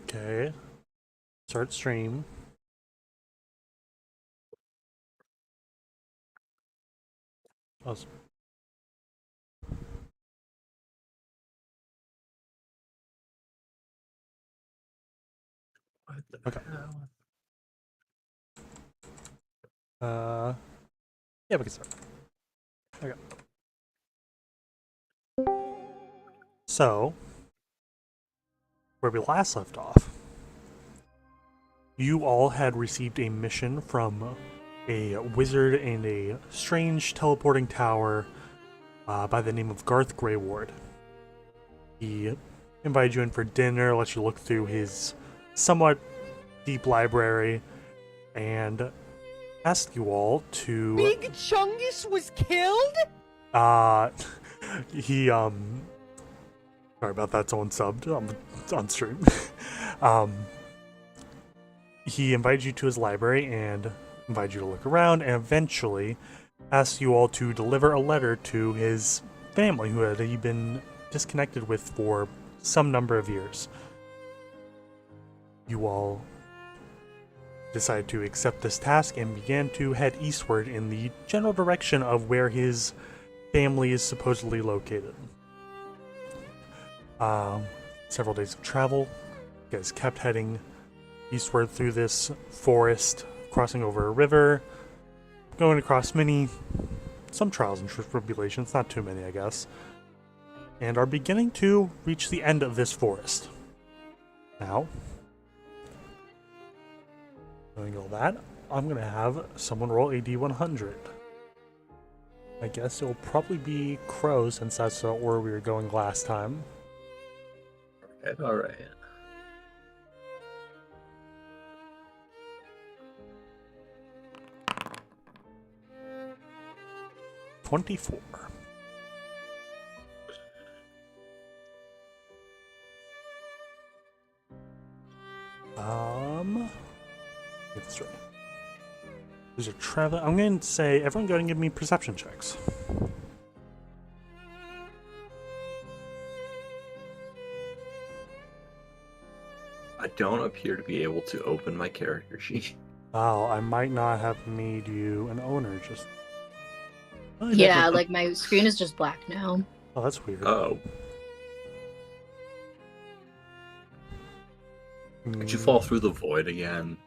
Okay. Start stream. Awesome. What the Okay. hell? Yeah, we can start. Okay. So, where we last left off, you all had received a mission from a wizard in a strange teleporting tower by the name of Garth Greyward. He invited you in for dinner, let you look through his somewhat deep library, and asked you all to. Big Chungus was killed? Uh, he Sorry about that. Someone subbed on stream. um, he invited you to his library and invited you to look around, and eventually asked you all to deliver a letter to his family, who had he been disconnected with for some number of years. You all decided to accept this task and began to head eastward in the general direction of where his family is supposedly located. Several days of travel. You guys kept heading eastward through this forest, crossing over a river, going across some trials and tribulations, not too many, I guess, and are beginning to reach the end of this forest. Now, doing all that, I'm gonna have someone roll a D100. I guess it'll probably be Crow, since that's where we were going last time. All right. 24. Get this right. There's a travel. I'm going to say everyone go ahead and give me perception checks. I don't appear to be able to open my character sheet. Oh, I might not have made you an owner just. Oh, Yeah, like my screen is just black now. Oh, that's weird. Oh. Could you fall through the void again?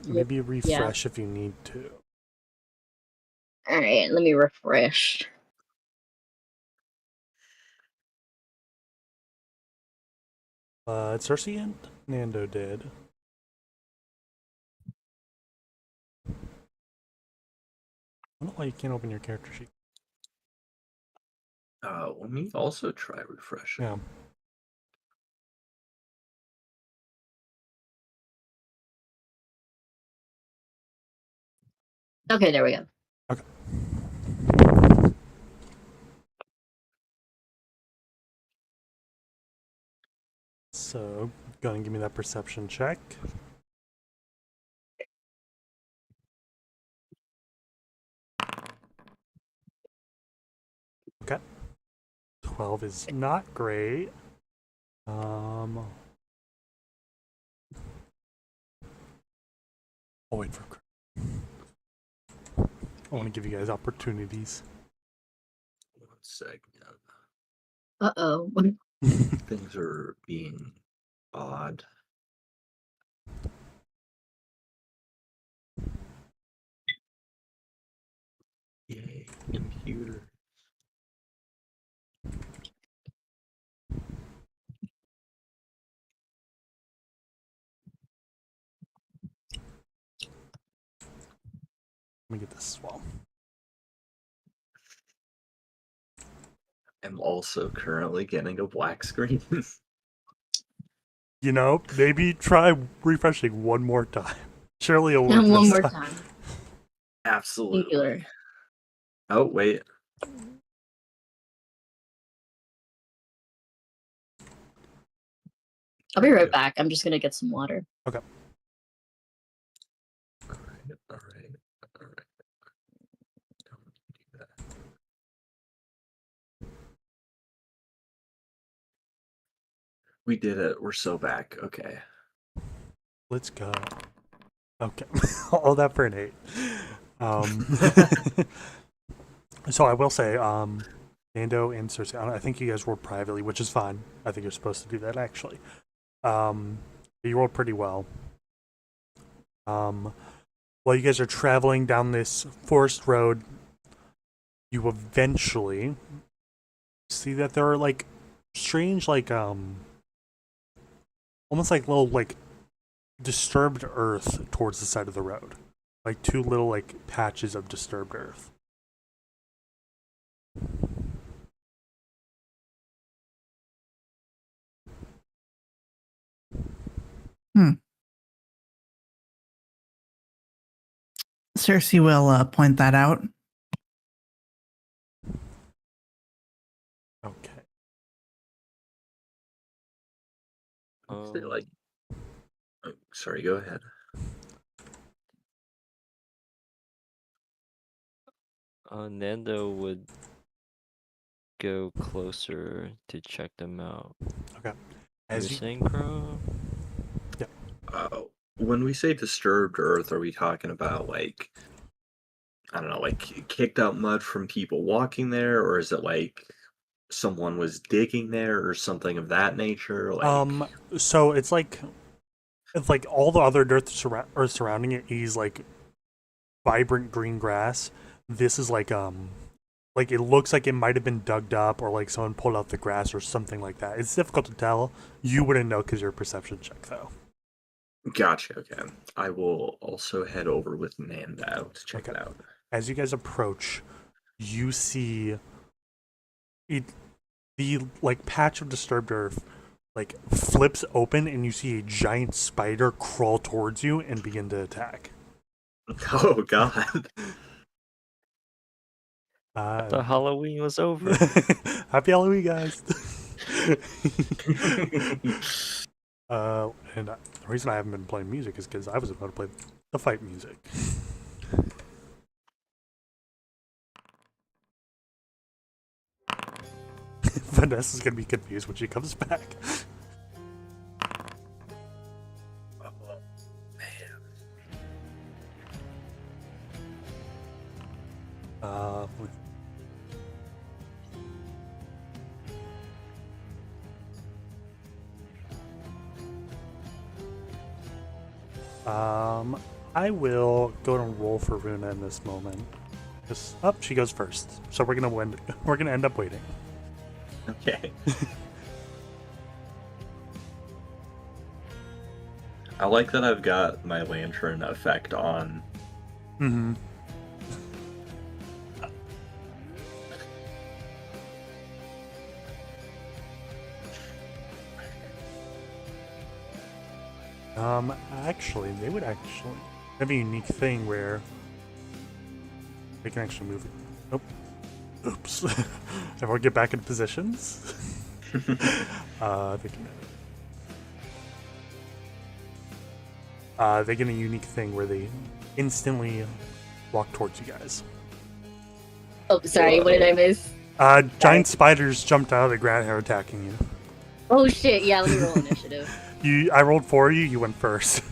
Maybe refresh if you need to. Alright, let me refresh. Cersei and Nando did. I don't know why you can't open your character sheet. Let me also try refreshing. Yeah. Okay, there we go. Okay. So, go ahead and give me that perception check. Okay. 12 is not great. I'll wait for. I want to give you guys opportunities. 1 second. Uh-oh. Things are being odd. Yay, computer. Let me get this as well. I'm also currently getting a black screen. You know, maybe try refreshing one more time. Surely it'll work One this more time. time. Absolutely. Singular. Oh, wait. I'll be right back. I'm just gonna get some water. Okay. All right. Don't do that. We did it. We're so back. Okay. Let's go. Okay. All that for an 8. So I will say, Nando and Cersei, I think you guys rolled privately, which is fine. I think you're supposed to do that, actually. You rolled pretty well. While you guys are traveling down this forest road, you eventually see that there are, like, strange, like, almost like little, like, disturbed earth towards the side of the road. Like 2 little, like, patches of disturbed earth. Cersei will point that out. Okay. Say, like, oh, sorry, go ahead. Nando would go closer to check them out. Okay. You're saying, Crow? When we say disturbed earth, are we talking about, like, I don't know, like kicked out mud from people walking there, or is it like someone was digging there or something of that nature? Like, So it's like all the other dirt surrounding it is like vibrant green grass. This is like it looks like it might have been dug up, or like someone pulled out the grass or something like that. It's difficult to tell. You wouldn't know because you're a perception check, though. gotcha. Okay, I will also head over with Nando to check it Okay. out. As you guys approach, you see it. The like patch of disturbed earth like flips open, and you see a giant spider crawl towards you and begin to attack. Oh God! The Halloween was over. Happy Halloween, guys. And the reason I haven't been playing music is because I was about to play the fight music. Vanessa's gonna be confused when she comes back. I will go and roll for Runa in this moment. Just she goes first. So we're gonna win. We're gonna end up waiting. Okay. I like that I've got my lantern effect on. Mm-hmm. Actually, they would actually have a unique thing where they can actually move it. Oh, oops. Everyone get back in positions. They get a unique thing where they instantly walk towards you guys. Oh, sorry. What did I miss? Giant spiders jumped out of the ground and are attacking you. Oh shit! Yeah, let me roll initiative. I rolled for you. You went first.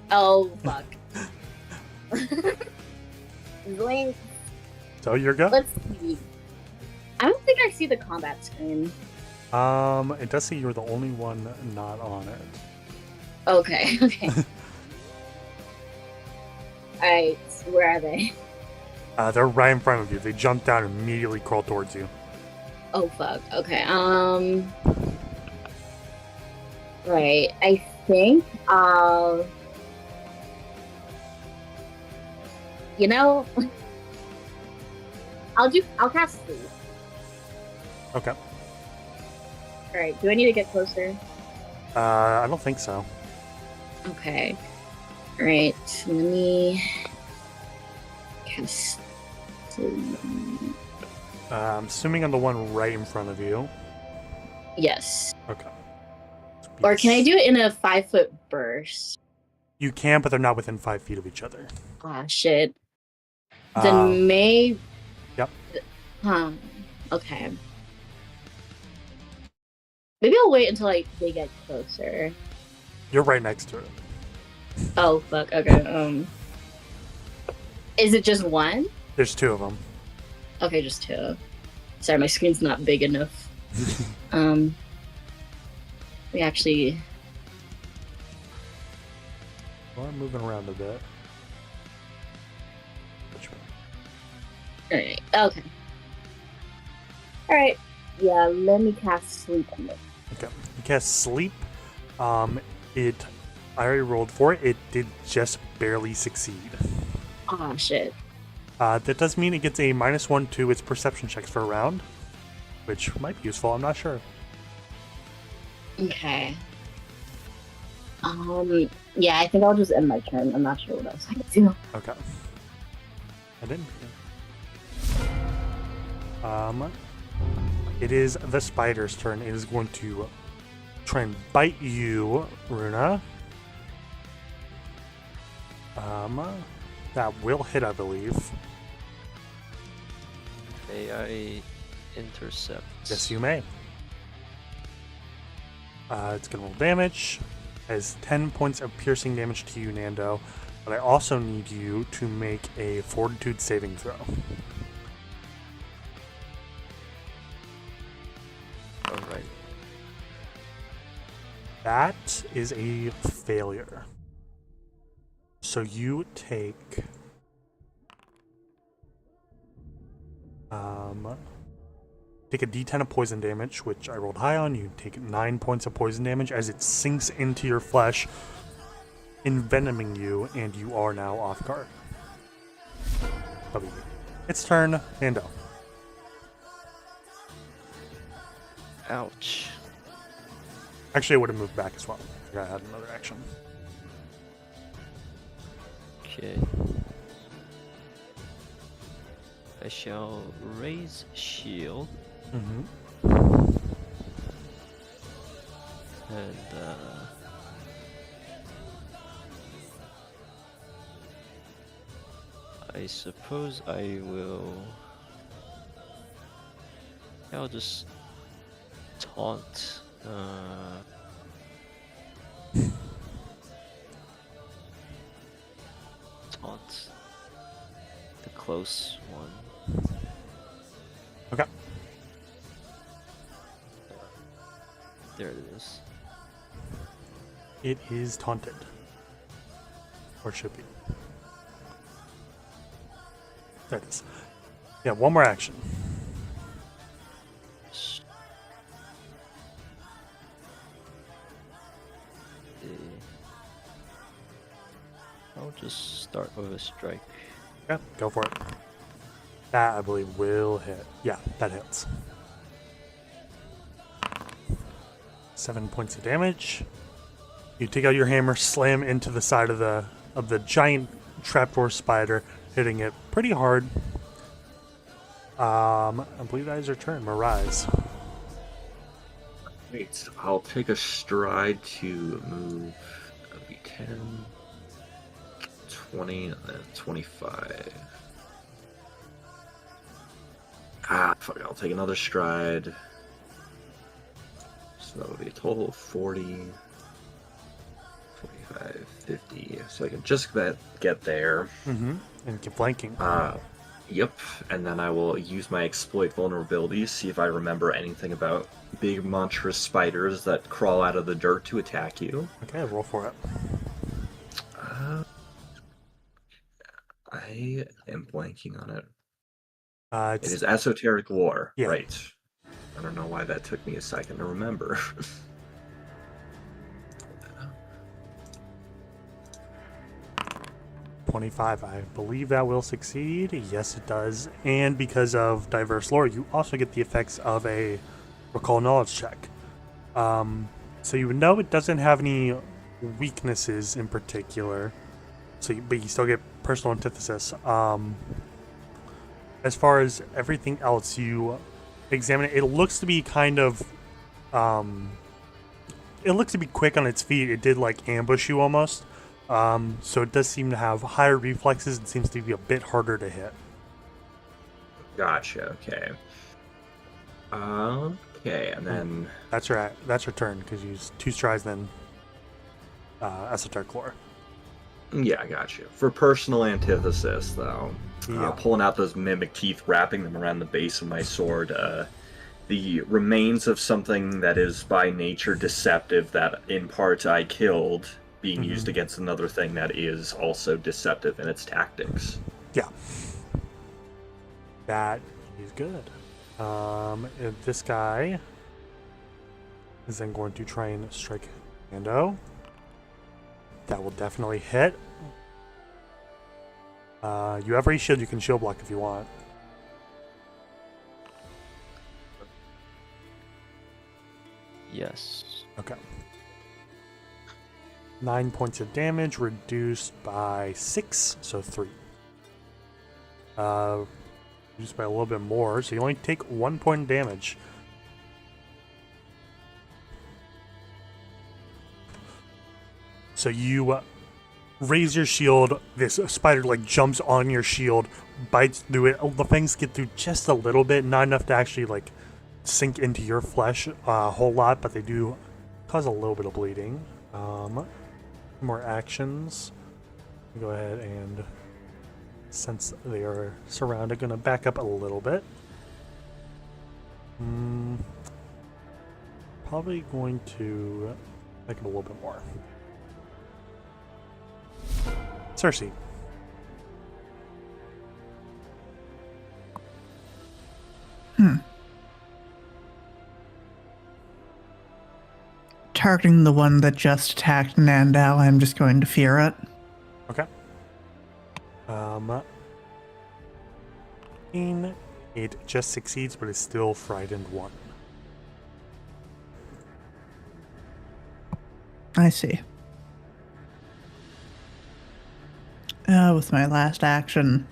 Oh fuck. Link. So you're go. Let's see. I don't think I see the combat screen. It does say you're the only one not on it. Okay. Okay. Alright. Where are they? They're right in front of you. They jump down and immediately crawl towards you. Oh fuck. Okay. Right. I think you know, I'll cast sleep. Okay. Alright, do I need to get closer? I don't think so. Okay. Alright, let me cast sleep. I'm assuming on the one right in front of you. Yes. Okay. Or can I do it in a 5-foot burst? You can, but they're not within 5 feet of each other. Ah, shit. Then maybe... Yep. Huh. Okay. Maybe I'll wait until like they get closer. You're right next to it. Oh fuck. Okay. Is it just one? There's two of them. Okay, just two. Sorry, my screen's not big enough. We actually. Well, I'm moving around a bit. Alright. Okay. Alright. Yeah, let me cast sleep on it. Okay. You cast sleep. I already rolled for it. It did just barely succeed. Oh shit. That does mean it gets a -1 to its perception checks for a round, which might be useful. I'm not sure. Okay. Yeah, I think I'll just end my turn. I'm not sure what else I can do. Okay. I didn't. It is the spider's turn. It is going to try and bite you, Runa. That will hit, I believe. May I intercept? Yes, you may. It's going to roll damage. Has 10 points of piercing damage to you, Nando. But I also need you to make a fortitude saving throw. Alright. That is a failure. So you take a d10 of poison damage, which I rolled high on. You take 9 points of poison damage as it sinks into your flesh, envenoming you, and you are now off guard. Its turn, Nando. Ouch. Actually, I would have moved back as well. I had another action. Okay. I shall raise shield. And I suppose I will. I'll just taunt. Taunt the close one. Okay. There it is. It is taunted. Or should be. There it is. Yeah, one more action. I'll just start with a strike. Yeah, go for it. That, I believe, will hit. Yeah, that hits. 7 points of damage. You take out your hammer, slam into the side of the giant trapdoor spider, hitting it pretty hard. I believe that is your turn, Mirage. Wait, I'll take a stride to move. That'll be 10, 20, 25. Fuck, I'll take another stride. So that would be a total of 40, 45, 50. So I can just get there. And keep flanking. Yep. And then I will use my exploit vulnerabilities, see if I remember anything about big monstrous spiders that crawl out of the dirt to attack you. Okay, roll for it. I am blanking on it. It It's is esoteric lore, Yeah. right? I don't know why that took me a second to remember. 25. I believe that will succeed. Yes, it does. And because of diverse lore, you also get the effects of a recall knowledge check. So you would know it doesn't have any weaknesses in particular. But you still get personal antithesis. As far as everything else, you examine it. It looks to be kind of. It looks to be quick on its feet. It did like ambush you almost. So it does seem to have higher reflexes. It seems to be a bit harder to hit. Gotcha, okay. Okay, and then That's your turn because you use 2 strides, then Esoteric Lore. yeah, I got you. For personal antithesis, though, Yeah. pulling out those mimic teeth, wrapping them around the base of my sword, the remains of something that is by nature deceptive that in part I killed, being used against another thing that is also deceptive in its tactics. Yeah. That is good. And this guy is then going to try and strike Mando. That will definitely hit. You have raise shield, you can shield block if you want. Yes. Okay. 9 points of damage reduced by 6, so 3. Reduced by a little bit more, so you only take 1 point of damage. So you raise your shield, this spider like jumps on your shield, bites through it. Oh, the fangs get through just a little bit, not enough to actually like sink into your flesh a whole lot, but they do cause a little bit of bleeding. More actions. Go ahead and, since they are surrounded, gonna back up a little bit. Probably going to back up a little bit more. Cersei. Targeting the one that just attacked Nandal, I'm just going to fear it. Okay. It just succeeds, but it's still frightened 1. I see. With my last action.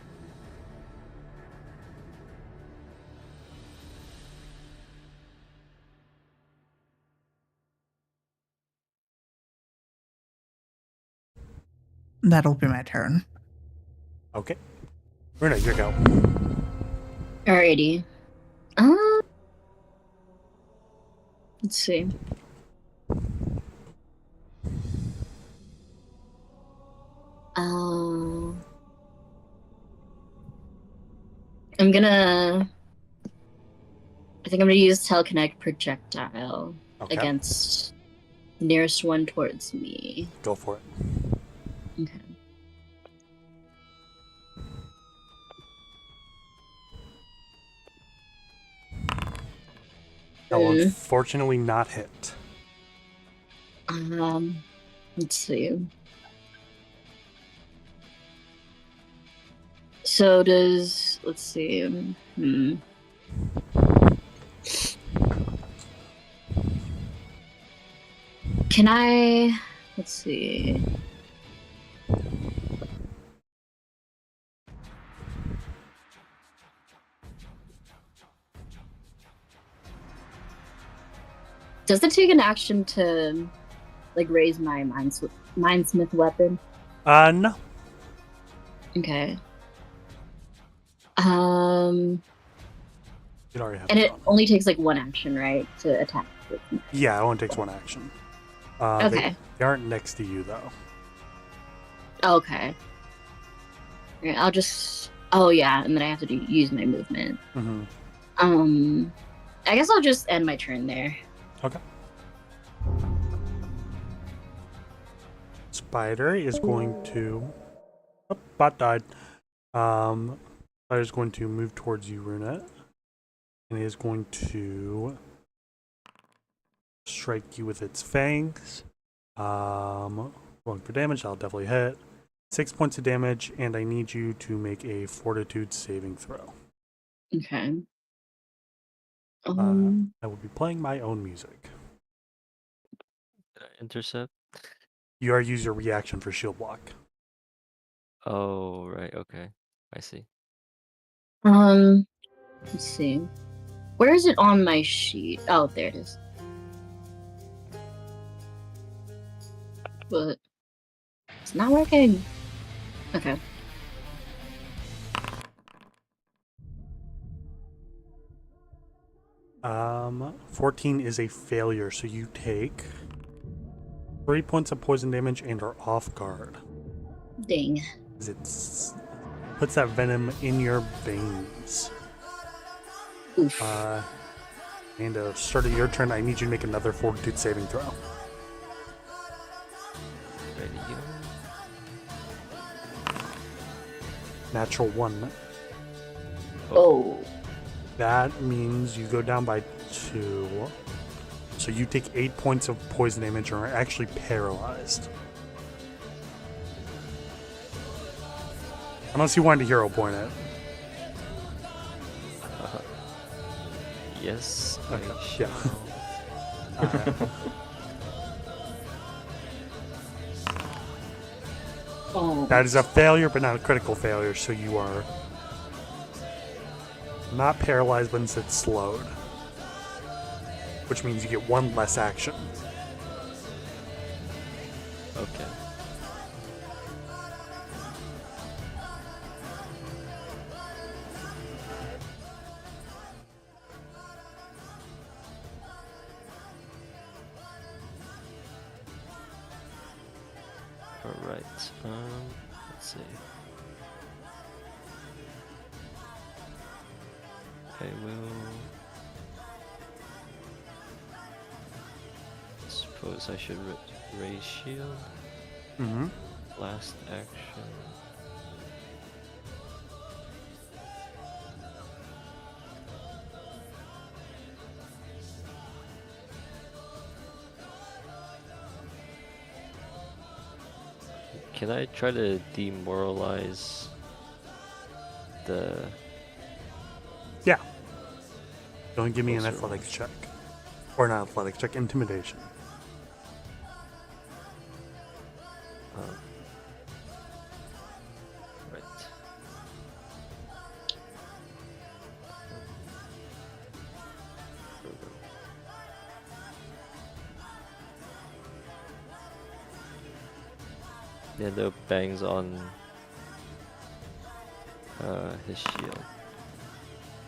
That'll be my turn. Okay. Runa, your go. Alrighty. Let's see. I'm gonna. I think I'm gonna use Teleconnect Projectile against the nearest one towards me. Go for it. Okay. That will unfortunately not hit. Let's see. So does, let's see. Can I, let's see. Does it take an action to, like, raise my Mindsmith weapon? No. Okay. You already have And it it on. only takes, like, 1 action, right, to attack with me? Yeah, it only takes 1 action. Okay. They aren't next to you, though. Okay. Okay, I'll just... Oh, yeah, and then I have to use my movement. I guess I'll just end my turn there. Okay. Spider is going to... Oh, bot died. Spider is going to move towards you, Runa. And it is going to strike you with its fangs. Rolling for damage, I'll definitely hit. 6 points of damage, and I need you to make a Fortitude saving throw. Okay. I will be playing my own music. Intercept. You are use your reaction for shield block. Oh, right. Okay. I see. Let's see. Where is it on my sheet? Oh, there it is. But it's not working. Okay. 14 is a failure, so you take 3 points of poison damage and are off guard. Dang. As it puts that venom in your veins. Oof. And start of your turn, I need you to make another fortitude saving throw. Ready, go. Natural 1. Oh. That means you go down by 2. So you take 8 points of poison damage and are actually paralyzed. Unless you wanted to hero point it. Yes, Okay, I yeah. shall. Oh. That is a failure, but not a critical failure, so you are not paralyzed, but instead slowed. Which means you get 1 less action. Okay. Alright, let's see. I will... Suppose I should raise shield. Mm-hmm. Last action. Can I try to demoralize the... Yeah. Don't give me an Closer athletics one. check. Or not athletics check, intimidation. Right. Nando bangs on his shield,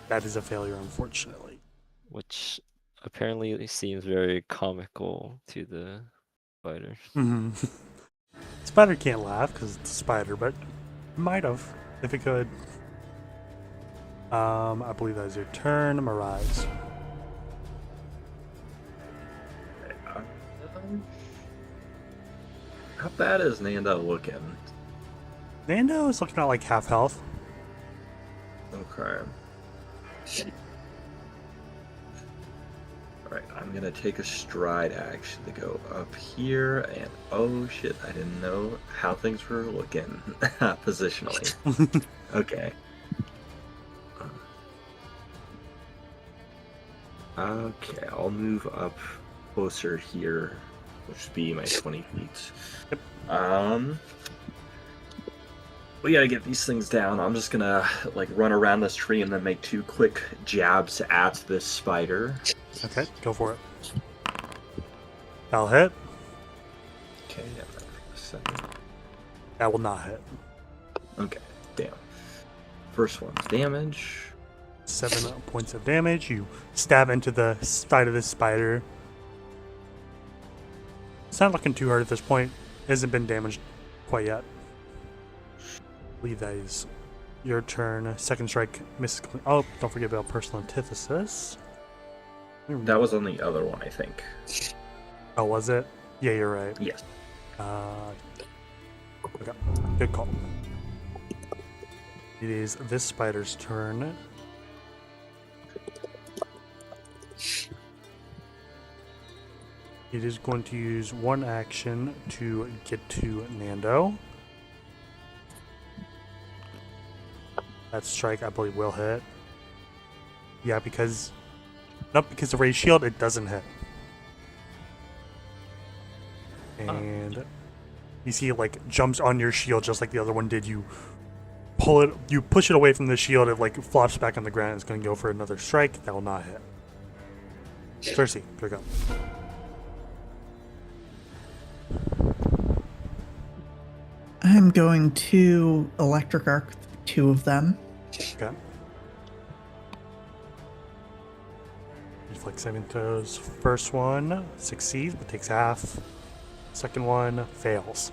That is a failure, unfortunately. which apparently seems very comical to the fighter. Mm-hmm. Spider can't laugh because it's a spider, but might have if it could. I believe that is your turn, Mirage. How bad is Nando looking? Nando is looking at like half health. Okay. Alright, I'm gonna take a stride action to go up here, and oh shit, I didn't know how things were looking positionally. Okay. Okay, I'll move up closer here, which would be my 20 feet. Yep. We gotta get these things down. I'm just gonna like run around this tree and then make 2 quick jabs at this spider. Okay, go for it. That'll hit. Okay, yeah, for a second. That will not hit. Okay, damn. First one's damage. 7 points of damage. You stab into the side of this spider. It's not looking too hard at this point. It hasn't been damaged quite yet. I believe that is your turn. Second strike misses. Oh, don't forget about personal antithesis. That was on the other one, I think. Oh, was it? Yeah, you're right. Yes. Okay, good call. It is this spider's turn. It is going to use 1 action to get to Nando. That strike, I believe, will hit. Yeah, because... Nope, because of raised shield, it doesn't hit. And you see it, like, jumps on your shield just like the other one did. You pull it, you push it away from the shield, it, like, flops back on the ground. It's going to go for another strike. That will not hit. Cersei, pick up. I'm going to electric arc 2 of them. Okay. reflex saving throws. First one succeeds but takes half. Second one fails.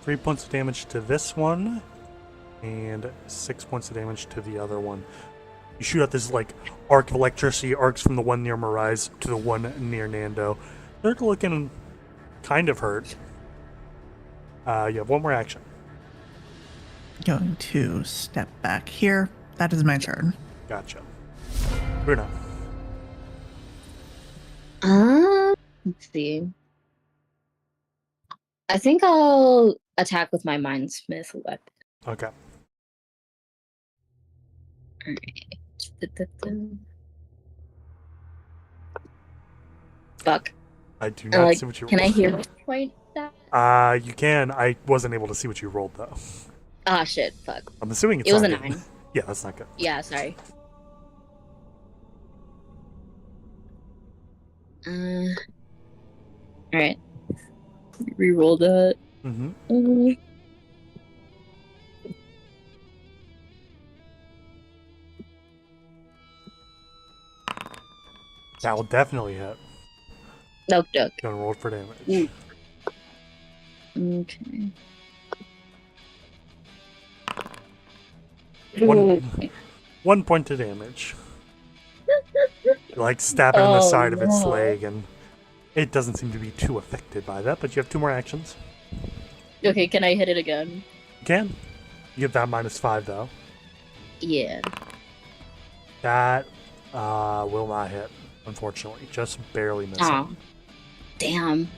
Three points of damage to this one, and 6 points of damage to the other one. You shoot out this like arc of electricity, arcs from the one near Miraz to the one near Nando. They're looking kind of hurt. You have one more action. Going to step back here. That is my turn. Gotcha. Bruna. Let's see. I think I'll attack with my Mindsmith weapon. Okay. Alright. Fuck. I do not see what you Can I rolled. hear which point that? You can. I wasn't able to see what you rolled though. Ah, shit. Fuck. I'm assuming it's It was a not good. 9. Yeah, that's not good. Yeah, sorry. Alright. Reroll that. Mm-hmm. That will definitely hit. Nope, duck. Gonna roll for damage. Okay. One point of damage. You like stab it in the side of its no. leg, and it doesn't seem to be too affected by that, but you have 2 more actions. Okay, can I hit it again? You can. You get that -5 though. Yeah. That will not hit, unfortunately. Just barely missing. Oh. Damn.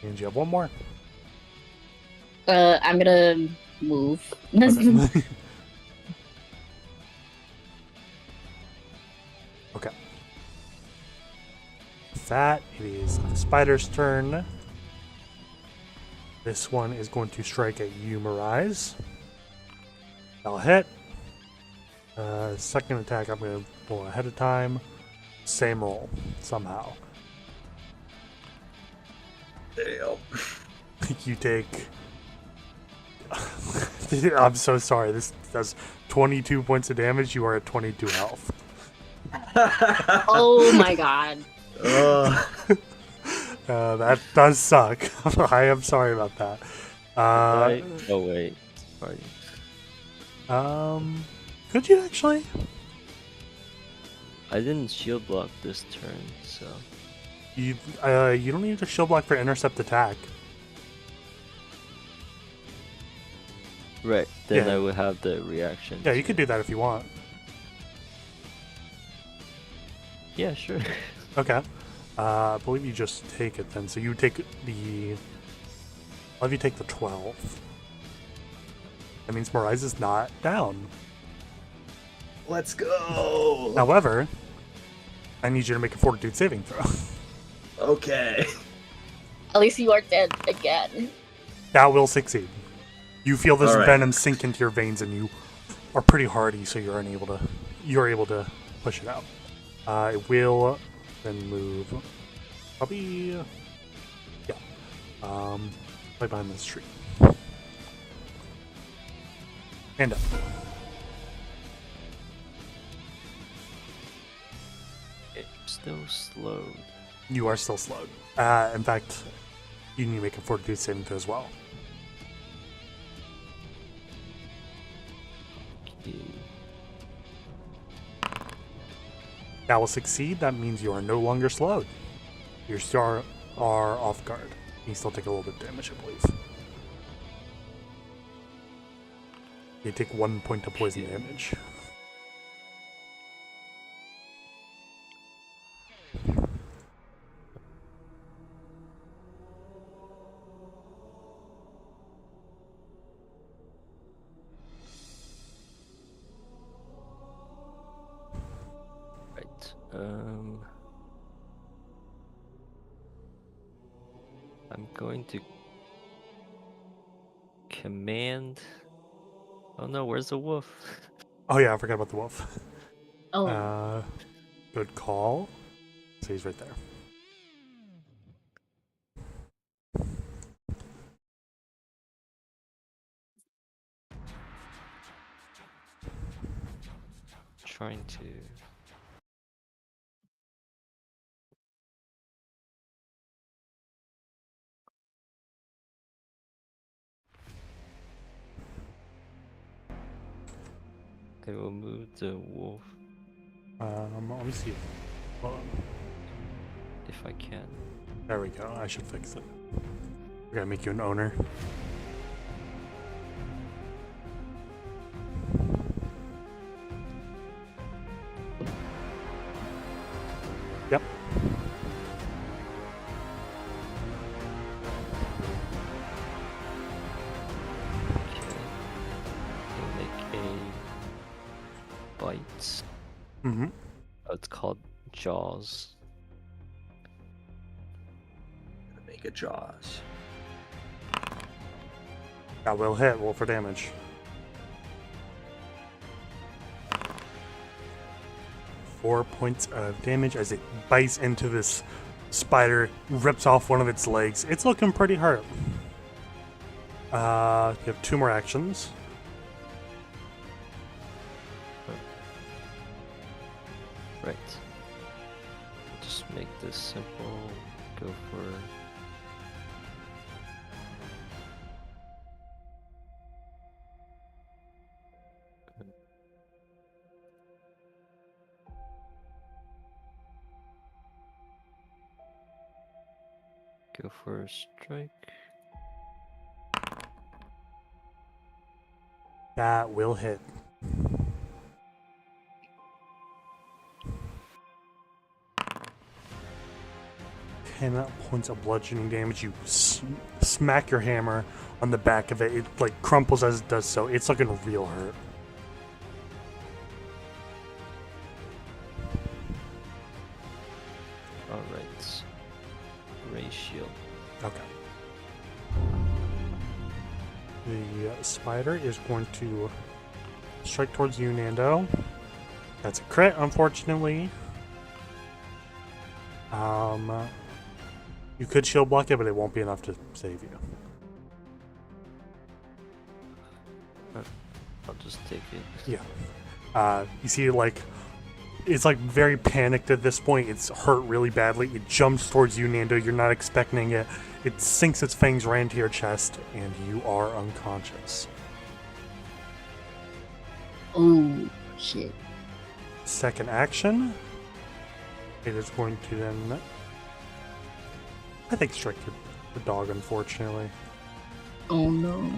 And you have one more. I'm gonna move. Okay. With that, it is the spider's turn. This one is going to strike at you, Miraz. That'll hit. Second attack, I'm going to roll ahead of time. Same roll, somehow. Damn. You take... I'm so sorry. This does 22 points of damage. You are at 22 health. Oh my god. That does suck. I am sorry about that. Right? Oh wait, sorry. Could you actually? I didn't shield block this turn, so You don't need to shield block for intercept attack. right. Then Yeah. I would have the reaction. Yeah, you could do that if you want. Yeah, sure. Okay. I believe you just take it then. So you take the... I'll have you take the 12. That means Miraz is not down. Let's go. However, I need you to make a fortitude saving throw. Okay. At least you are dead again. That will succeed. You feel this All right. venom sink into your veins, and you are pretty hardy, so you're able to push it out. It will then move. Probably, yeah. Right behind this tree. And up. It's still slowed. You are still slowed. In fact, you need to make a fortitude saving throw as well. Okay. That will succeed. That means you are no longer slowed. You still are off guard. You still take a little bit of damage, I believe. You take 1 point of poison damage. Right. I'm going to command. Oh no, where's the wolf? Oh yeah, I forgot about the wolf. Oh. Good call. So he's right there. trying to. I will move the wolf Let me see. Hold on. if I can. There we go. I should fix it. We gotta make you an owner. Yep. Okay. I'll make a bite. Mm-hmm. Oh, it's called Jaws. Make a Jaws. That will hit. Roll for damage. 4 points of damage as it bites into this spider, rips off one of its legs. It's looking pretty hurt. You have 2 more actions. Right. Just make this simple. Go for. Go for a strike. That will hit. 10 points of bludgeoning damage. You smack your hammer on the back of it. It like crumples as it does so. It's looking real hurt. Alright. Ray shield. Okay. The spider is going to strike towards you, Nando. That's a crit, unfortunately. You could shield block it, but it won't be enough to save you. I'll just take it. Yeah. You see, like, it's like very panicked at this point. It's hurt really badly. It jumps towards you, Nando. You're not expecting it. It sinks its fangs right into your chest, and you are unconscious. Oh, shit. Second action. It is going to then, I think, strike the dog, unfortunately. Oh no.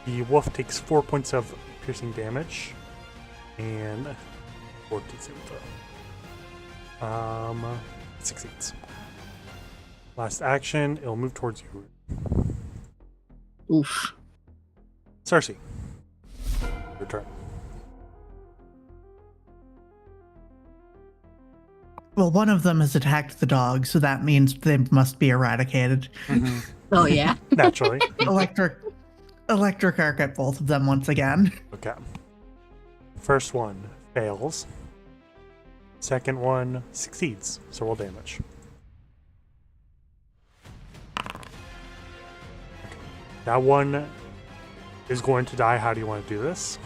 The wolf takes 4 points of piercing damage, and 14 saving throw. Succeeds. Last action, it'll move towards you. Oof. Cersei, your turn. Well, one of them has attacked the dog, so that means they must be eradicated. Oh yeah. Naturally. Electric arc at both of them once again. Okay. First one fails. Second one succeeds, so roll damage. Okay. That one is going to die. How do you want to do this?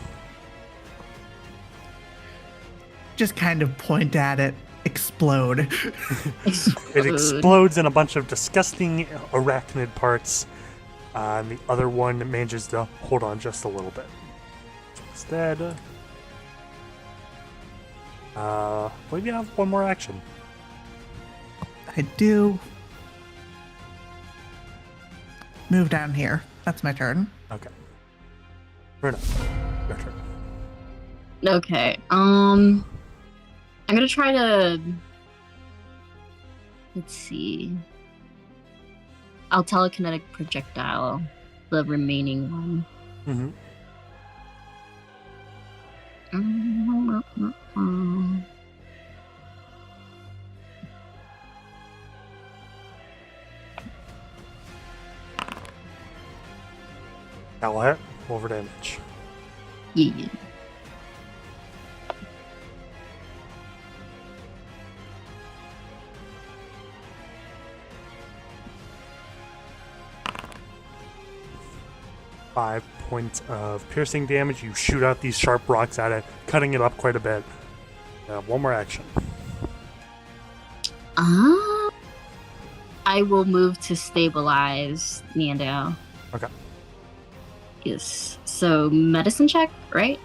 Just kind of point at it, explode. It explodes in a bunch of disgusting arachnid parts. And the other one manages to hold on just a little bit. Instead, I believe you have one more action. I do. Move down here. That's my turn. Okay. Runa, your turn. Okay. I'm gonna try to. Let's see. I'll telekinetic projectile the remaining one. Mm-hmm. That will hit. Roll for damage. Yeah. 5 points of piercing damage. You shoot out these sharp rocks at it, cutting it up quite a bit. One more action. I will move to stabilize Nando. Okay. Yes. So medicine check, right?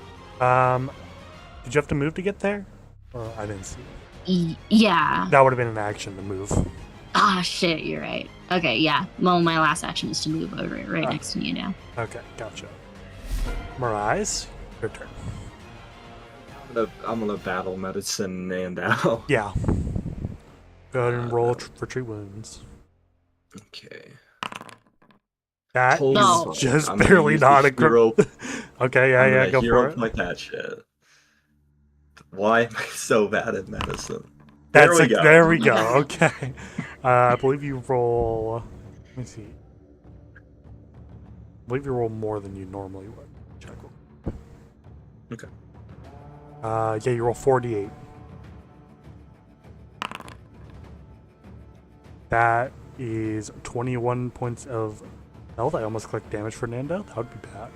Did you have to move to get there? Or I didn't see. Yeah. That would have been an action to move. Ah, shit, you're right. Okay, yeah. Well, my last action is to move over right next to you now. Okay, gotcha. Mirais, your turn. I'm gonna battle medicine Nando. Yeah. Go ahead and roll for tree wounds. Okay. That Holy is fuck, just I'm gonna barely use not the a crit. hero- Okay, I'm yeah, gonna go hero for it. point that shit. Why am I so bad at medicine? There we go. There we go. Okay. I believe you roll. Let me see. I believe you roll more than you normally would. Check. Okay. Yeah, you roll 48. That is 21 points of health. I almost clicked damage for Nando. That would be bad.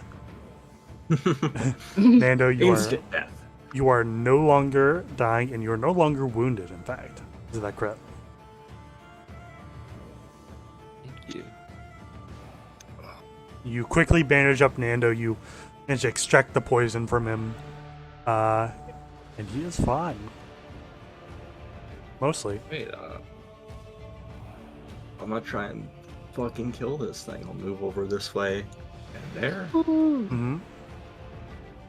Nando, Instant death. you are no longer dying, and you are no longer wounded. In fact, is that correct? Thank you. You quickly bandage up Nando. You manage to extract the poison from him, and he is fine. Mostly. Wait, I'm gonna try and fucking kill this thing. I'll move over this way and there. Mm-hmm.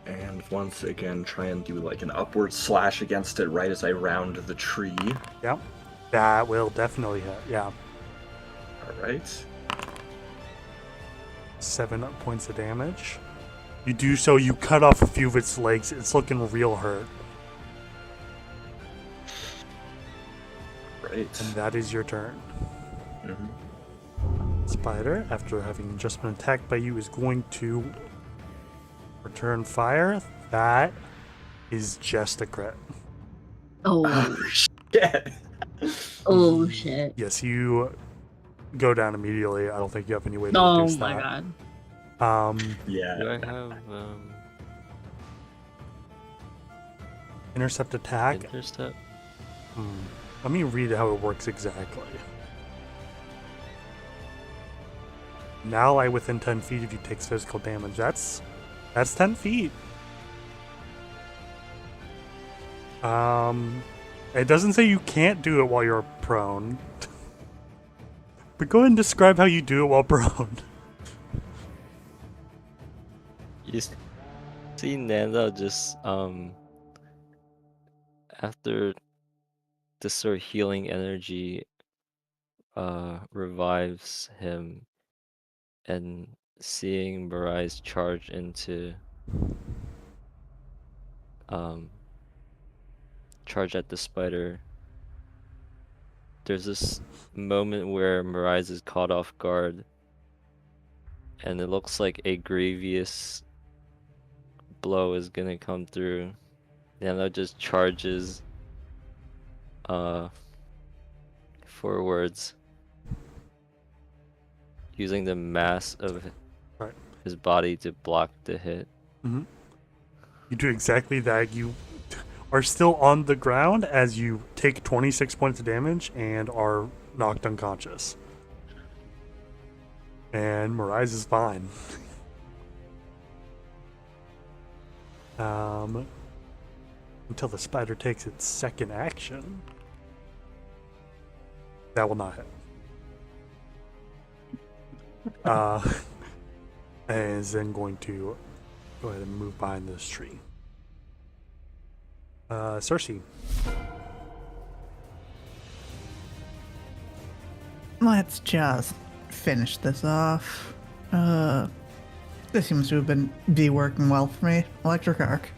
And once again, try and do like an upward slash against it right as I round the tree. Yep. That will definitely hit. Yeah. Alright. 7 points of damage. You do so, you cut off a few of its legs. It's looking real hurt. Right. And that is your turn. Mm-hmm. Spider, after having just been attacked by you, is going to return fire. That is just a crit. Oh, Shit. oh shit. Yes, you go down immediately. I don't think you have any way to Oh reduce my that. god. Yeah. Do I have Intercept attack. intercept? Let me read how it works exactly. An ally within 10 feet if you take physical damage. That's 10 feet. It doesn't say you can't do it while you're prone. But go ahead and describe how you do it while prone. You see Nanda just after this sort of healing energy revives him, and seeing Mirais charge into charge at the spider, there's this moment where Mirais is caught off guard, and it looks like a grievous blow is gonna come through. Nana just charges forwards, using the mass of Right. his body to block the hit. You do exactly that. You are still on the ground as you take 26 points of damage and are knocked unconscious. And Mirais is fine. Until the spider takes its second action. That will not hit. And is then going to go ahead and move behind this tree. Cersei. Let's just finish this off. This seems to have be working well for me. Electric arc.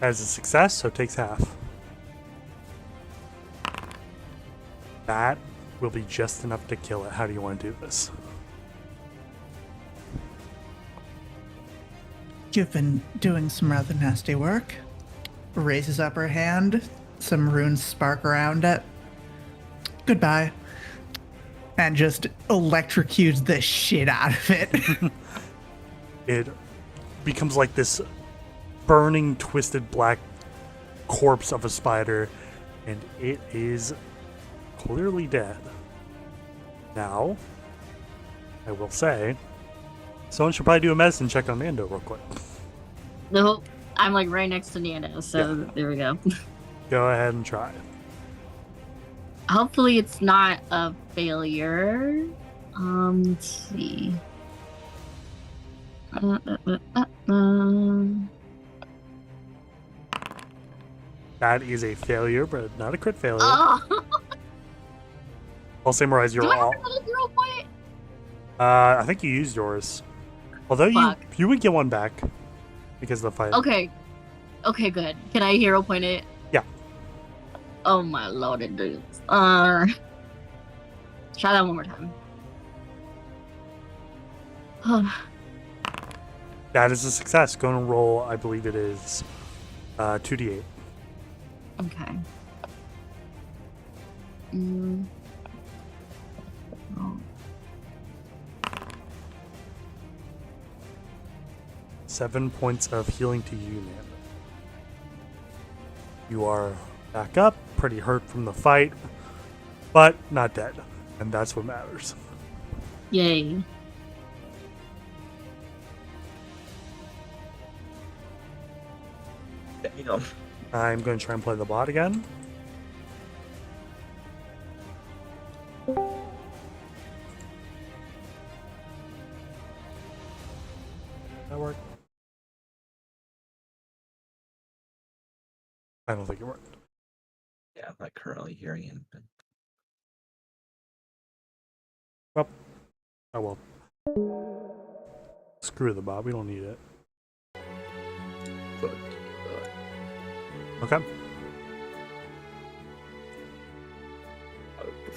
As a success, so takes half. That will be just enough to kill it. How do you want to do this? You've been doing some rather nasty work. Raises up her hand. Some runes spark around it. Goodbye. and just electrocutes the shit out of it. It becomes like this burning, twisted black corpse of a spider, and it is clearly dead. Now, I will say, someone should probably do a medicine check on Nando real quick. No, I'm like right next to Nando, so there we go. Go ahead and try. Hopefully it's not a failure. Let's see. That is a failure, but not a crit failure. Oh, I'll say, Mariah, do you're I have all. another 0 point? I think you used yours. Although Fuck. you would get one back because of the fight. Okay. Okay, good. Can I hero point it? Yeah. Oh my lord, it does. Try that one more time. That is a success. Go and roll, I believe it is 2d8. Okay. Oh. 7 points of healing to you, Nando. You are back up, pretty hurt from the fight, but not dead. And that's what matters. Yay. Damn. I'm going to try and play the bot again. That worked? I don't think it worked. Yeah, I'm not currently hearing anything. Oh well. Screw the bot, we don't need it. But, Okay.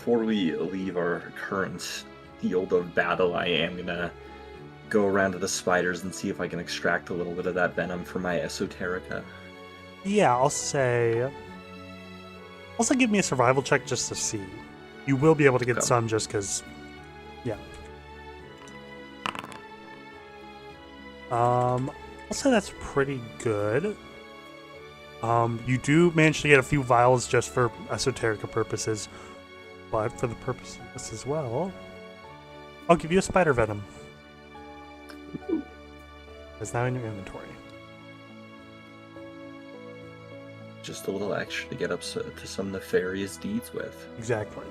before we leave our current field of battle, I am gonna go around to the spiders and see if I can extract a little bit of that venom from my esoterica. Yeah, I'll say. Also, give me a survival check just to see. You will be able to get Okay. some just because. Yeah. I'll say that's pretty good. You do manage to get a few vials just for esoterica purposes, but for the purpose of this as well, I'll give you a spider venom. It's now in your inventory. Just a little extra to get up to some nefarious deeds with. Exactly.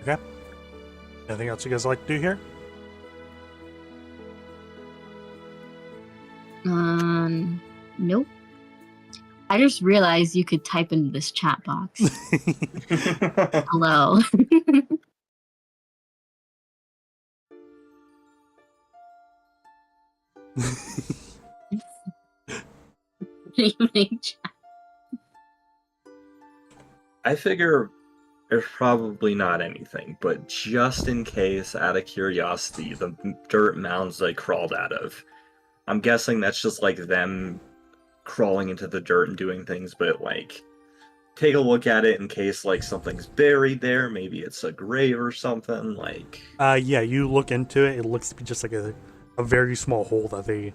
Okay. Anything else you guys like to do here? Nope. I just realized you could type into this chat box. Hello. Evening chat. I figure there's probably not anything, but just in case, out of curiosity, the dirt mounds they crawled out of, I'm guessing that's just like them crawling into the dirt and doing things, but like, take a look at it in case like something's buried there, maybe it's a grave or something, like... Yeah, you look into it, it looks to be just like a very small hole that they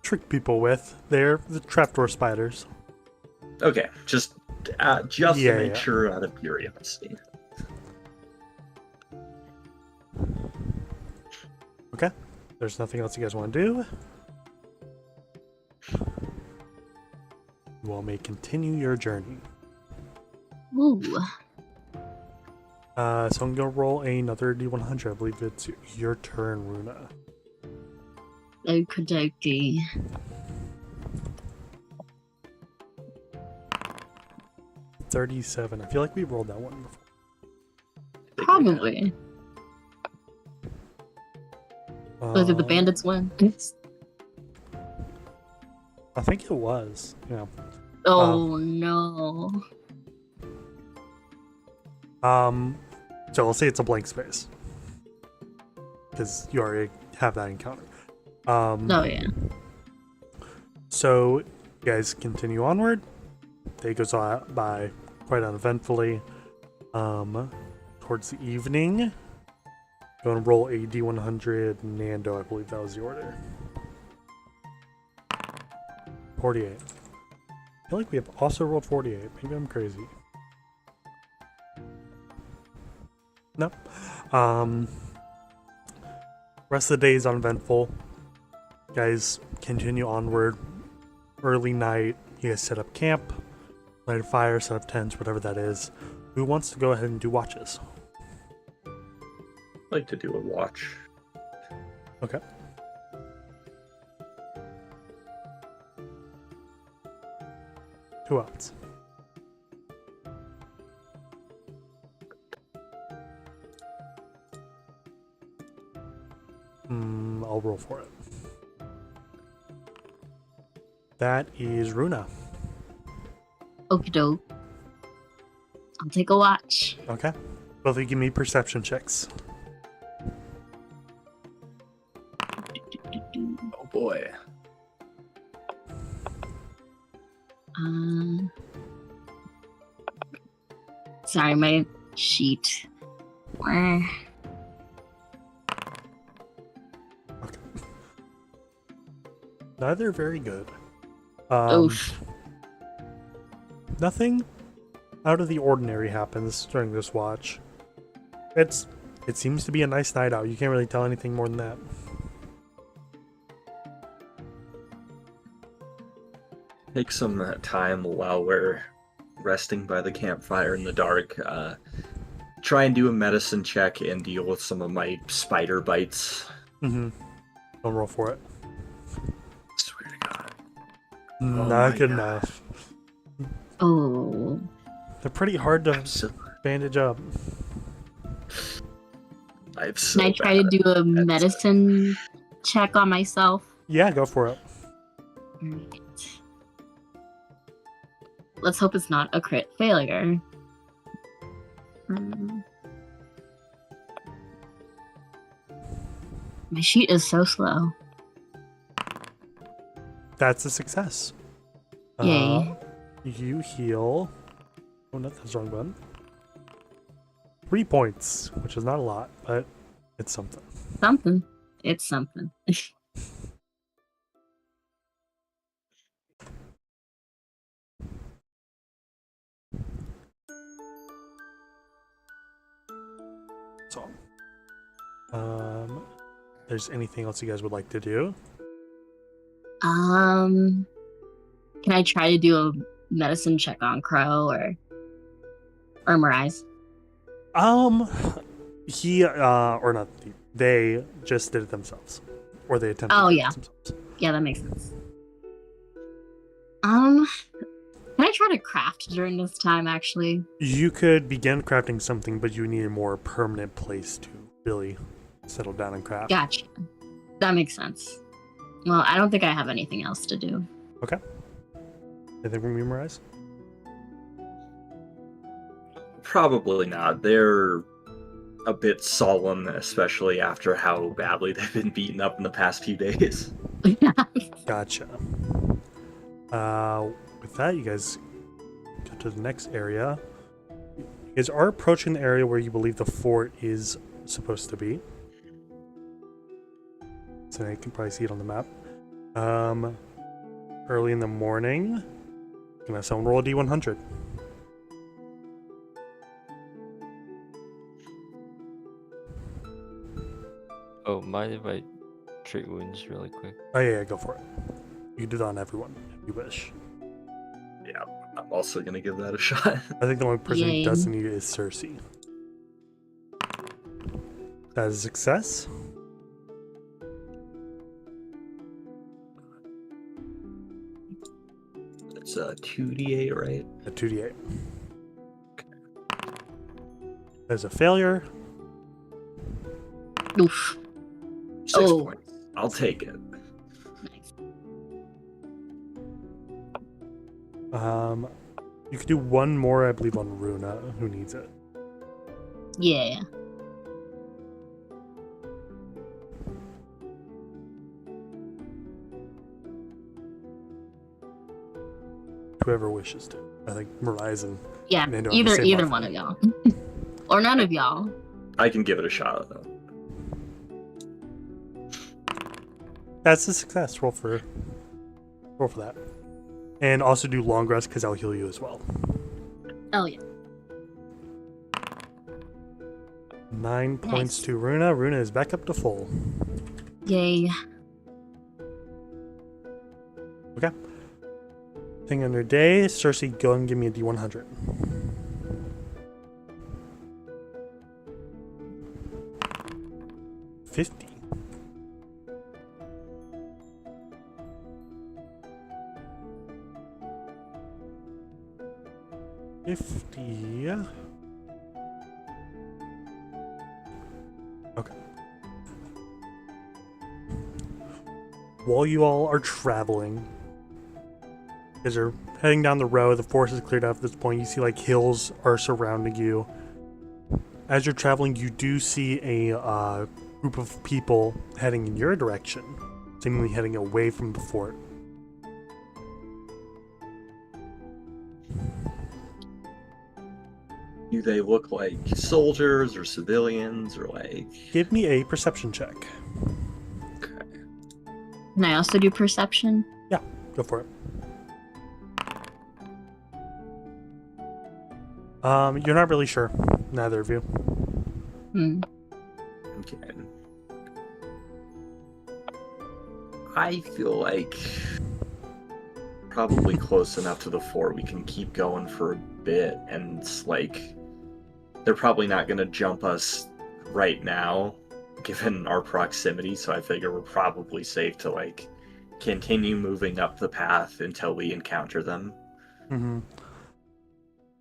trick people with. They're the trapdoor spiders. Okay, just to make sure out of curiosity. Okay. There's nothing else you guys want to do. You all may continue your journey. Ooh. So I'm gonna roll another D100. I believe it's your turn, Runa. Okie dokie. $37. I feel like we rolled that one before. Probably. Was it the bandits one? I think it was. Yeah. Oh no. So I'll say it's a blank space because you already have that encounter. Oh yeah. So, you guys continue onward. Day goes by quite uneventfully. Towards the evening, go and roll a D100 Nando, I believe that was the order. 48. I feel like we have also rolled 48. Maybe I'm crazy. Nope. Rest of the day is uneventful. Guys continue onward. Early night, you guys set up camp, light a fire, set up tents, whatever that is. Who wants to go ahead and do watches? I'd like to do a watch. Okay. Who else? I'll roll for it. That is Runa. Okie doke. I'll take a watch. Okay. Both of you give me perception checks. Oh boy. Sorry, my sheet. Where? Okay. Neither very good. Oof. Nothing out of the ordinary happens during this watch. It seems to be a nice night out. You can't really tell anything more than that. Take some time while we're resting by the campfire in the dark. Try and do a medicine check and deal with some of my spider bites. Mm-hmm. Don't roll for it. Swear to God. Not good enough. Oh. They're pretty hard to I'm so bandage up. I'm so Can I try to bad do a at that. medicine check on myself? Yeah, go for it. Alright. Let's hope it's not a crit failure. My sheet is so slow. That's a success. Yay. You heal. Oh, no, that's the wrong button. 3 points, which is not a lot, but it's something. Something. It's something. So, there's anything else you guys would like to do? Can I try to do a medicine check on Crow or Miraz? He, or not, they just did it themselves. Or they attempted Oh, to do yeah. it themselves. Yeah, that makes sense. Can I try to craft during this time, actually? You could begin crafting something, but you need a more permanent place to really settle down and craft. Gotcha. That makes sense. Well, I don't think I have anything else to do. Okay. Anything from you, Miraz? Probably not. They're a bit sullen, especially after how badly they've been beaten up in the past few days. Gotcha. With that, you guys go to the next area. You guys are approaching the area where you believe the fort is supposed to be. So you can probably see it on the map. Early in the morning, gonna have someone roll a D100. Oh, mind if I treat wounds really quick? Oh yeah, go for it. You can do that on everyone if you wish. Yeah, I'm also gonna give that a shot. I think the only person Yay. who doesn't need it is Cersei. That is a success. It's a 2d8, right? A 2d8. There's a failure. Oof. 6 Oh. points. I'll take it. Nice. You could do one more, I believe, on Runa, who needs it. Yeah. whoever wishes to. I think Mariah and Yeah, Nando have the either same either left. one of y'all, or none of y'all. I can give it a shot though. That's a success. Roll for that, and also do long rest because I'll heal you as well. Oh yeah. 9 points Nice. to Runa. Runa is back up to full. Yay. Okay. Thing under day. Cersei, go and give me a D100. $50. $50. Okay. While you all are traveling, as you're heading down the road, the forest is cleared out at this point. You see like hills are surrounding you. As you're traveling, you do see a group of people heading in your direction, seemingly heading away from the fort. Do they look like soldiers or civilians or like? Give me a perception check. Okay. Can I also do perception? Go for it. You're not really sure. Neither of you. Okay. I feel like probably close enough to the fort we can keep going for a bit, and it's like they're probably not gonna jump us right now, given our proximity. So I figure we're probably safe to like continue moving up the path until we encounter them. Mm-hmm.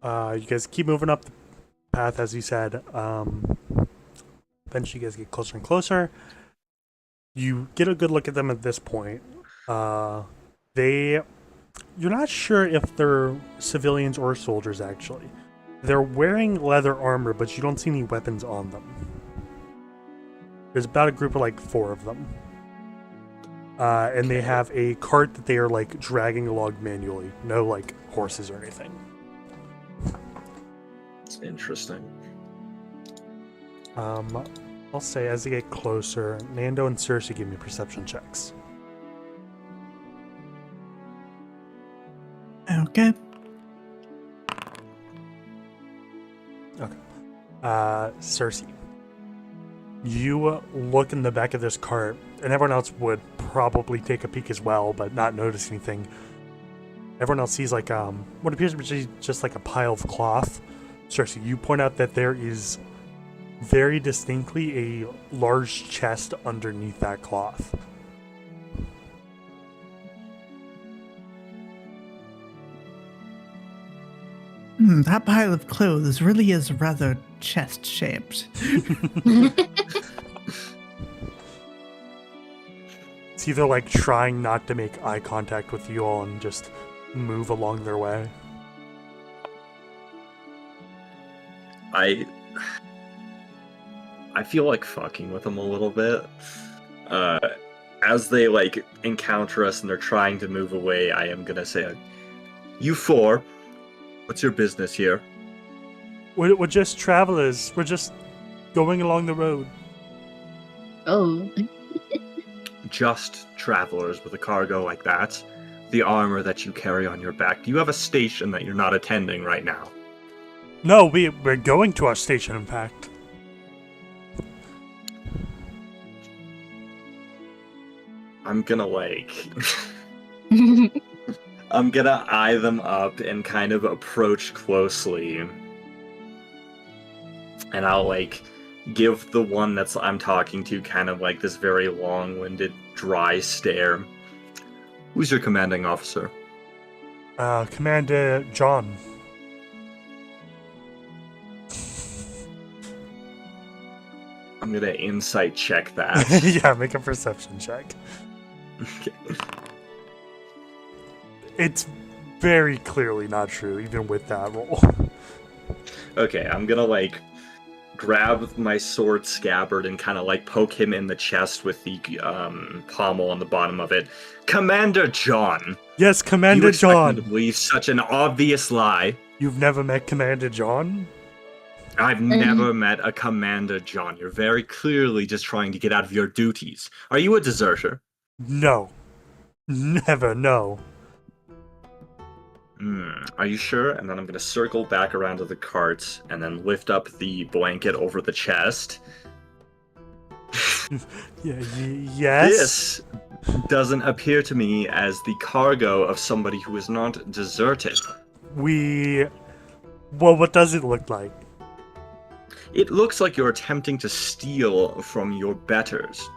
You guys keep moving up the path, as you said. Eventually, you guys get closer and closer. You get a good look at them at this point. You're not sure if they're civilians or soldiers, actually. They're wearing leather armor, but you don't see any weapons on them. There's about a group of like 4 of them. And they have a cart that they are like dragging along manually. No like horses or anything. It's interesting. I'll say as they get closer, Nando and Cersei give me perception checks. Okay. Cersei, you look in the back of this cart, and everyone else would probably take a peek as well, but not notice anything. Everyone else sees like what appears to be just like a pile of cloth. Cersei, you point out that there is very distinctly a large chest underneath that cloth. That pile of clothes really is rather chest-shaped. It's either like trying not to make eye contact with you all and just move along their way. I feel like fucking with them a little bit. As they like encounter us and they're trying to move away, I am gonna say, "You 4, what's your business here?" We're just travelers. We're just going along the road. Oh. Just travelers with a cargo like that. The armor that you carry on your back. Do you have a station that you're not attending right now? No, we're going to our station, in fact. I'm gonna like... I'm gonna eye them up and kind of approach closely. And I'll like give the one that's I'm talking to kind of like this very long-winded, dry stare. Who's your commanding officer? Commander John. I'm gonna insight check that. Yeah, make a perception check. Okay. It's very clearly not true, even with that roll. Okay, I'm gonna like grab my sword scabbard and kind of like poke him in the chest with the pommel on the bottom of it. Commander John, Yes, you Commander expect me to John. believe such an obvious lie? You've never met Commander John? I've never met a Commander John. You're very clearly just trying to get out of your duties. Are you a deserter? No. Never, no. Are you sure? And then I'm going to circle back around to the cart and then lift up the blanket over the chest. Yeah, yes? This doesn't appear to me as the cargo of somebody who is not deserted. Well, what does it look like? It looks like you're attempting to steal from your betters.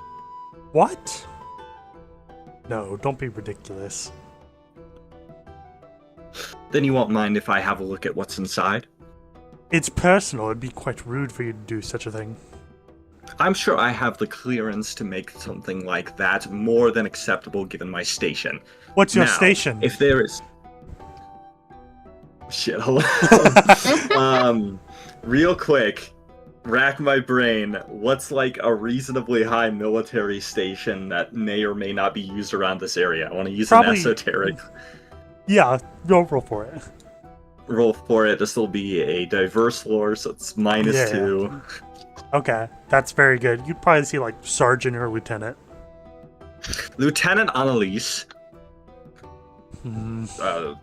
What? No, don't be ridiculous. Then you won't mind if I have a look at what's inside? It's personal. It'd be quite rude for you to do such a thing. I'm sure I have the clearance to make something like that more than acceptable given my station. What's your Now, station? If there is... Shit, hold on. Real quick, rack my brain. What's like a reasonably high military station that may or may not be used around this area? I want to use an Probably- esoteric Yeah, roll for it. roll for it. This will be a diverse lore, so it's -2. Okay, that's very good. You'd probably see like sergeant or lieutenant. Lieutenant Annalise. Hmm. Uh,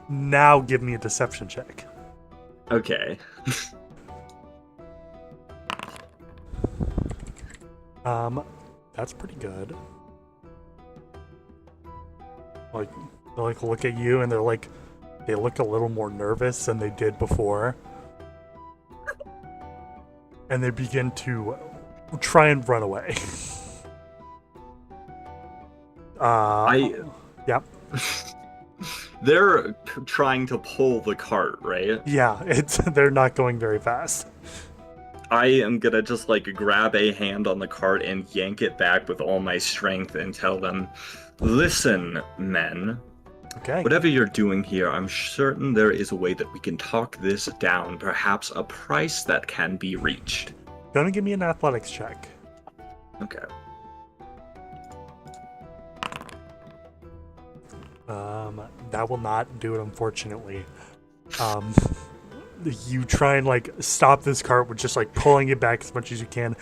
Now give me a deception check. okay. That's pretty good. Like, they like look at you and they look a little more nervous than they did before. And they begin to try and run away. Yep. They're trying to pull the cart, right? Yeah, they're not going very fast. I am gonna just like grab a hand on the cart and yank it back with all my strength and tell them, listen, men, Okay. whatever you're doing here, I'm certain there is a way that we can talk this down, perhaps a price that can be reached. Gonna give me an athletics check. Okay. That will not do it, unfortunately. You try and like stop this cart with just like pulling it back as much as you can.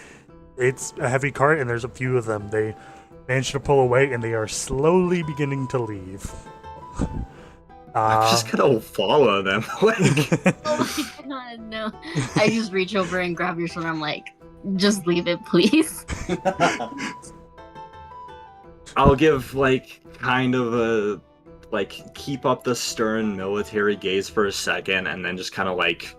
It's a heavy cart and there's a few of them. They manage to pull away and they are slowly beginning to leave. I'm just gonna follow them. Like, Oh my god, no. I just reach over and grab your shoulder. I'm like, just leave it, please. I'll give like kind of a keep up the stern military gaze for a second, and then just kind of like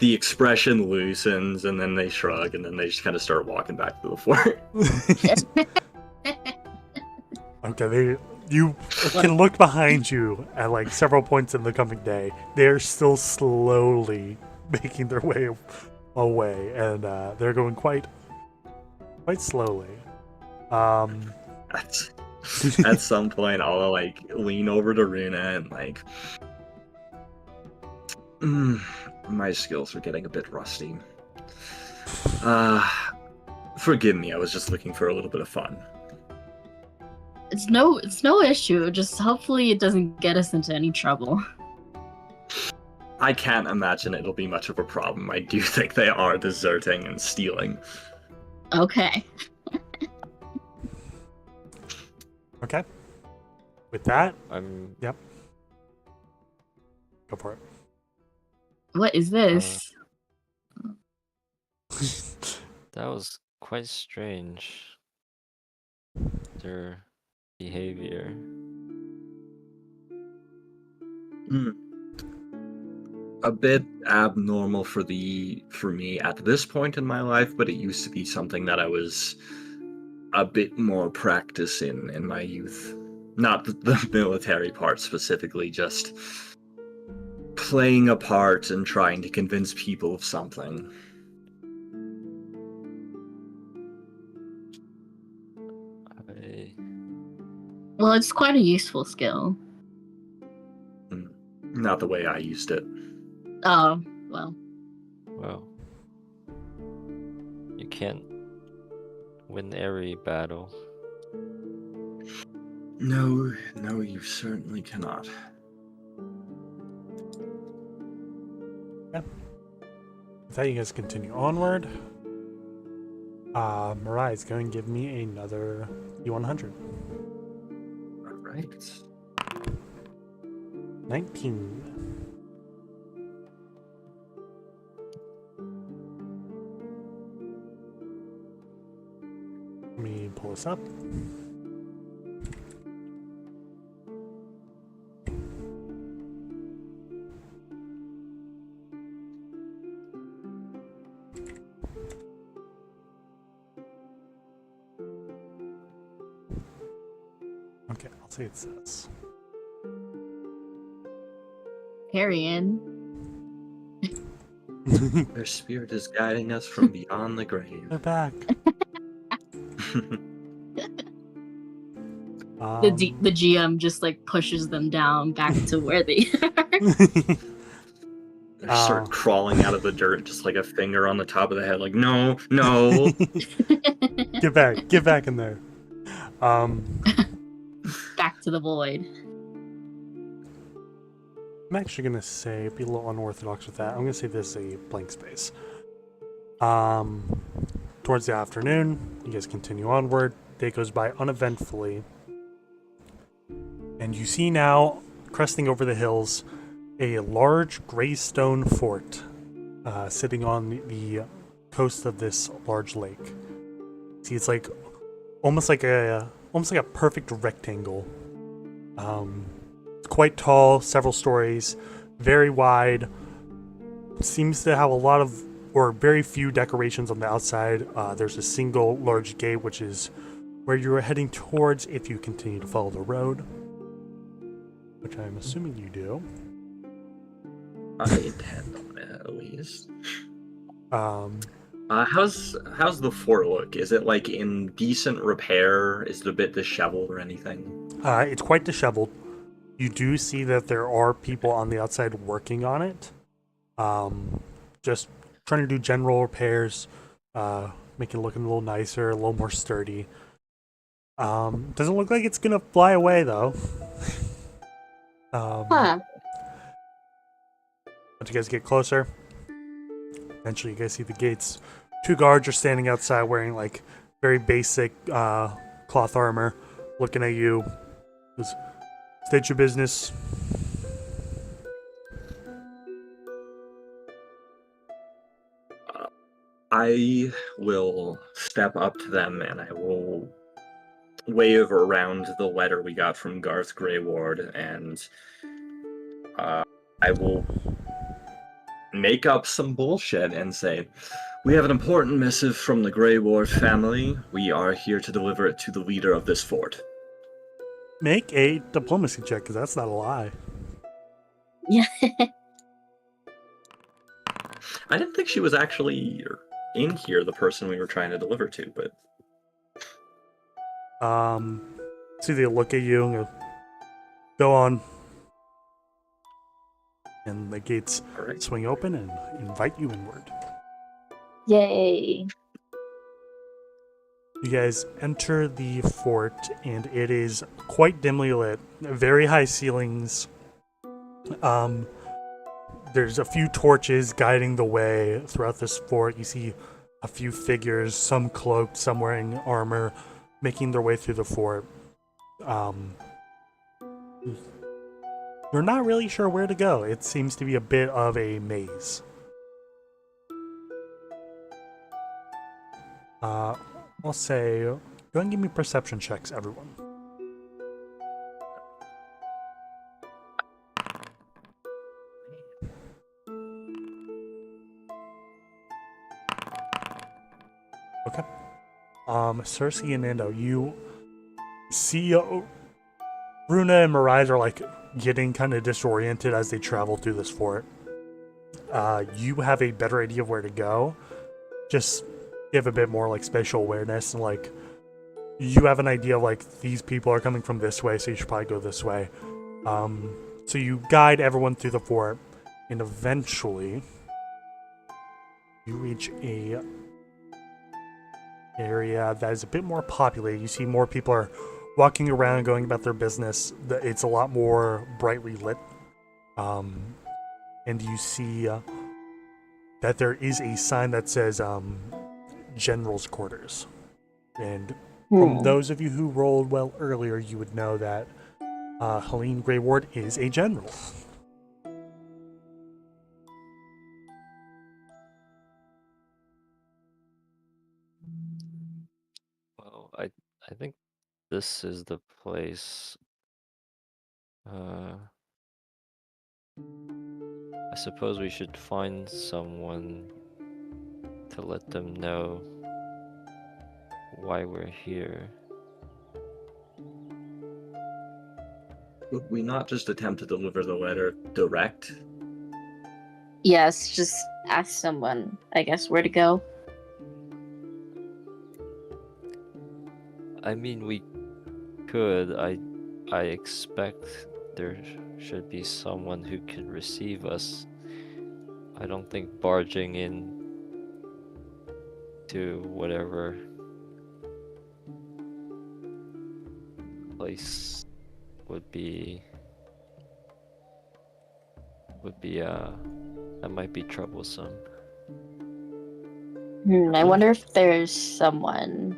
the expression loosens, and then they shrug, and then they just kind of start walking back to the fort. Okay, you can look behind you at like several points in the coming day. They're still slowly making their way away, and they're going quite slowly. At some point, I'll like lean over to Runa and like, my skills are getting a bit rusty. Forgive me, I was just looking for a little bit of fun. It's no issue. Just hopefully it doesn't get us into any trouble. I can't imagine it'll be much of a problem. I do think they are deserting and stealing. Okay. Okay. With that, I'm go for it. What is this? that was quite strange. Their behavior. A bit abnormal for me at this point in my life, but it used to be something that I was a bit more practice in my youth. Not the military part specifically, just playing a part and trying to convince people of something. Well, it's quite a useful skill. Not the way I used it. Oh, well. Well, can't win every battle. No, you certainly cannot. With that, you guys continue onward. Mariah is going to give me another D100. All right. 19. Let me pull this up. Okay, I'll say it's this. Carrion. Their spirit is guiding us from beyond the grave. They're back. The GM just like pushes them down back to where they are. They start crawling out of the dirt, just like a finger on the top of the head, like, no. Get back in there. Back to the void. I'm actually gonna say, be a little unorthodox with that. I'm gonna say this is a blank space. Towards the afternoon, you guys continue onward. Day goes by uneventfully. And you see now, cresting over the hills, a large gray stone fort sitting on the coast of this large lake. See, it's like almost like a perfect rectangle. It's quite tall, several stories, very wide. Seems to have a lot of, or very few decorations on the outside. There's a single large gate, which is where you're heading towards if you continue to follow the road, which I'm assuming you do. I intend on it, at least. Um, How's the fort look? Is it like in decent repair? Is it a bit disheveled or anything? It's quite disheveled. You do see that there are people on the outside working on it. Just trying to do general repairs, make it look a little nicer, a little more sturdy. Doesn't look like it's gonna fly away though. Huh. Once you guys get closer, eventually you guys see the gates. 2 guards are standing outside wearing like very basic cloth armor, looking at you. Just state your business. I will step up to them and I will wave around the letter we got from Garth Greyward, and I will make up some bullshit and say, we have an important missive from the Greyward family. We are here to deliver it to the leader of this fort. Make a diplomacy check, because that's not a lie. Yeah. I didn't think she was actually in here, the person we were trying to deliver to, but... See, they look at you and go on. And the gates swing open and invite you inward. Yay. You guys enter the fort, and it is quite dimly lit. Very high ceilings. There's a few torches guiding the way throughout this fort. You see a few figures, some cloaked, some wearing armor, making their way through the fort. You're not really sure where to go. It seems to be a bit of a maze. I'll say, go ahead and give me perception checks, everyone. Okay. Cersei and Nando, you see Runa and Mariah are like getting kind of disoriented as they travel through this fort. You have a better idea of where to go. Just you have a bit more like spatial awareness, and like you have an idea of like these people are coming from this way, so you should probably go this way. So you guide everyone through the fort, and eventually you reach a area that is a bit more populated. You see more people are walking around, going about their business. It's a lot more brightly lit. And you see that there is a sign that says General's Quarters. And from those of you who rolled well earlier, you would know that Helene Greyward is a general. Well, I think this is the place. I suppose we should find someone to let them know why we're here. Would we not just attempt to deliver the letter direct? Yes, just ask someone, I guess, where to go. I mean, we could. I expect there should be someone who could receive us. I don't think barging in to whatever place would be that might be troublesome. I wonder if there's someone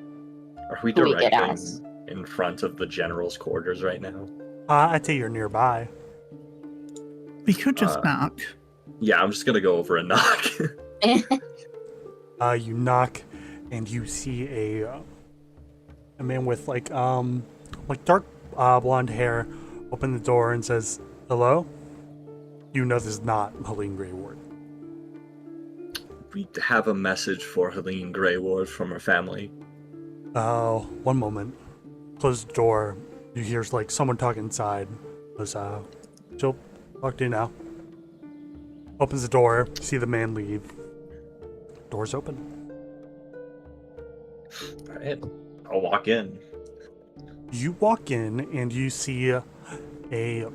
Are we who we could directly ask. in front of the general's quarters right now? I'd say you're nearby. We could just knock. Yeah, I'm just gonna go over and knock. You knock, and you see a man with like dark blonde hair open the door and says, "Hello." You know this is not Helene Greyward. We have a message for Helene Greyward from her family. Oh, one moment. Close the door. You hear like someone talking inside. Goes, she'll talk to you now. Opens the door. See the man leave. Door's open. All right, I'll walk in. You walk in and you see a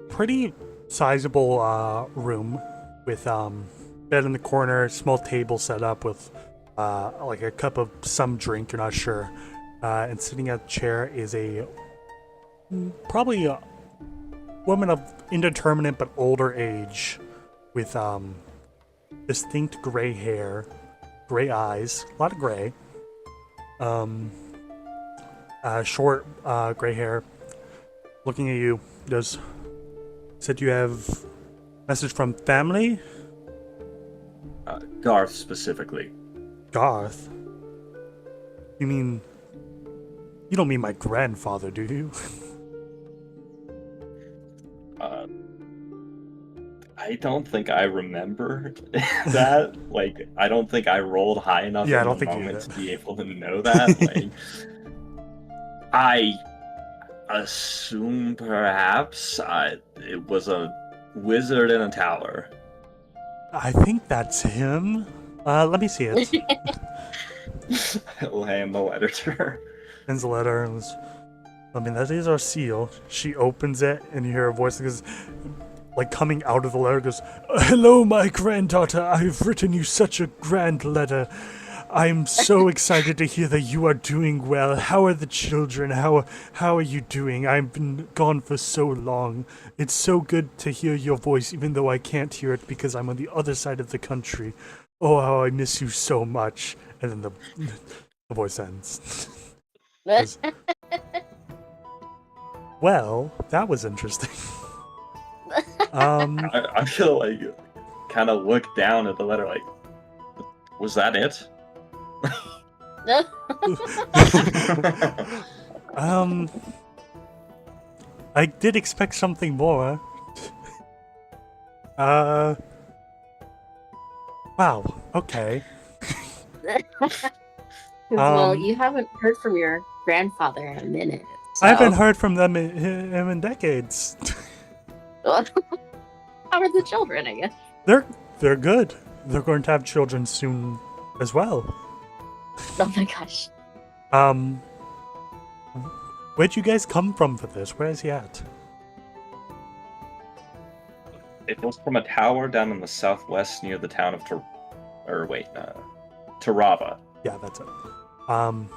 pretty sizable room with bed in the corner, small table set up with like a cup of some drink, you're not sure. And sitting at the chair is probably a woman of indeterminate but older age with distinct gray hair, gray eyes, a lot of gray. Short gray hair, looking at you, said you have message from family? Garth specifically. Garth? You don't mean my grandfather, do you? I don't think I remember that. Like, I don't think I rolled high enough Yeah, I in don't the think you moment did. to be able to know that. Like, I assume perhaps it was a wizard in a tower. I think that's him. Let me see it. I'll hand the letter to her. Hands the letter and that is our seal. She opens it and you hear a voice that goes, like coming out of the letter goes, "Hello, my granddaughter. I've written you such a grand letter. I'm so excited to hear that you are doing well. How are the children? How are you doing? I've been gone for so long. It's so good to hear your voice, even though I can't hear it because I'm on the other side of the country. Oh, how I miss you so much." And then the voice ends. Well, that was interesting. I feel like kind of look down at the letter like, was that it? I did expect something more. Wow, okay. Well, you haven't heard from your grandfather in a minute. So. I haven't heard from them in decades. How are the children, I guess? They're good. They're going to have children soon as well. Oh my gosh. Where'd you guys come from for this? Where is he at? It was from a tower down in the southwest near the town of Tarava. Yeah, that's it. Um,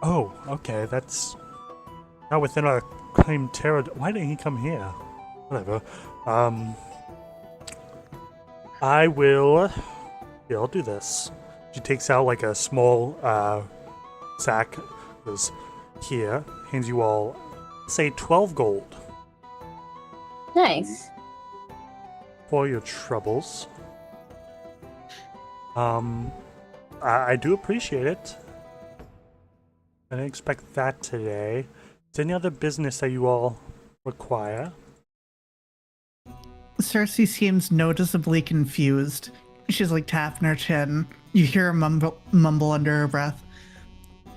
oh, okay, that's not within our claim territory. Why didn't he come here? Whatever. I will. Yeah, I'll do this. She takes out like a small sack. Goes here. Hands you all, say, 12 gold Nice. for your troubles. I do appreciate it. I didn't expect that today. Is there any other business that you all require? Cersei seems noticeably confused. She's like tapping her chin. You hear her mumble under her breath.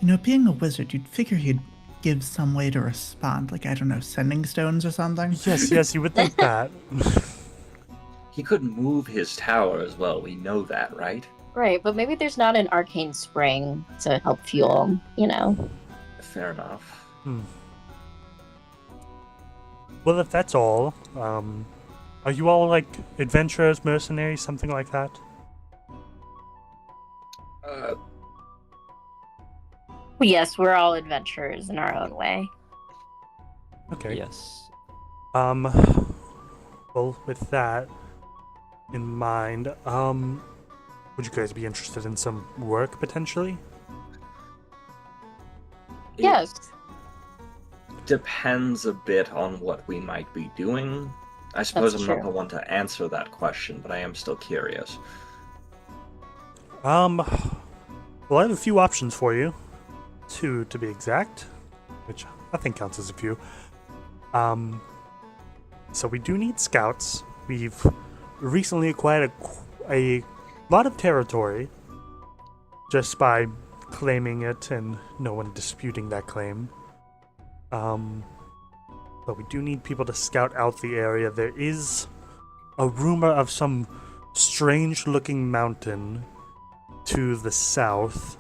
You know, being a wizard, you'd figure he'd give some way to respond, like, I don't know, sending stones or something. Yes, you would think that. He could move his tower as well. We know that, right? Right, but maybe there's not an arcane spring to help fuel, Fair enough. Well, if that's all, are you all like adventurers, mercenaries, something like that? Yes, we're all adventurers in our own way. Okay. Yes. Well, with that in mind, would you guys be interested in some work potentially? Yes. Depends a bit on what we might be doing. I suppose That's I'm not true. the one to answer that question, but I am still curious. Well, I have a few options for you. Two, to be exact, which I think counts as a few. So we do need scouts. We've recently acquired a lot of territory just by claiming it and no one disputing that claim. But we do need people to scout out the area. There is a rumor of some strange-looking mountain to the south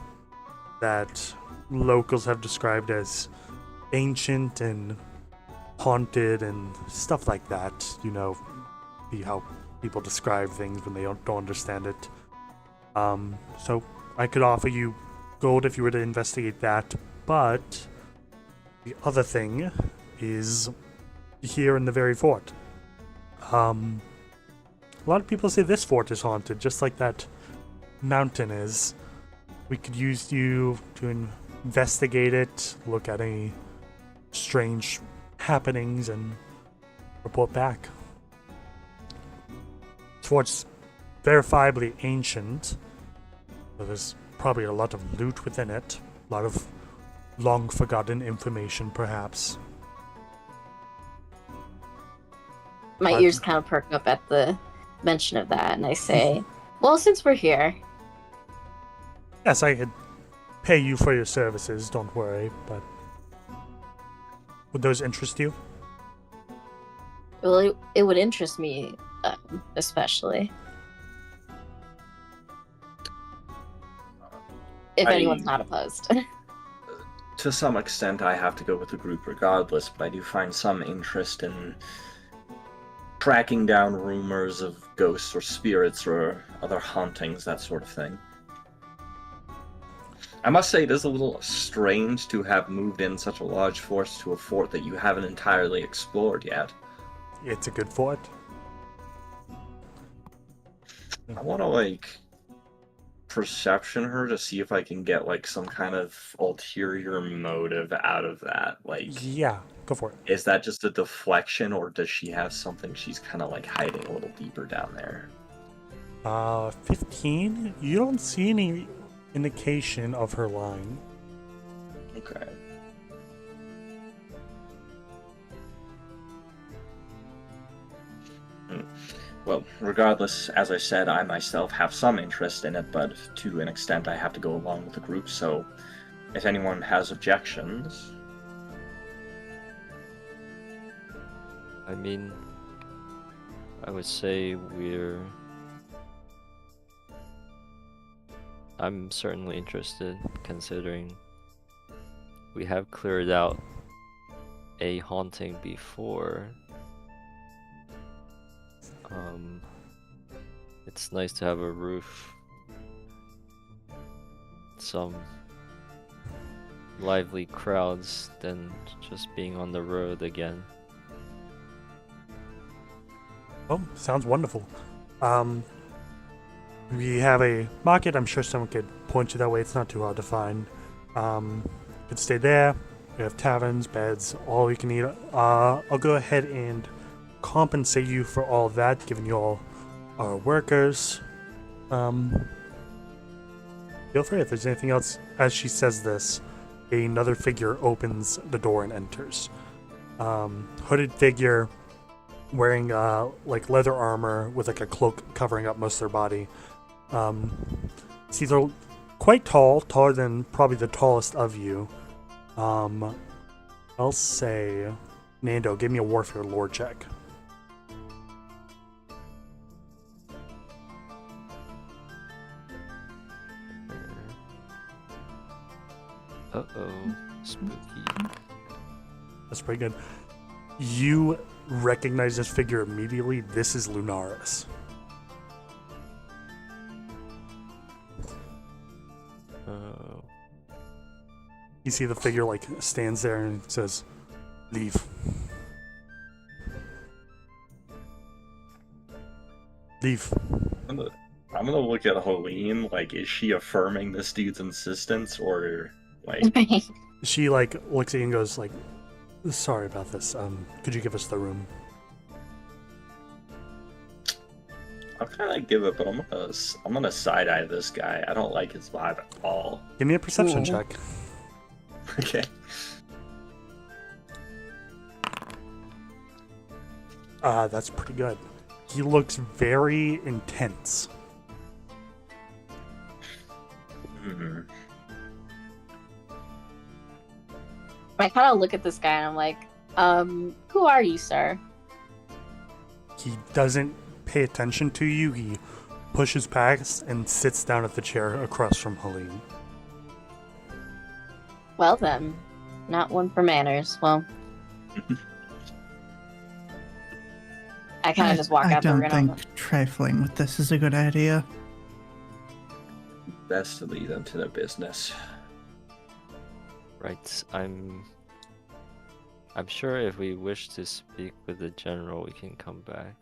that locals have described as ancient and haunted and stuff like that. You know, how people describe things when they don't understand it. So I could offer you gold if you were to investigate that, but the other thing is here in the very fort. A lot of people say this fort is haunted, just like that mountain is. We could use you to investigate it, look at any strange happenings, and report back. This fort's verifiably ancient, so there's probably a lot of loot within it, a lot of long forgotten information, perhaps. My ears kind of perk up at the mention of that, and I say, well, since we're here, Yes, I could pay you for your services, don't worry, but would those interest you? well, it would interest me, especially. If anyone's not opposed. To some extent, I have to go with the group regardless, but I do find some interest in tracking down rumors of ghosts or spirits or other hauntings, that sort of thing. I must say, it is a little strange to have moved in such a large force to a fort that you haven't entirely explored yet. It's a good fort. I want to, perception her to see if I can get, some kind of ulterior motive out of that. Yeah, go for it. Is that just a deflection, or does she have something she's kind of, hiding a little deeper down there? 15? You don't see any indication of her lying. Okay. Well, regardless, as I said, I myself have some interest in it, but to an extent I have to go along with the group, so if anyone has objections... I mean, I would say I'm certainly interested, considering we have cleared out a haunting before. It's nice to have a roof some lively crowds than just being on the road again. Oh, sounds wonderful. We have a market. I'm sure someone could point you that way. It's not too hard to find. You could stay there. We have taverns, beds, all you can eat. I'll go ahead and compensate you for all of that, given you all are workers. Feel free if there's anything else. As she says this, another figure opens the door and enters. Hooded figure, wearing like leather armor with like a cloak covering up most of their body. They're quite tall, taller than probably the tallest of you. I'll say, Nando, give me a warfare lore check. Uh-oh, spooky. That's pretty good. You recognize this figure immediately. This is Lunaris. Oh. You see the figure like stands there and says, "Leave." Leave. I'm gonna look at Helene. Like, is she affirming this dude's insistence, or like? She like looks at you and goes like, "Sorry about this. Could you give us the room?" I'll kind of give it, but I'm gonna side eye this guy. I don't like his vibe at all. Give me a perception Ooh. check. Okay. That's pretty good. He looks very intense. Hmm. I kind of look at this guy and I'm like, who are you, sir? He doesn't pay attention to you. He pushes past and sits down at the chair across from Helene. Well then, not one for manners. Well, I kind of just walk I out the don't room. think trifling with this is a good idea. Best to lead them to their business. Right, I'm sure if we wish to speak with the general, we can come back.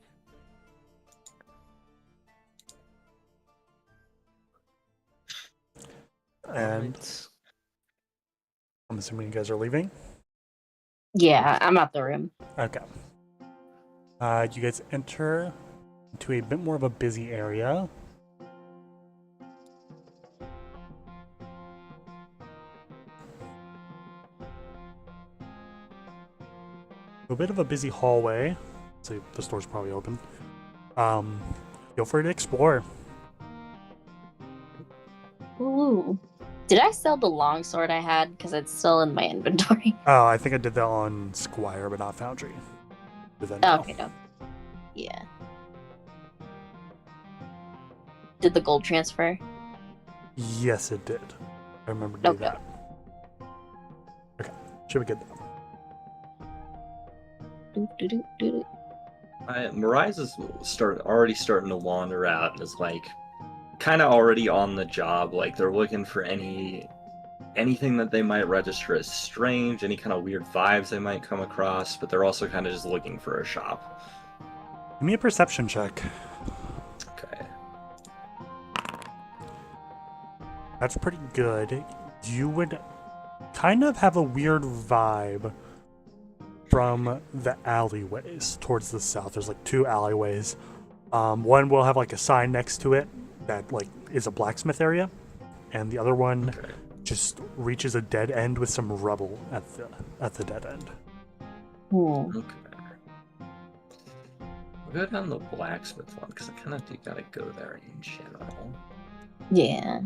And Alright. I'm assuming you guys are leaving. Yeah, I'm out the room. Okay. You guys enter into a bit more of a busy area. A bit of a busy hallway. So the store's probably open. Feel free to explore. Ooh. Did I sell the longsword I had? Because it's still in my inventory. Oh, I think I did that on Squire, but not Foundry. Do that now. Okay, no. Yeah. Did the gold transfer? Yes, it did. I remember doing Okay. that. Okay, should be good though. Doo-doo-doo-doo-doo. Miraz is already starting to wander out and is like kind of already on the job. Like, they're looking for anything that they might register as strange, any kind of weird vibes they might come across, but they're also kind of just looking for a shop. Give me a perception check. Okay. That's pretty good. You would kind of have a weird vibe from the alleyways towards the south. There's like two alleyways. One will have like a sign next to it that like is a blacksmith area, and the other one Okay. just reaches a dead end with some rubble at the dead end. Hmm. Okay. We'll go down the blacksmith one because I kind of do gotta go there in general. Yeah.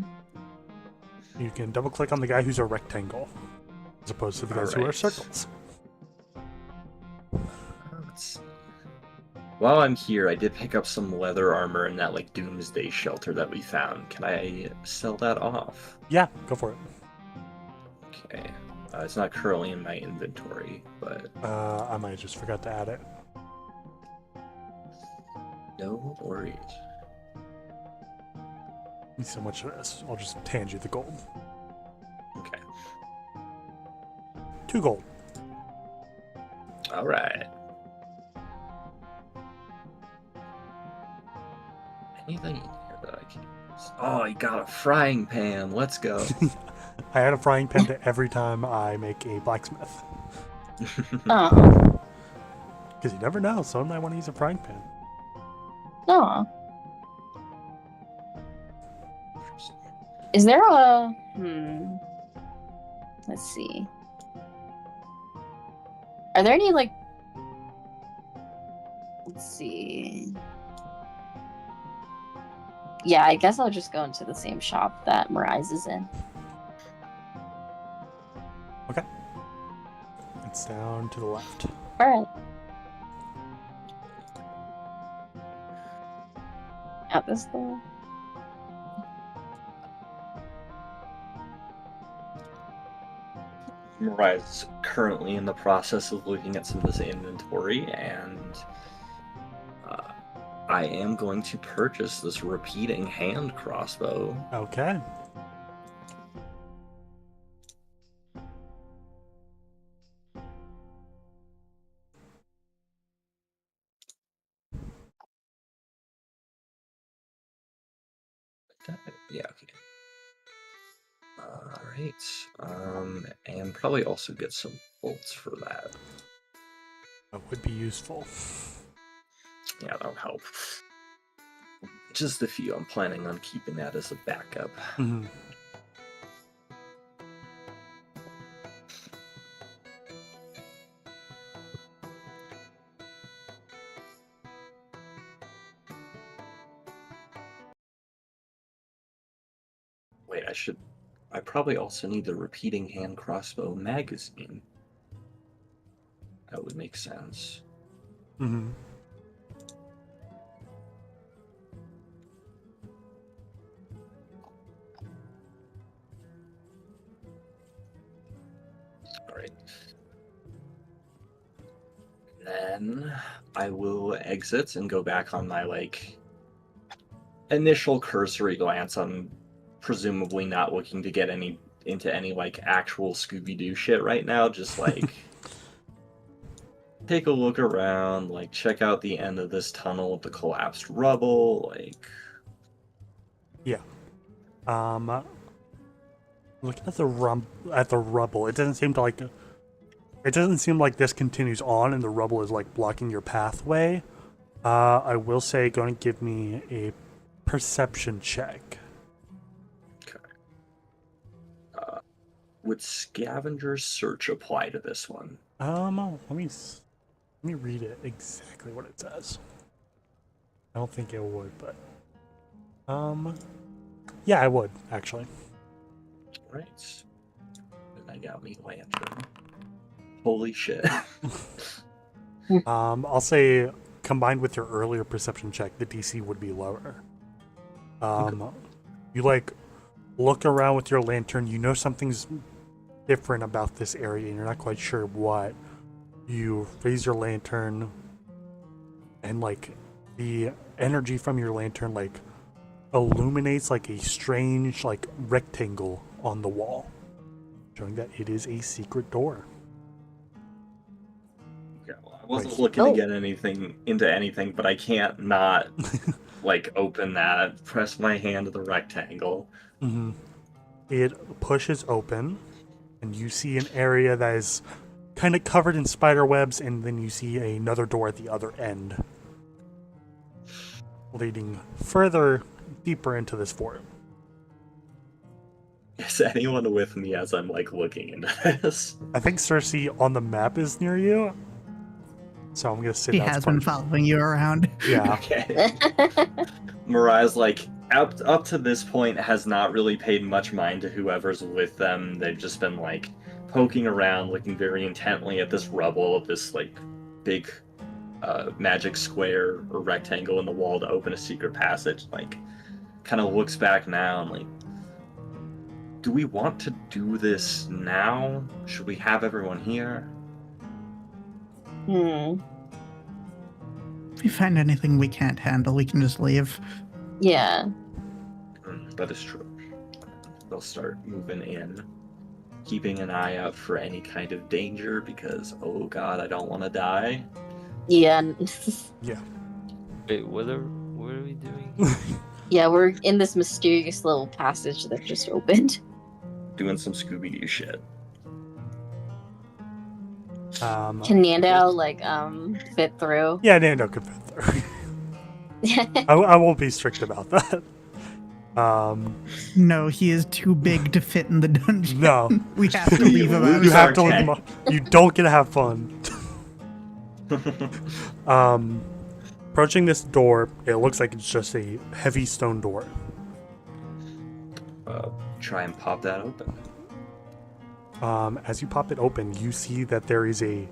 You can double click on the guy who's a rectangle as opposed to the guys who are Alright. circles. Let's see. While I'm here, I did pick up some leather armor in that like doomsday shelter that we found. Can I sell that off? Yeah, go for it. Okay. It's not currently in my inventory, but I might have just forgot to add it. no worries. so much of this. I'll just hand you the gold. Okay. 2 gold. All right. Anything in here that I can use? Oh, you got a frying pan. Let's go. I add a frying pan to every time I make a blacksmith. Oh. Because you never know, someone might want to use a frying pan. Oh. Is there a let's see. Are there any like let's see. Yeah, I guess I'll just go into the same shop that Miraz is in. Okay. It's down to the left. Alright. At this store. Mariah's currently in the process of looking at some of this inventory, and I am going to purchase this repeating hand crossbow. Okay. Yeah, okay. Alright. And probably also get some bolts for that. That would be useful. Yeah, that'll help. Just a few. I'm planning on keeping that as a backup. Mm-hmm. Wait, I probably also need the repeating hand crossbow magazine. That would make sense. Mm-hmm. Alright. Then I will exit and go back on my, initial cursory glance. I'm presumably not looking to get into any, actual Scooby-Doo shit right now. Just, take a look around, check out the end of this tunnel with the collapsed rubble, Yeah. Looking at the rubble, it doesn't seem like this continues on and the rubble is blocking your pathway. I will say, going to give me a perception check. Okay. Would scavenger search apply to this one? Let me read it exactly what it says. I don't think it would, but yeah, I would actually. Right. And I got me lantern. Holy shit. I'll say combined with your earlier perception check, the DC would be lower. You look around with your lantern, you know something's different about this area and you're not quite sure what. You raise your lantern and the energy from your lantern illuminates a strange rectangle on the wall, showing that it is a secret door. Okay, well, I wasn't looking to get into anything, but I can't not open that, press my hand to the rectangle. Mm-hmm. It pushes open and you see an area that is kind of covered in spider webs, and then you see another door at the other end, leading further deeper into this fort. Is anyone with me as I'm looking into this? I think Cersei on the map is near you, so I'm gonna say He that's has been following you around. Yeah. Okay. Mariah's up to this point has not really paid much mind to whoever's with them. They've just been poking around, looking very intently at this rubble of this big magic square or rectangle in the wall to open a secret passage. Kind of looks back now and do we want to do this now? Should we have everyone here? Hmm. If we find anything we can't handle, we can just leave. Yeah. Hmm. That is true. They'll start moving in, keeping an eye out for any kind of danger because, oh god, I don't want to die. Yeah. Yeah. Wait, what are we doing? Yeah, we're in this mysterious little passage that just opened. Doing some Scooby-Doo shit. Can Nando fit through? Yeah, Nando could fit through. I won't be strict about that. No, he is too big to fit in the dungeon. No. We have to leave him out. You have to Okay. leave them out. You don't get to have fun. Approaching this door, it looks like it's just a heavy stone door. Try and pop that open. As you pop it open, you see that there is a.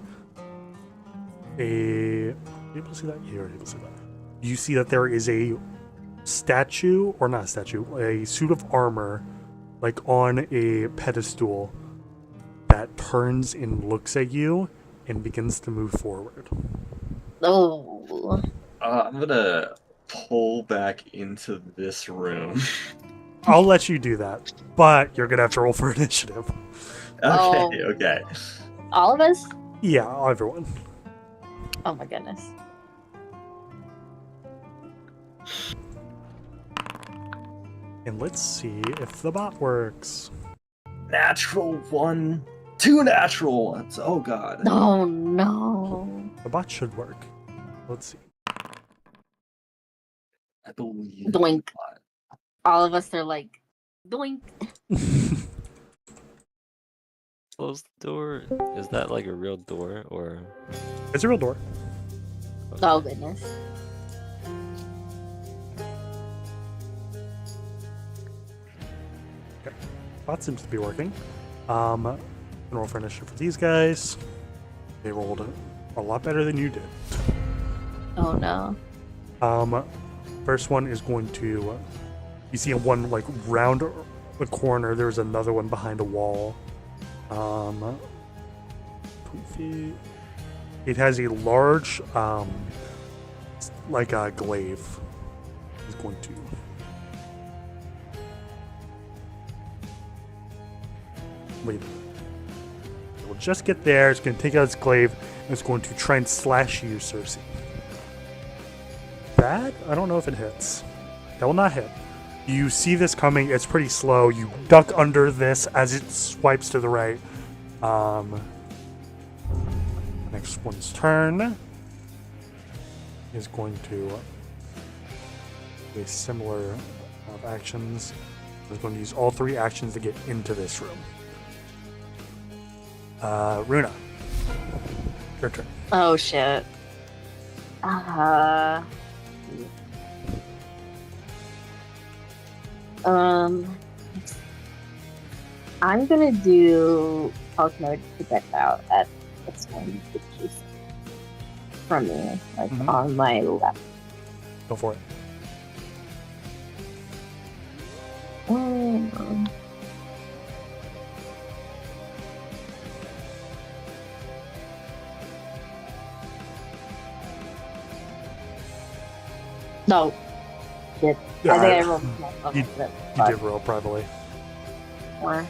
Are you able to see that? You're able to see that. You see that there is a statue, or not a statue, a suit of armor, like on a pedestal, that turns and looks at you and begins to move forward. Oh. I'm gonna pull back into this room. I'll let you do that, but you're gonna have to roll for initiative. Oh. Okay. All of us? Yeah, everyone. Oh my goodness. And let's see if the bot works. Natural one. 2 natural ones. Oh god. Oh no. The bot should work. Let's see. I believe. Doink. All of us are like, doink. Close the door. Is that like a real door or? It's a real door. Oh goodness. Bot seems to be working. Gonna roll for initiative for these guys. They rolled a lot better than you did. Oh no. First one is going to. You see one like round the corner. There's another one behind a wall. 20 feet. It has a large, like a glaive. Is going to. Wait. It will just get there. It's going to take out its glaive, and it's going to try and slash you, Cersei. That? I don't know if it hits. That will not hit. You see this coming. It's pretty slow. You duck under this as it swipes to the right. Next one's turn is going to do a similar amount of actions. It's going to use all 3 actions to get into this room. Runa, your turn. Oh shit. I'm gonna do Hulk mode projectile that's going to chase from me, like on my left. Go for it. No. Shit. I think I rolled You did roll, probably. Or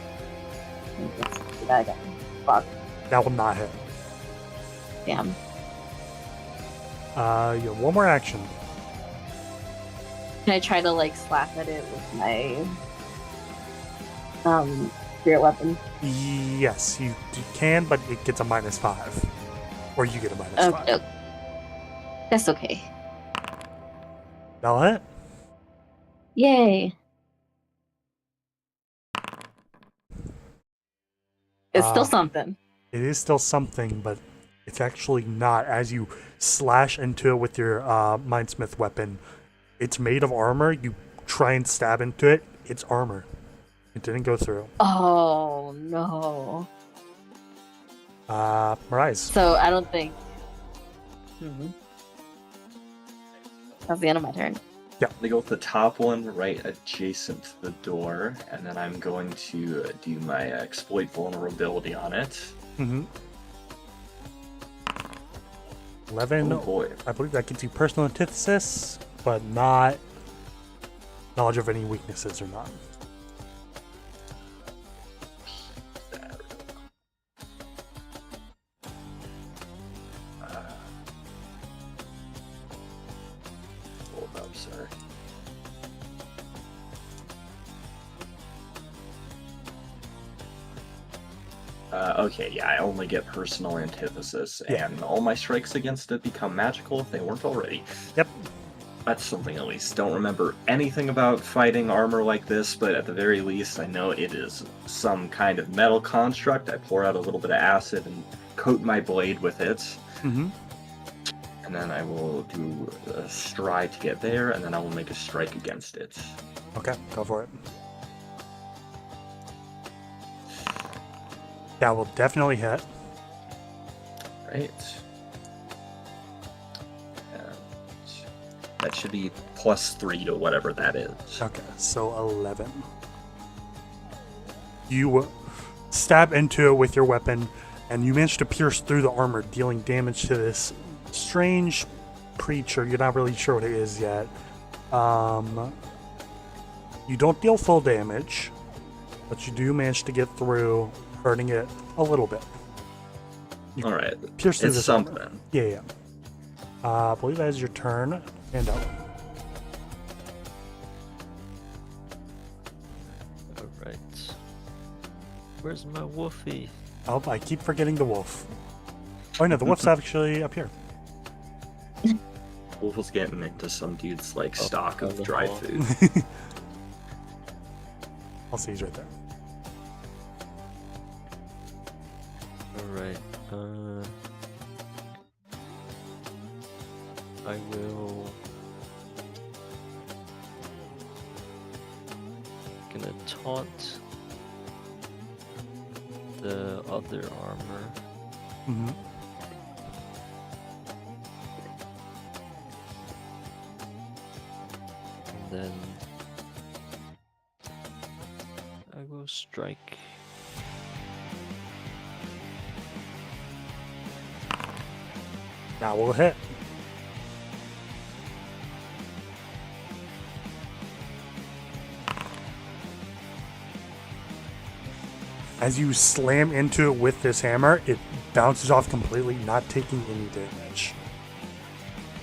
that again. Fuck. That will not hit. Damn. You have one more action. Can I try to like slap at it with my spirit weapon? Yes, you can, but it gets a -5. Or you get a -5. Oh, that's okay. That'll hit. Yay. It's still something. It is still something, but it's actually not. As you slash into it with your Mindsmith weapon, it's made of armor. You try and stab into it, it's armor. It didn't go through. Oh no. Mirais. So I don't think. That's the end of my turn. I'm gonna go with the top one right adjacent to the door, and then I'm going to do my exploit vulnerability on it. 11. Oh boy. I believe that gives you personal antithesis, but not knowledge of any weaknesses or not. Hold up, sorry. Okay, yeah, I only get personal antithesis, Yeah. and all my strikes against it become magical if they weren't already. Yep. That's something at least. Don't remember anything about fighting armor like this, but at the very least, I know it is some kind of metal construct. I pour out a little bit of acid and coat my blade with it. Mm-hmm. And then I will do a stride to get there, and then I will make a strike against it. Okay, go for it. That will definitely hit. Right. And that should be +3 to whatever that is. Okay, so 11. You stab into it with your weapon, and you manage to pierce through the armor, dealing damage to this strange creature. You're not really sure what it is yet. You don't deal full damage, but you do manage to get through, hurting it a little bit. You Alright. pierce through It's this something. armor. Yeah. I believe that is your turn. And up. Alright. Where's my woofie? Oh, I keep forgetting the wolf. Oh no, the wolf's actually up here. Wolf was getting into some dude's like stock on of the dry hall. food. I'll see he's right there. Alright, I will... Gonna taunt the other armor. Mm-hmm. And then I will strike. That will hit. As you slam into it with this hammer, it bounces off completely, not taking any damage.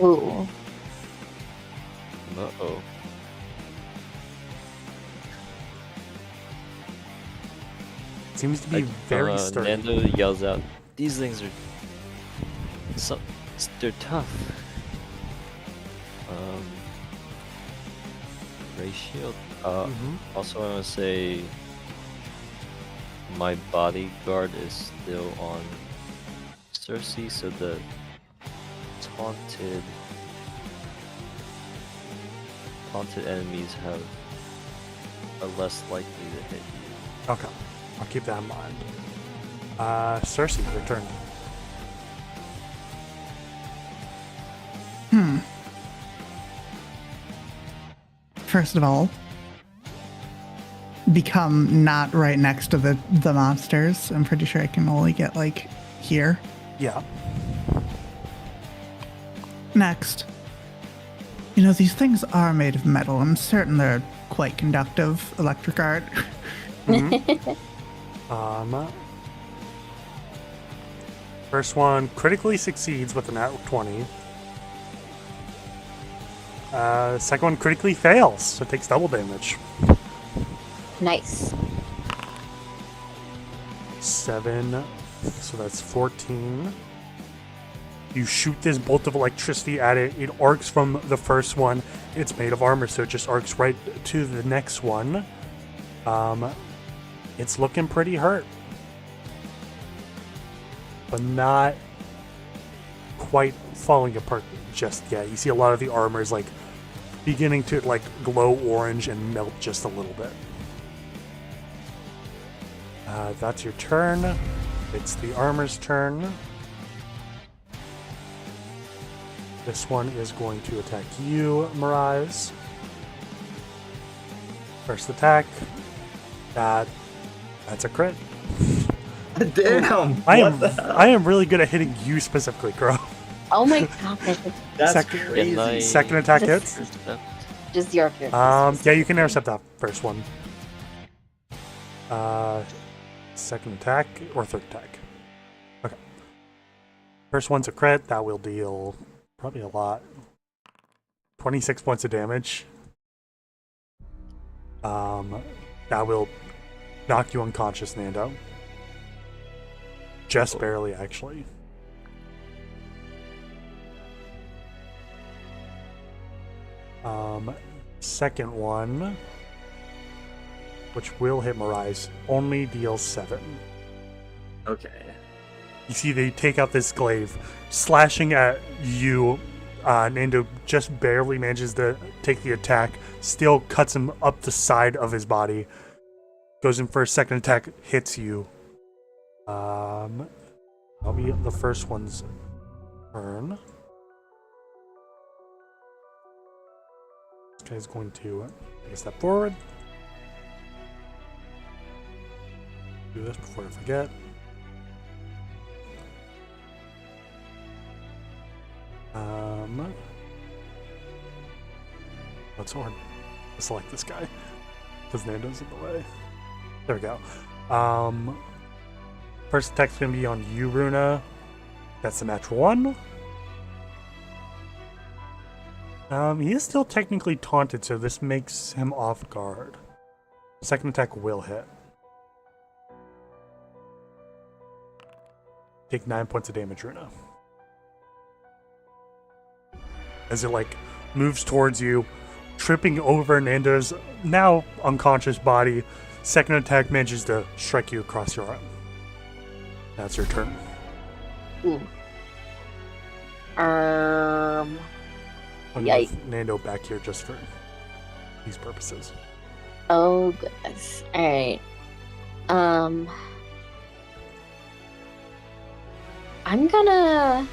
Ooh. Uh-oh. Seems to be very sturdy. Nando yells out, "These things are they're tough." Ray shield. Also, I want to say my bodyguard is still on Cersei, so the taunted enemies are less likely to hit you. Okay, I'll keep that in mind. Cersei, your turn. First of all, become not right next to the monsters. I'm pretty sure I can only get like here. Yeah. Next, you know, these things are made of metal. I'm certain they're quite conductive, electric art. First one critically succeeds with a nat 20. Second one critically fails, so it takes double damage. Nice. 7, so that's 14. You shoot this bolt of electricity at it. It arcs from the first one. It's made of armor, so it just arcs right to the next one. It's looking pretty hurt, but not quite falling apart just yet. You see a lot of the armor is like beginning to like glow orange and melt just a little bit. That's your turn. It's the armor's turn. This one is going to attack you, Mirage. First attack. That's a crit. Damn! I what the hell? am really good at hitting you specifically, Crow. Oh my god. That's Sec- crazy. Can I- Second attack hits. Percept? Just your turn. Yeah, you can intercept that first one. Second attack or third attack. Okay. First one's a crit. That will deal probably a lot. 26 points of damage. That will knock you unconscious, Nando. Just barely, actually. Second one, which will hit Mirais, only deals 7. Okay. You see they take out this glaive, slashing at you. Nando just barely manages to take the attack, still cuts him up the side of his body, goes in for a second attack, hits you. That'll be the first one's turn. This guy's going to take a step forward. Do this before I forget. That's hard to select this guy because Nando's in the way. There we go. First attack's gonna be on you, Runa. That's a natural 1. He is still technically taunted, so this makes him off guard. Second attack will hit. Take 9 points of damage, Runa. As it moves towards you, tripping over Nando's now unconscious body. Second attack manages to strike you across your arm. That's your turn. Ooh. I'm gonna Yikes. move Nando back here just for these purposes. Oh goodness. Alright. I'm gonna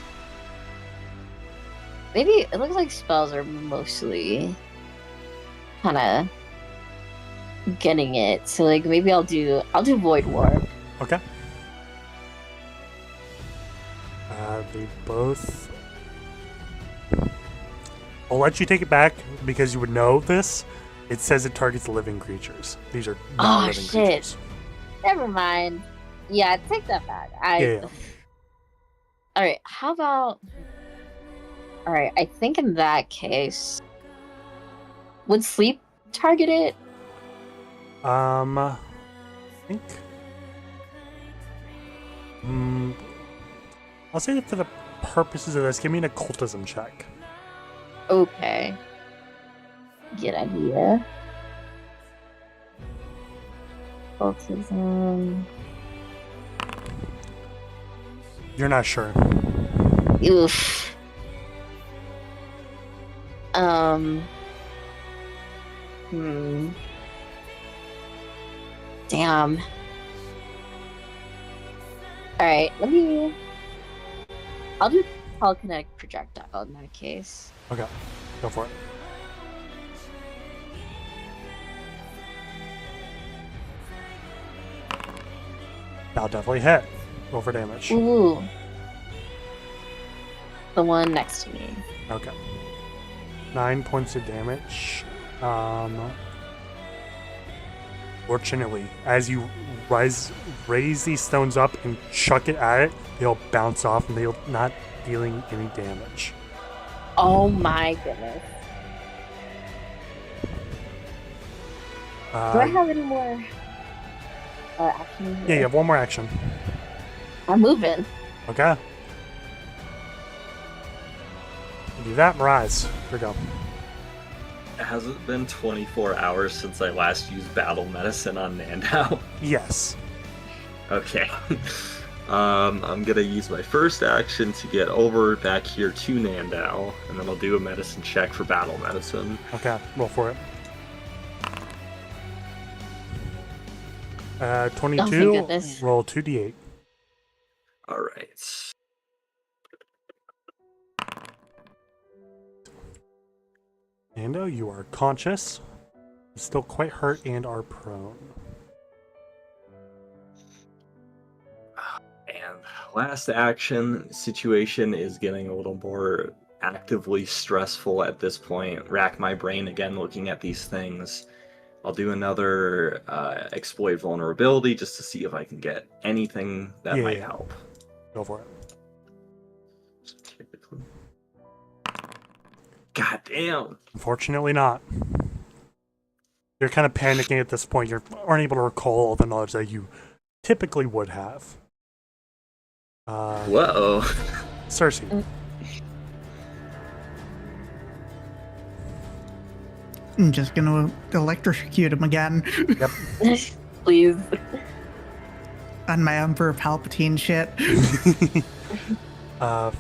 maybe it looks like spells are mostly kinda getting it. So maybe I'll do Void Warp. Okay. They both. I'll let you take it back because you would know this. It says it targets living creatures. These are not living shit. creatures. Never mind. Yeah, take that back. Yeah. Alright, how about Alright, I think in that case would sleep target it? I think. I'll say that for the purposes of this, give me an occultism check. Okay. Good idea. Autism. You're not sure. Oof. Damn. Alright, I'll do telekinetic projectile in that case. Okay, go for it. That'll definitely hit. Roll for damage. Ooh. The one next to me. Okay. 9 points of damage. Fortunately, as you raise these stones up and chuck it at it, they'll bounce off and they'll not dealing any damage. Oh my goodness. Do I have any more action here? Yeah, you have one more action. I'm moving. Okay. You do that, Mirais. Here we go. Has it been 24 hours since I last used battle medicine on Nandao? Yes. Okay. I'm gonna use my first action to get over back here to Nandao, and then I'll do a medicine check for battle medicine. Okay, roll for it. 22. goodness. Roll 2d8. Alright. Nando, you are conscious, still quite hurt, and are prone. And last action, situation is getting a little more actively stressful at this point. Rack my brain again looking at these things. I'll do another exploit vulnerability just to see if I can get anything that might Yeah. help. Go for it. God damn. Unfortunately not. You're kind of panicking at this point. You aren't able to recall all the knowledge that you typically would have. Whoa. Cersei. I'm just gonna electrocute him again Yep. Please. on my Emperor Palpatine shit.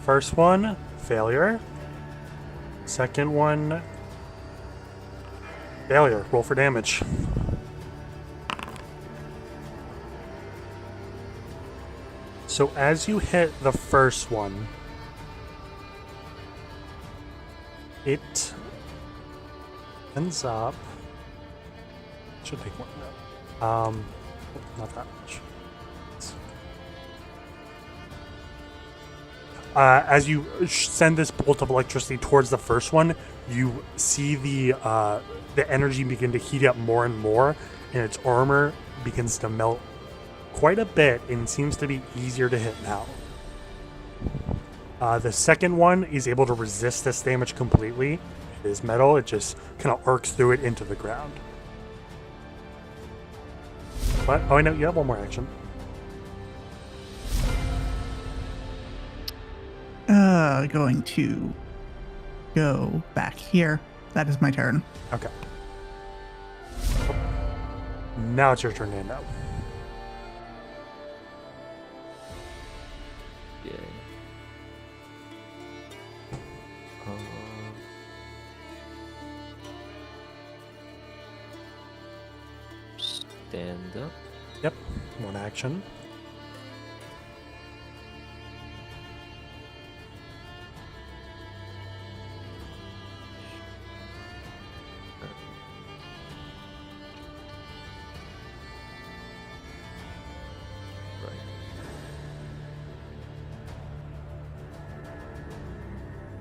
First one, failure. Second one, failure. Roll for damage. So as you hit the first one, it ends up. Should take more than that. Not that much. As you send this bolt of electricity towards the first one, you see the energy begin to heat up more and more, and its armor begins to melt quite a bit and seems to be easier to hit now. The second one is able to resist this damage completely. It is metal, it just kind of arcs through it into the ground. But, oh, I know, you have one more action. Going to go back here. That is my turn. Okay. Now it's your turn, Nando. Yay. Stand up. Yep, one action. Right.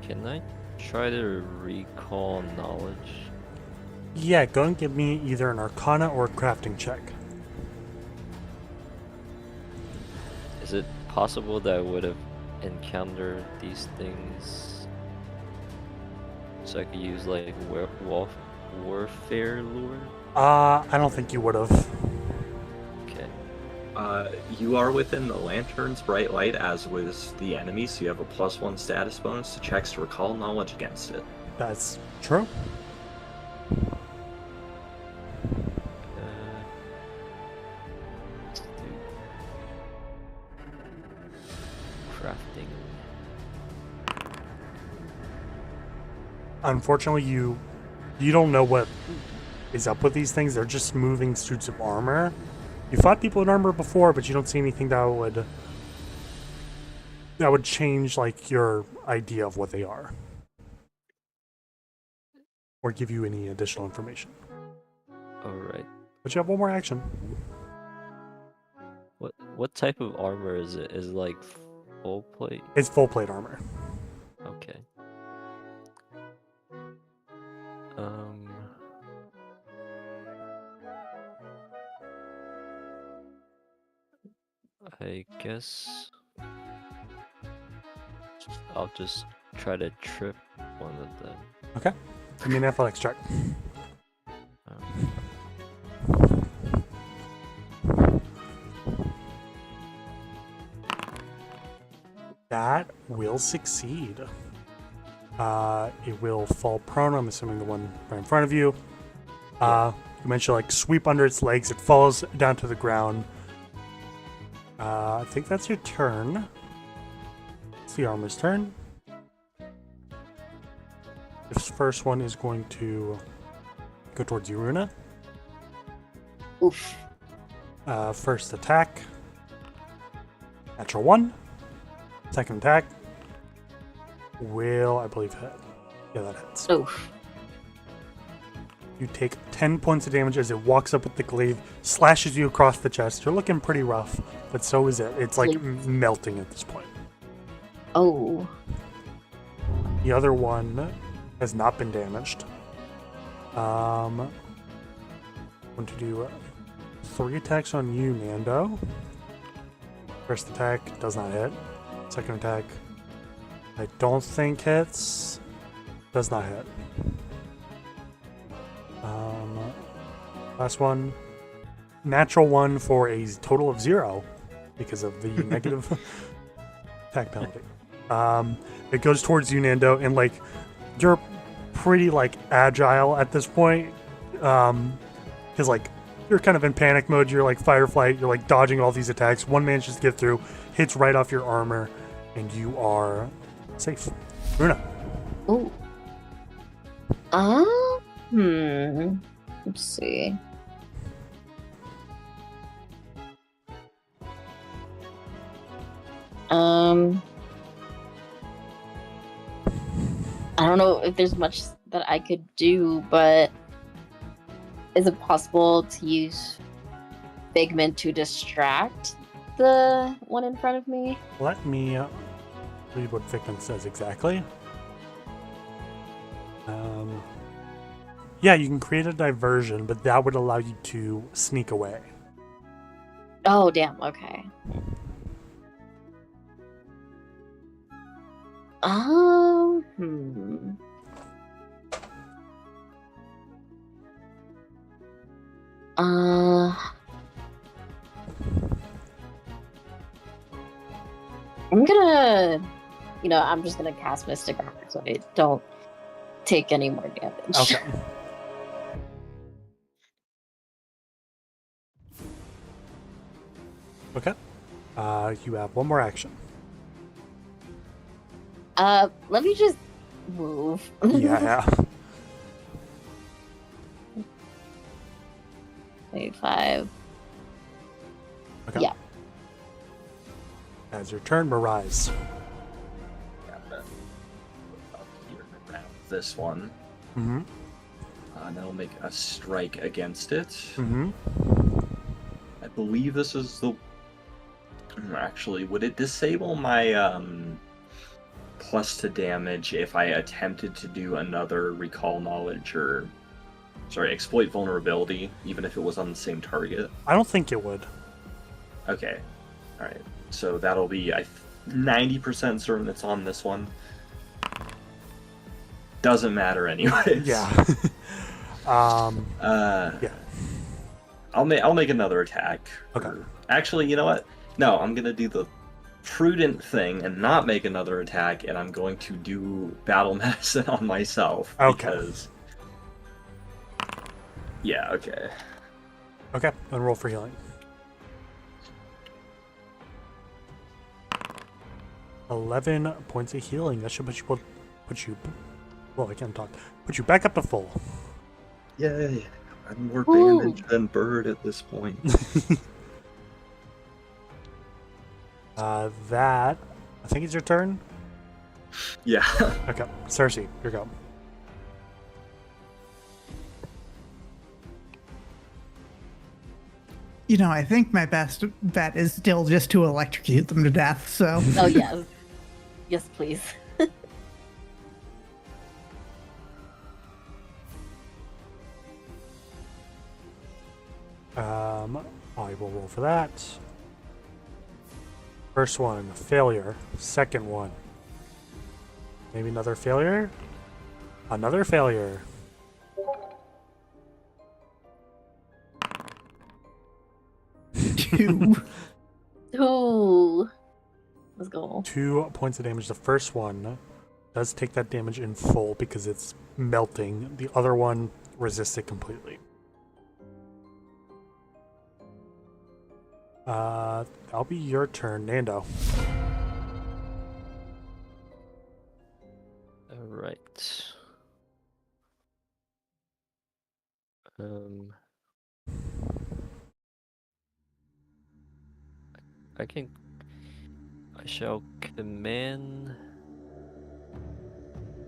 Can I try to recall knowledge? Yeah, go and give me either an Arcana or a crafting check. Is it possible that I would have encountered these things so I could use like warfare lure? I don't think you would have. Okay. You are within the lantern's bright light, as was the enemy, so you have a +1 status bonus to checks to recall knowledge against it. That's true. Let's do crafting. Unfortunately, you don't know what is up with these things. They're just moving suits of armor. You fought people in armor before, but you don't see anything that would change like your idea of what they are, or give you any additional information. All right. But you have one more action. What type of armor is it? Is it like full plate? It's full plate armor. Okay. I guess I'll just try to trip one of them. Okay. Give me an athletics check. That will succeed. It will fall prone. I'm assuming the one right in front of you. You mentioned like sweep under its legs. It falls down to the ground. I think that's your turn. It's the armor's turn. This first one is going to go towards you, Runa. Oof. First attack. Natural 1. Second attack. Will, I believe, hit. Yeah, that hits. Oof. You take 10 points of damage as it walks up with the glaive, slashes you across the chest. You're looking pretty rough, but so is it. It's like melting at this point. Oh. The other one has not been damaged. Want to do 3 attacks on you, Nando. First attack does not hit. Second attack, I don't think hits. Does not hit. Last one, natural 1 for a total of 0 because of the negative attack penalty. It goes towards you, Nando, and like you're pretty like agile at this point, because like you're kind of in panic mode. You're like fight or flight. You're like dodging all these attacks. One manages to get through, hits right off your armor, and you are safe. Runa. Ooh. Let's see. I don't know if there's much that I could do, but is it possible to use Figment to distract the one in front of me? Let me read what Figment says exactly. Yeah, you can create a diversion, but that would allow you to sneak away. Oh, damn. Okay. Hmm. I'm gonna, I'm just gonna cast Mystic Armor so I don't take any more damage. Okay. Okay. You have one more action. Let me just move. Yeah. 25. Okay. Yeah. As your turn, Miraz. Yeah, but up here around this one. Mm-hmm. And I'll make a strike against it. Mm-hmm. I believe this is the... Actually, would it disable my plus to damage if I attempted to do another recall knowledge or... Sorry, exploit vulnerability, even if it was on the same target? I don't think it would. Okay. Alright. So that'll be 90% certain it's on this one. Doesn't matter anyway. Yeah. Yeah. I'll make another attack. Okay. Actually, you know what? No, I'm gonna do the prudent thing and not make another attack, and I'm going to do battle medicine on myself. Okay. Because... Yeah, okay. Okay, and roll for healing. 11 points of healing. That should put you. Well, I can't talk. Put you back up to full. Yay! I'm more Ooh. bandaged than Bird at this point. That I think it's your turn. Yeah. Okay, Cersei, here you go. I think my best bet is still just to electrocute them to death, so. Oh, yes. Yes, please. I will roll for that. First one, failure. Second one. Maybe another failure? Another failure. Two. Ooh. Let's go. 2 points of damage. The first one does take that damage in full because it's melting. The other one resists it completely. That'll be your turn, Nando. Alright. I shall command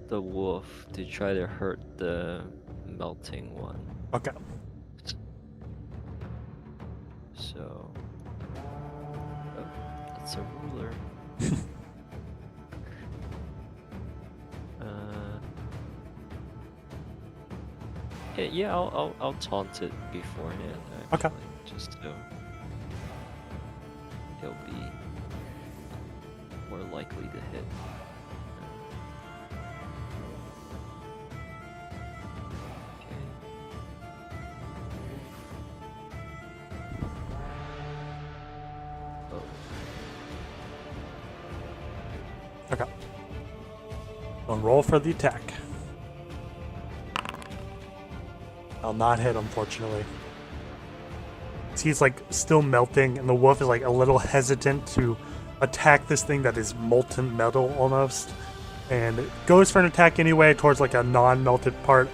the wolf to try to hurt the melting one. Okay. So, that's a ruler. Yeah, I'll taunt it beforehand. Okay. Actually, just so he'll be more likely to hit. Okay. Okay. I'll roll for the attack. I'll not hit, unfortunately. He's like still melting, and the wolf is like a little hesitant to attack this thing that is molten metal almost, and it goes for an attack anyway towards like a non-melted part,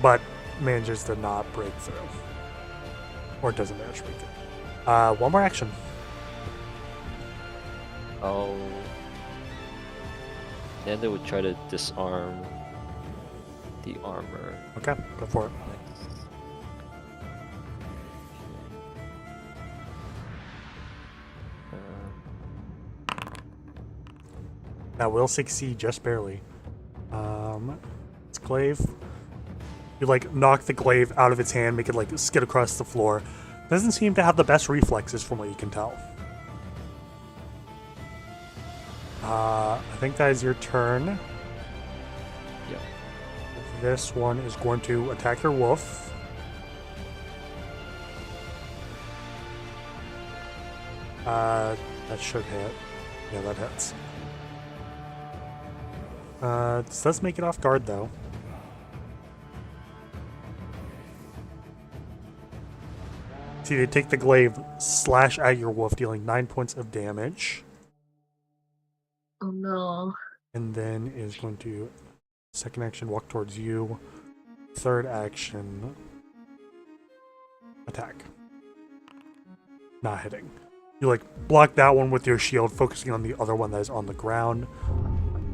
but manages to not break through, or doesn't manage to break through. One more action. Oh. Then they would try to disarm the armor. Okay, go for it. Next. That will succeed just barely. It's glaive. You like knock the glaive out of its hand, make it like skid across the floor. Doesn't seem to have the best reflexes from what you can tell. I think that is your turn. Yep. This one is going to attack your wolf. That should hit. Yeah, that hits. This does make it off guard though. See, they take the glaive, slash at your wolf, dealing 9 points of damage. Oh no. And then is going to, second action, walk towards you. Third action, attack. Not hitting. You like block that one with your shield, focusing on the other one that is on the ground,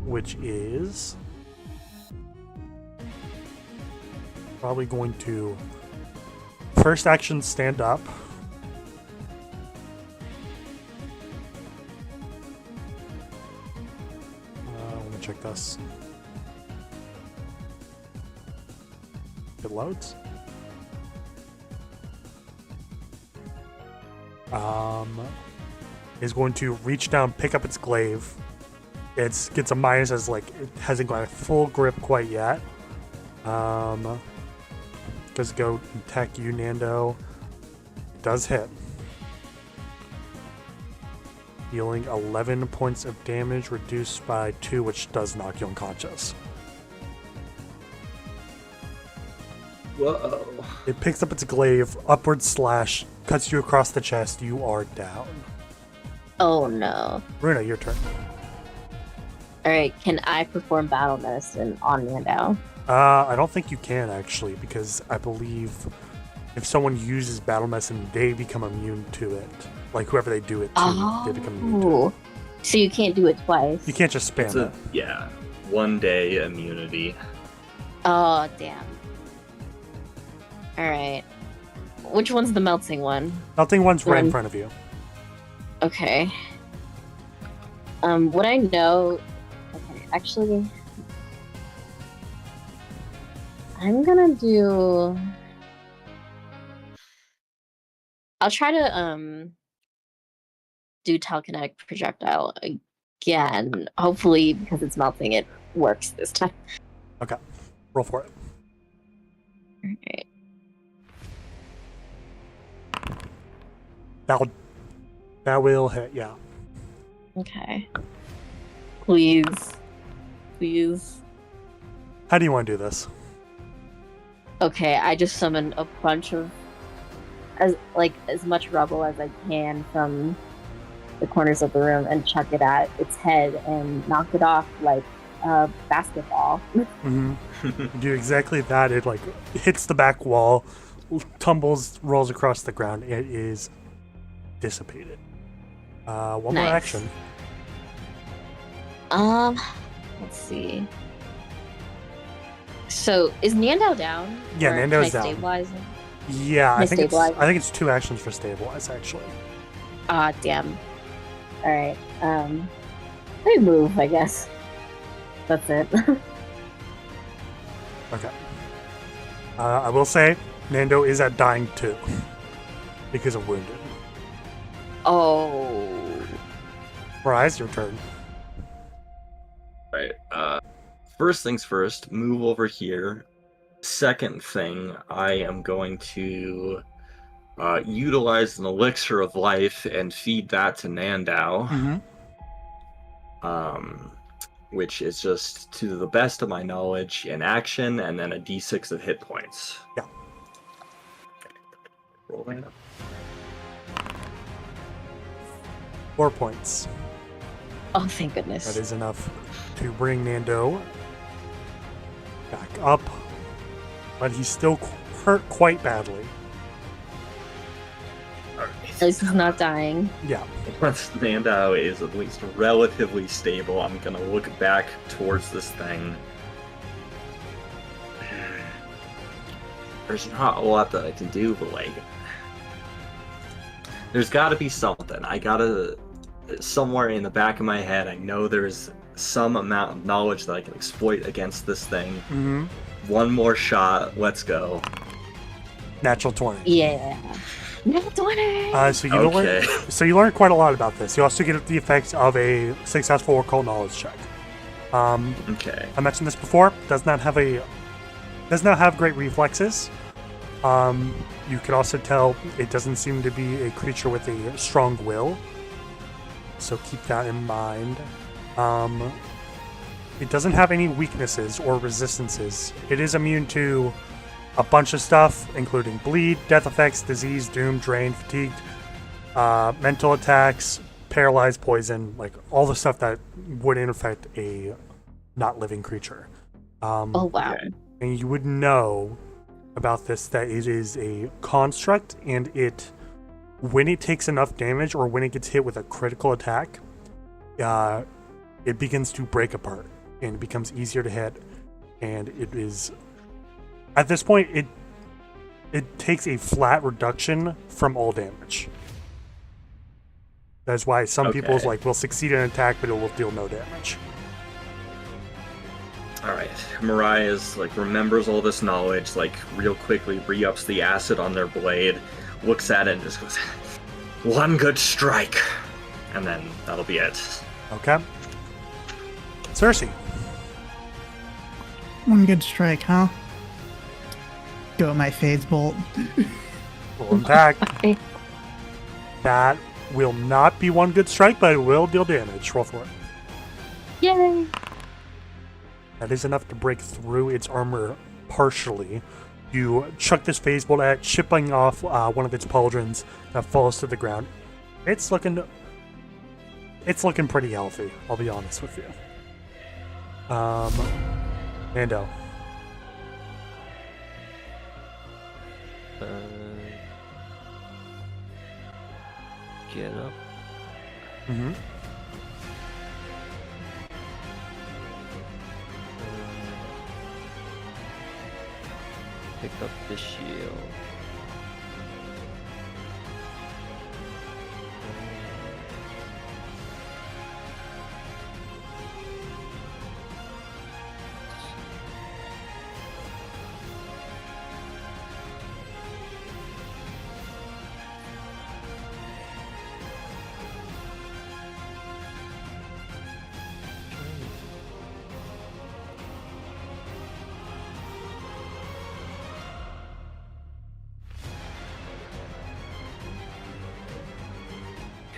which is probably going to first action stand up. Let me check this. It loads. Is going to reach down, pick up its glaive. It gets a minus as like it hasn't got a full grip quite yet. Does go attack you, Nando. It does hit. Dealing 11 points of damage, reduced by 2, which does knock you unconscious. Whoa. It picks up its glaive, upward slash, cuts you across the chest. You are down. Oh no. Runa, your turn. Alright, can I perform battle medicine on Nando? I don't think you can actually, because I believe if someone uses battle medicine, they become immune to it. Like whoever they do it to, they become immune to it. Oh. So you can't do it twice. You can't just spam it. Yeah, 1 day immunity. Oh damn. Alright. Which one's the melting one? Melting one's right in One. front of you. Okay. Would I know? Okay, actually, I'm gonna do. I'll try to do telekinetic projectile again. Hopefully, because it's melting, it works this time. Okay, roll for it. Alright. That will hit, yeah. Okay. Please. Please. How do you want to do this? Okay, I just summon a bunch of as much rubble as I can from the corners of the room and chuck it at its head and knock it off like a basketball. Mm-hmm. You do exactly that. It like hits the back wall, tumbles, rolls across the ground. It is dissipated. One more Nice. action. Let's see. So is Nando down? Yeah, Or Nando's can I down. stabilize him? Yeah, Can I I think stabilize? I think it's 2 actions for stabilize actually. Ah, damn. Alright. Let me move, I guess. That's it. Okay. I will say, Nando is at dying too because of wounded. Oh. Rise, your turn. Right. First things first, move over here. Second thing, I am going to utilize an elixir of life and feed that to Nandao. Mm-hmm. Which is just to the best of my knowledge an action and then a d6 of hit points. Yeah. Okay. Roll that up. 4 points. Oh, thank goodness. That is enough to bring Nando back up, but he's still hurt quite badly. At least he's not dying. Yeah. Once Nandao is at least relatively stable, I'm gonna look back towards this thing. There's not a lot that I can do, but like, there's gotta be something. Somewhere in the back of my head, I know there's some amount of knowledge that I can exploit against this thing. Mm-hmm. One more shot, let's go. Natural 20. Yeah. Not 20! So you Okay. learn quite a lot about this. You also get the effects of a successful occult knowledge check. Okay. I mentioned this before. Does not have great reflexes. You can also tell it doesn't seem to be a creature with a strong will. So keep that in mind. It doesn't have any weaknesses or resistances. It is immune to a bunch of stuff, including bleed, death effects, disease, doom, drain, fatigued, mental attacks, paralyzed, poison, like all the stuff that would infect a not living creature. Oh, wow. Okay. And you would know about this that it is a construct, and when it takes enough damage or when it gets hit with a critical attack, it begins to break apart and it becomes easier to hit. And it is, at this point, it takes a flat reduction from all damage. That's why some people's Okay. will succeed in an attack, but it will deal no damage. Alright. Mariah's remembers all this knowledge, real quickly re-ups the acid on their blade, looks at it and just goes, one good strike. And then that'll be it. Okay. Cersei. One good strike, huh? Go my phase bolt. Roll attack. Okay. That will not be one good strike, but it will deal damage. Roll for it. Yay! That is enough to break through its armor partially. You chuck this phase bolt at it, chipping off one of its pauldrons that falls to the ground. It's looking pretty healthy, I'll be honest with you. Nando. Get up. Mm-hmm. Pick up the shield.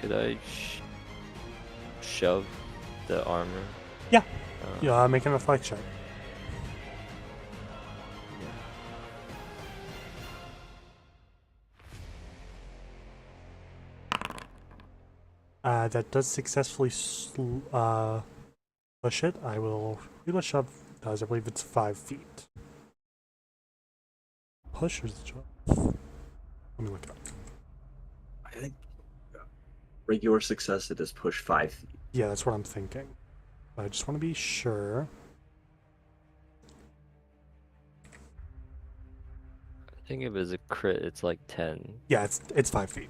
Could I shove the armor? Yeah. Make an flex check. That does successfully push it. I will read what shove does. I believe it's 5 feet. Push or is it shove? Let me look it up. I think regular success, it is push 5 feet. Yeah, that's what I'm thinking. But I just want to be sure. I think if it's a crit, it's like 10. Yeah, it's 5 feet.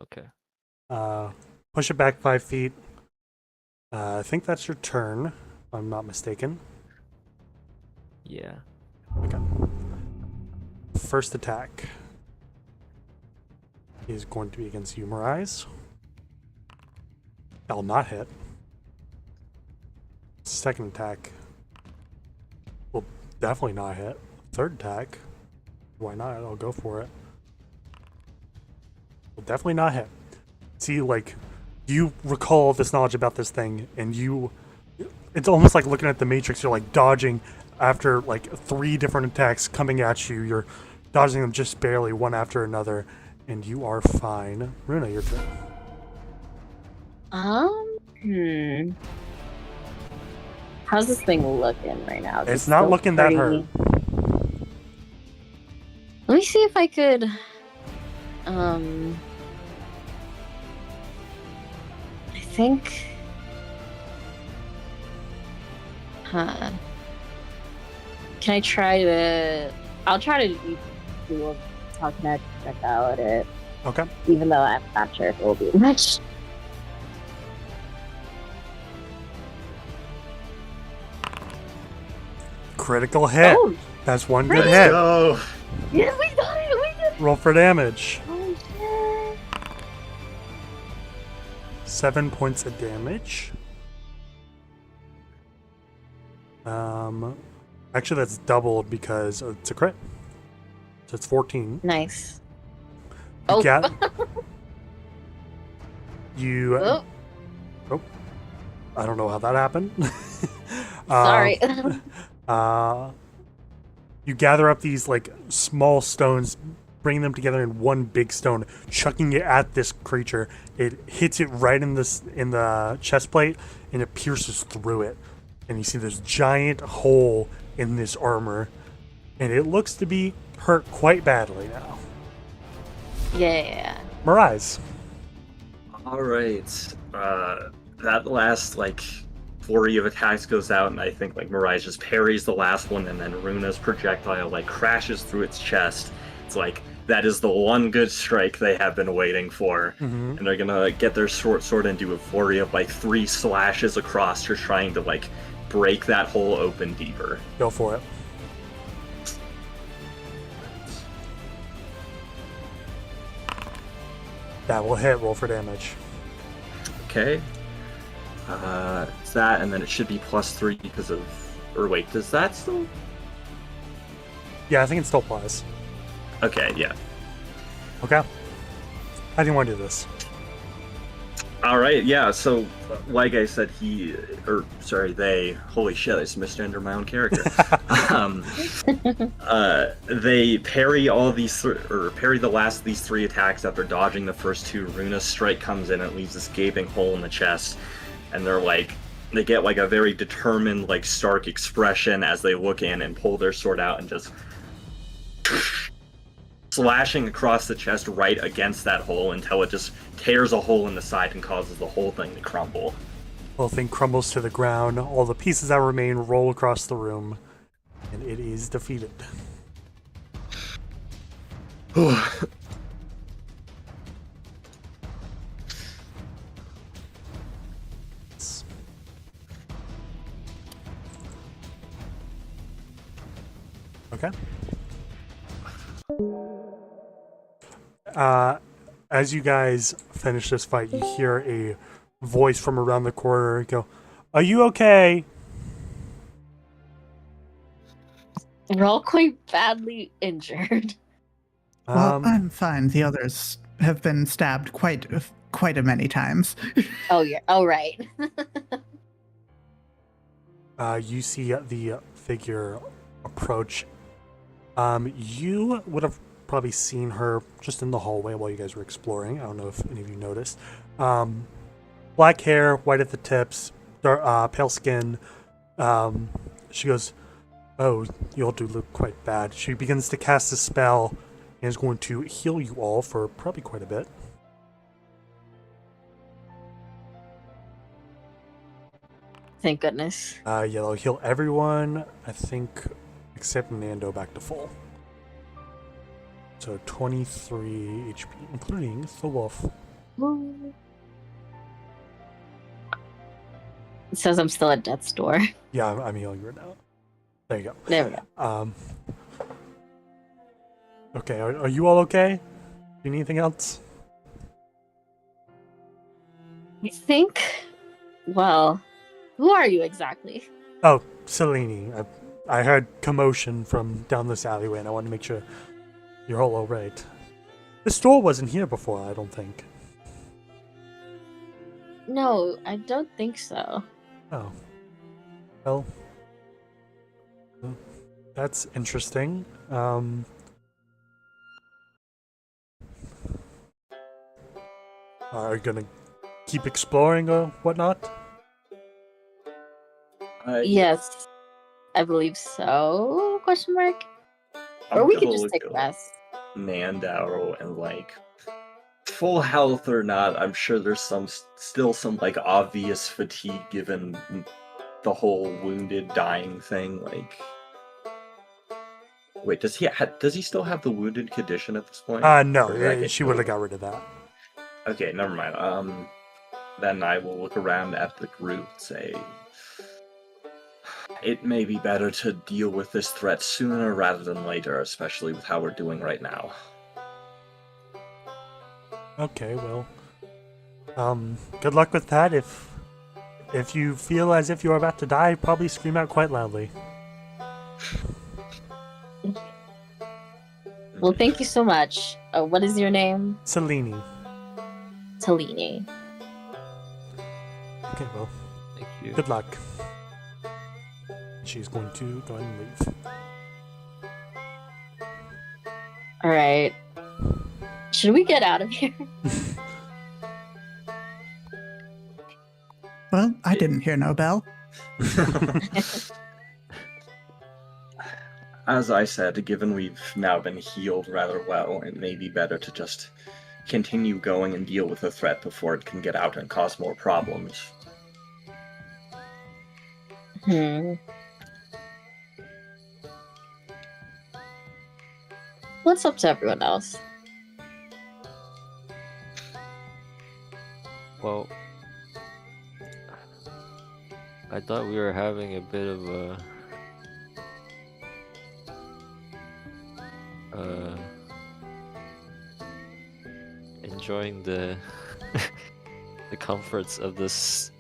Okay. Push it back 5 feet. I think that's your turn, if I'm not mistaken. Yeah. Okay. first attack is going to be against you, Mirais. That'll not hit. Second attack will definitely not hit. Third attack, why not? I'll go for it. Will definitely not hit. See, like, you recall this knowledge about this thing, and it's almost like looking at the Matrix. You're like dodging after like 3 different attacks coming at you. You're dodging them just barely, one after another, and you are fine. Runa, your turn. How's this thing looking right now? It's not looking that hurt. Let me see if I could. I think. Huh. Can I try to? I'll try to do a talknet check out it. Okay. Even though I'm not sure if it will be much. Critical hit. Oh, That's one good Great. hit. Go. yeah, we got it. We did. Roll for damage. Oh shit. 7 points of damage. Actually, that's doubled because it's a crit. So it's 14. Nice. You Oh. get. You. Oh, I don't know how that happened. sorry. You gather up these like small stones, bring them together in one big stone, chucking it at this creature. It hits it right in the chest plate, and it pierces through it. And you see this giant hole in this armor, and it looks to be hurt quite badly now. Yeah. Mirais. All right. That last like flurry of attacks goes out, and I think like Mirai just parries the last one, and then Runa's projectile like crashes through its chest. It's like that is the one good strike they have been waiting for, Mm-hmm. and they're gonna get their short sword and do a flurry of like 3 slashes across, just trying to like break that hole open deeper. Go for it. That will hit. Roll for damage. Okay. It's that, and then it should be +3 because of. Or wait, does that still? Yeah, I think it still applies. Okay, yeah. Okay. How do you want to do this? All right, yeah. So, like I said, they. Holy shit! I just misgendered my own character. They parry parry the last of these 3 attacks after dodging the first 2. Runa's strike comes in and leaves this gaping hole in the chest, and they get like a very determined, like stark expression as they look in and pull their sword out and just slashing across the chest right against that hole until it just tears a hole in the side and causes the whole thing to crumble. The whole thing crumbles to the ground. All the pieces that remain roll across the room, and it is defeated. Okay. As you guys finish this fight, you hear a voice from around the corner go, "Are you okay?" We're all quite badly injured. Well, Um, I'm fine. The others have been stabbed quite a many times. Oh yeah. Oh right. you see the figure approach. You would have probably seen her just in the hallway while you guys were exploring. I don't know if any of you noticed. Black hair, white at the tips, pale skin. She goes, "Oh, you all do look quite bad." She begins to cast a spell and is going to heal you all for probably quite a bit. Thank goodness. Yeah, they'll heal everyone, I think, except Nando back to full. So 23 HP, including the wolf. It says I'm still at death's door. Yeah, I'm healing right now. There you go. There we go. Okay, are you all okay? Anything else? I think. Well, who are you exactly? Oh, Selene. I heard commotion from down this alleyway, and I want to make sure you're all alright. The store wasn't here before, I don't think. No, I don't think so. Oh. Well, that's interesting. Are you gonna keep exploring or whatnot? Yes, I believe so. Question mark. I'm Or we gonna could just look take a up rest. Nandao and like full health or not, I'm sure there's still some like obvious fatigue given the whole wounded dying thing. Like, wait, does he still have the wounded condition at this point? No, Or did I get she would have killed? got rid of that. Okay, never mind. Then I will look around at the group and say, it may be better to deal with this threat sooner rather than later, especially with how we're doing right now. Okay, well, good luck with that. If you feel as if you're about to die, probably scream out quite loudly. Well, thank you so much. What is your name? Selene. Talini. Okay, well, Thank you. good luck. She's going to go ahead and leave. All right. Should we get out of here? Well, I didn't hear no bell. As I said, given we've now been healed rather well, it may be better to just continue going and deal with the threat before it can get out and cause more problems. Hmm. What's up to everyone else? Well, I thought we were having a bit of a enjoying the the comforts of this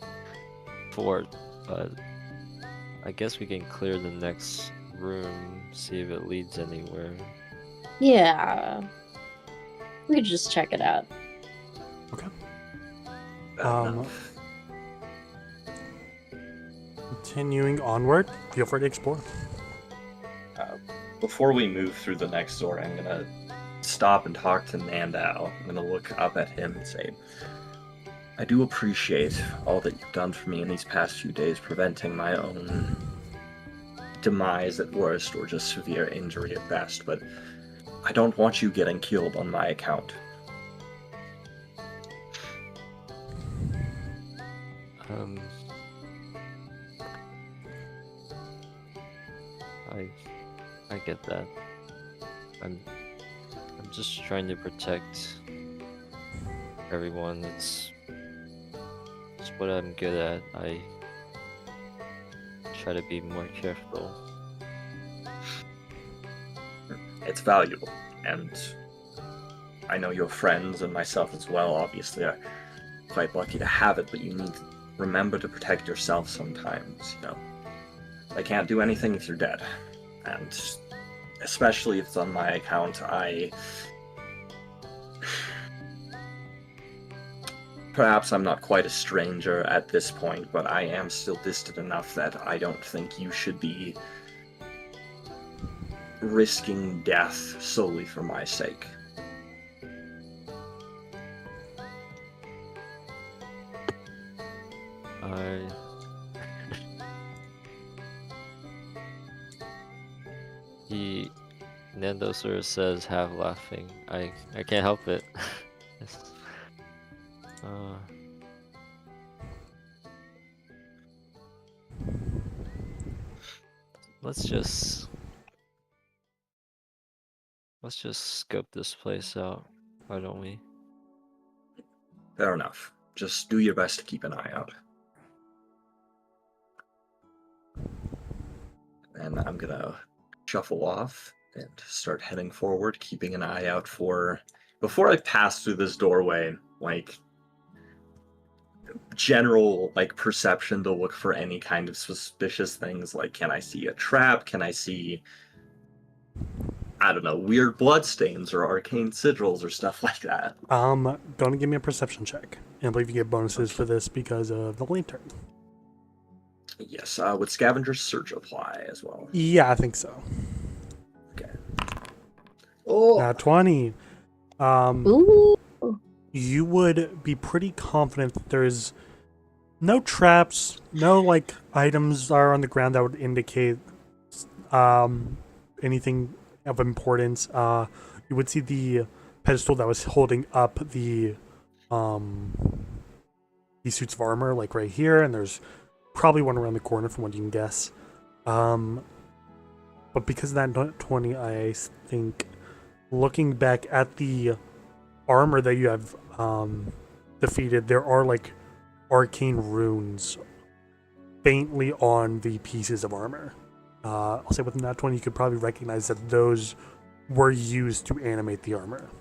fort, but I guess we can clear the next room, see if it leads anywhere. Yeah. We could just check it out. Okay. Fair enough. Continuing onward, feel free to explore. Before we move through the next door, I'm gonna stop and talk to Nandao. I'm gonna look up at him and say, I do appreciate all that you've done for me in these past few days, preventing my own demise at worst or just severe injury at best, but I don't want you getting killed on my account. I get that. I'm just trying to protect everyone. It's what I'm good at. I try to be more careful. It's valuable, and I know your friends and myself as well, obviously, are quite lucky to have it, but you need to remember to protect yourself sometimes, you know. I can't do anything if you're dead, and especially if it's on my account, Perhaps I'm not quite a stranger at this point, but I am still distant enough that I don't think you should be risking death solely for my sake. Nando sort of says, half laughing. I can't help it. It's- let's just scope this place out. Why don't we? Fair enough. Just do your best to keep an eye out. And I'm gonna shuffle off and start heading forward, keeping an eye out for, before I pass through this doorway, like general like perception to look for any kind of suspicious things. Like, can I see a trap? Can I see, I don't know, weird bloodstains or arcane sigils or stuff like that? Gonna give me a perception check. And I believe you get bonuses for this because of the lantern. Yes, would Scavenger's Search apply as well? Yeah, I think so. Okay. Oh, Now 20. Ooh. You would be pretty confident that there's no traps, no like items are on the ground that would indicate anything of importance. You would see the pedestal that was holding up the these suits of armor, like right here, and there's probably one around the corner from what you can guess. But because of that 20, I think looking back at the armor that you have defeated, there are like arcane runes faintly on the pieces of armor. I'll say with that 20, you could probably recognize that those were used to animate the armor.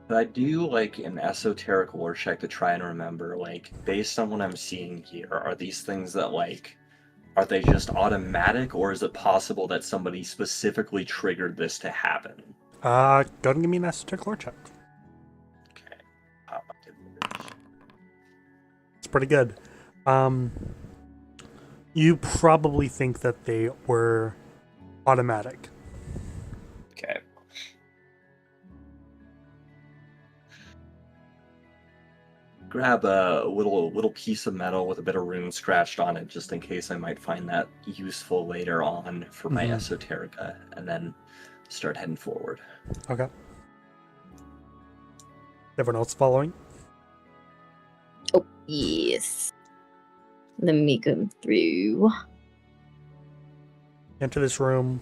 but I do like an esoteric lore check to try and remember, like, based on what I'm seeing here, are these things that, like, are they just automatic, or is it possible that somebody specifically triggered this to happen? Go ahead and give me an esoteric lore check. Okay. It's pretty good. You probably think that they were automatic. Okay. Grab a little piece of metal with a bit of rune scratched on it, just in case I might find that useful later on for my esoterica, and then start heading forward. Okay. Everyone else following? Oh, yes. Let me come through. Enter this room.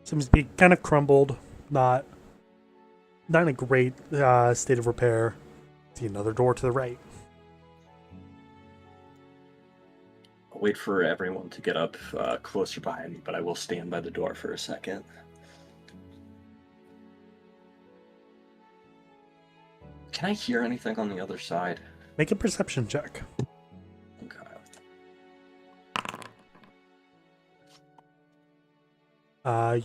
Seems to be kind of crumbled, not in a great state of repair. See another door to the right. I'll wait for everyone to get up closer behind me, but I will stand by the door for a second. Can I hear anything on the other side? Make a perception check. Okay.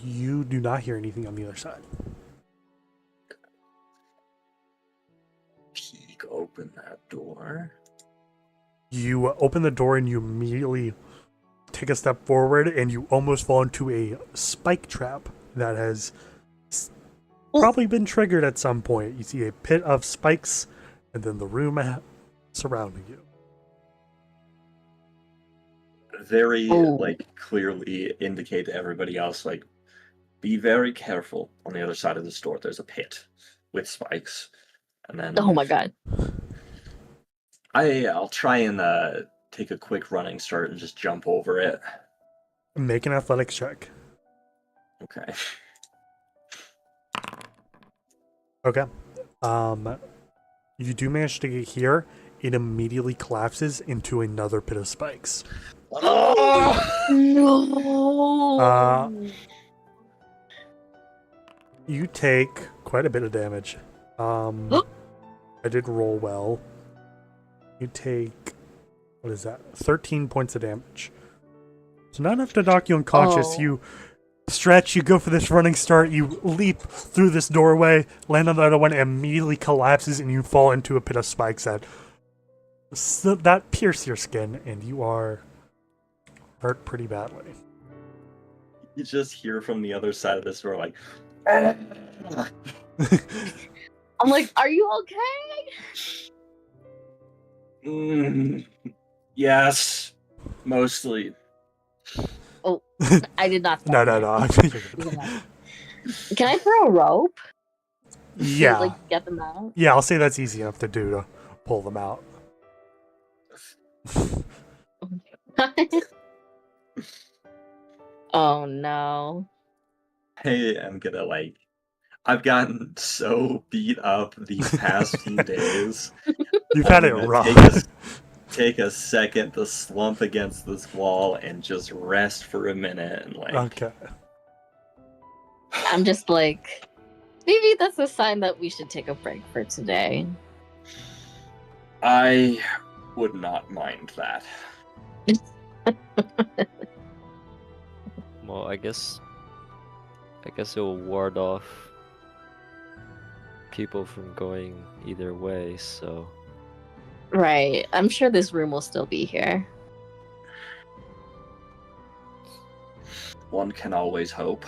You do not hear anything on the other side. Peek open that door. You open the door and you immediately take a step forward and you almost fall into a spike trap that has probably been triggered at some point. You see a pit of spikes and then the room surrounding you. Very, like, clearly indicate to everybody else, like, be very careful. On the other side of this door, there's a pit with spikes. And then Oh my god. I'll try and take a quick running start and just jump over it. Make an athletics check. Okay. Okay. You do manage to get here. It immediately collapses into another pit of spikes. Oh! No. You take quite a bit of damage. I did roll well. You take, what is that? 13 points of damage. So not enough to knock you unconscious. You stretch, you go for this running start, you leap through this doorway, land on the other one, immediately collapses, and you fall into a pit of spikes that pierce your skin, and you are hurt pretty badly. You just hear from the other side of this door, like, I'm like, are you okay? Yes, mostly. Oh, I did not. No. Can I throw a rope? Yeah. To, like, get them out? Yeah, I'll say that's easy enough to do to pull them out. Oh no. Hey, I'm gonna, like, I've gotten so beat up these past few days. You've had it I'm gonna rough. take take a second to slump against this wall and just rest for a minute and like. Okay. I'm just like, maybe that's a sign that we should take a break for today. I would not mind that. Well, I guess it will ward off people from going either way, so Right. I'm sure this room will still be here. One can always hope.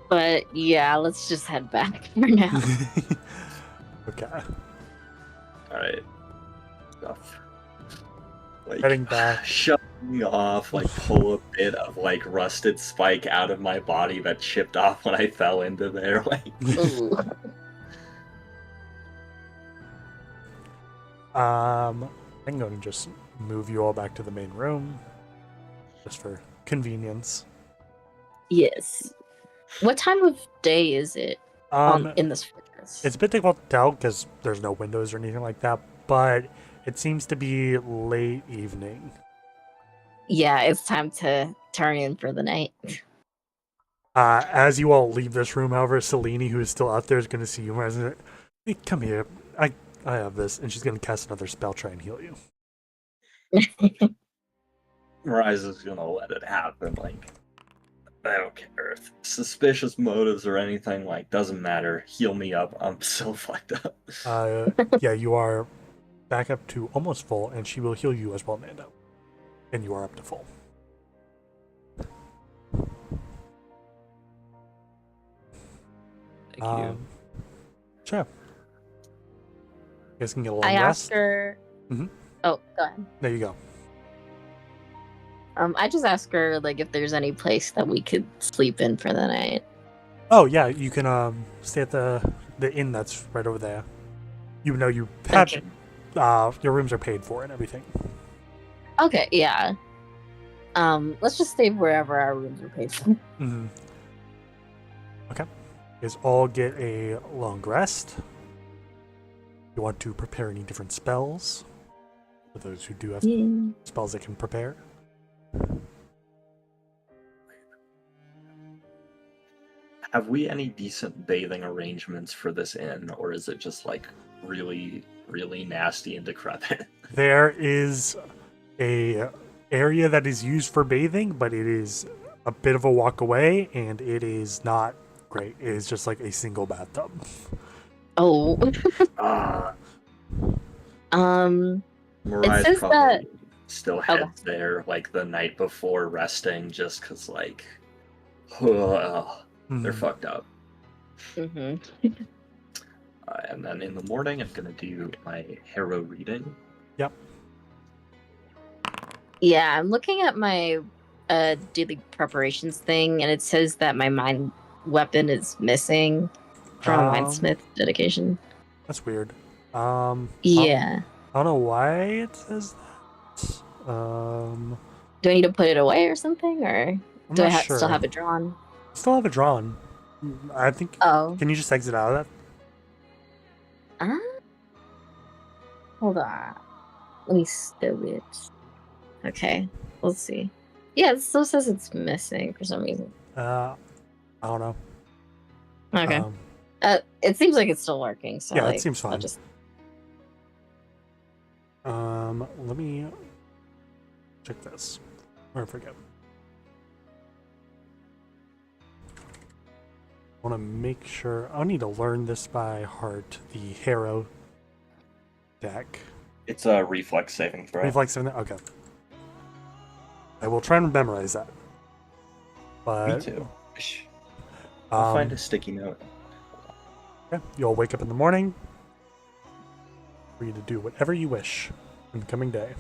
But yeah, let's just head back for now. Okay. Alright. Stuff. Like, Heading back. shoving off, like, pull a bit of, like, rusted spike out of my body that chipped off when I fell into there. Like, Ooh. I'm going to just move you all back to the main room, just for convenience. Yes. What time of day is it in this fortress? It's a bit difficult to tell because there's no windows or anything like that, but it seems to be late evening. Yeah, it's time to turn in for the night. As you all leave this room, however, Selene, who is still out there, is going to see you. Hey, come here. I have this, and she's going to cast another spell, try and heal you. Rise is gonna let it happen. Like, I don't care if suspicious motives or anything. Like, doesn't matter. Heal me up. I'm so fucked up. Yeah, you are back up to almost full, and she will heal you as well, Nando. And you are up to full. thank you. Sure. You guys can get a long I rest. asked her. Mhm. Oh, go ahead. There you go. I just asked her like if there's any place that we could sleep in for the night. Oh yeah, you can stay at the inn that's right over there. You know you had Okay. your rooms are paid for and everything. Okay, yeah. Let's just stay wherever our rooms are paid for. Mm-hmm. Okay. You guys all get a long rest. You want to prepare any different spells? For those who do have Yeah. spells they can prepare. Have we any decent bathing arrangements for this inn, or is it just like really, really nasty and decrepit? There is a area that is used for bathing, but it is a bit of a walk away, and it is not great. It is just like a single bathtub. Oh. Mariah's says probably that- still Okay. heads there like the night before resting, just because like, they're Mhm. fucked up. hmm And then in the morning, I'm gonna do my hero reading. Yep. Yeah, I'm looking at my daily preparations thing, and it says that my mind weapon is missing from my mindsmith dedication. That's weird. Yeah. I don't know why it says that. Do I need to put it away or something, or I'm do I not sure. still have it drawn? Still have it drawn. I think. Oh. Can you just exit out of that? Hold on. Let me stow it. Okay, let's see. Yeah, it still says it's missing for some reason. I don't know. Okay. Um, It seems like it's still working, so Yeah, it like, seems fine. I'll just... let me check this. Or forget. I want to make sure. I'll need to learn this by heart. The Harrow deck. It's a reflex saving throw. Reflex 7. Okay. I will try and memorize that. But Me too. I'll find um, a sticky note. okay, you'll wake up in the morning. For you to do whatever you wish in the coming day.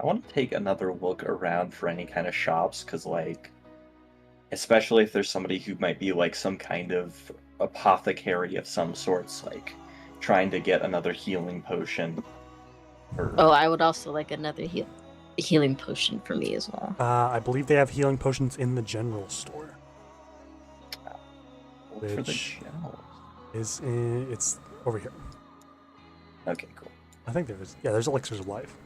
I want to take another look around for any kind of shops, because, like, especially if there's somebody who might be, like, some kind of apothecary of some sorts, like, trying to get another healing potion. Or... Oh, I would also like another healing potion for me as well. I believe they have healing potions in the general store. Look for the Which- shells. It's over here. Okay, cool. I think there's there's elixirs of life.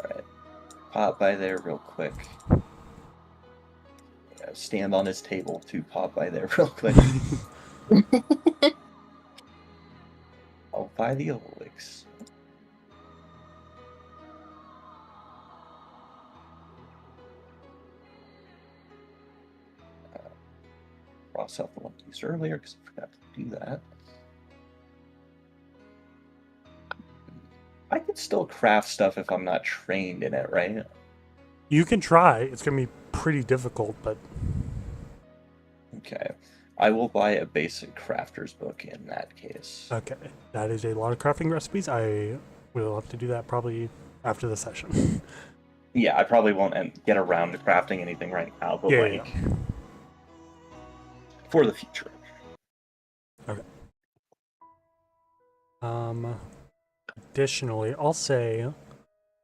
Alright. Pop by there real quick. Yeah, stand on his table to pop by there real quick. I'll buy the elixir. Cross out the one used earlier because I forgot to do that. I could still craft stuff if I'm not trained in it, right? You can try. It's gonna be pretty difficult, but Okay. I will buy a basic crafter's book in that case. okay. That is a lot of crafting recipes. I will have to do that probably after the session. Yeah, I probably won't get around to crafting anything right now, but Yeah, like for the future. Additionally, I'll say,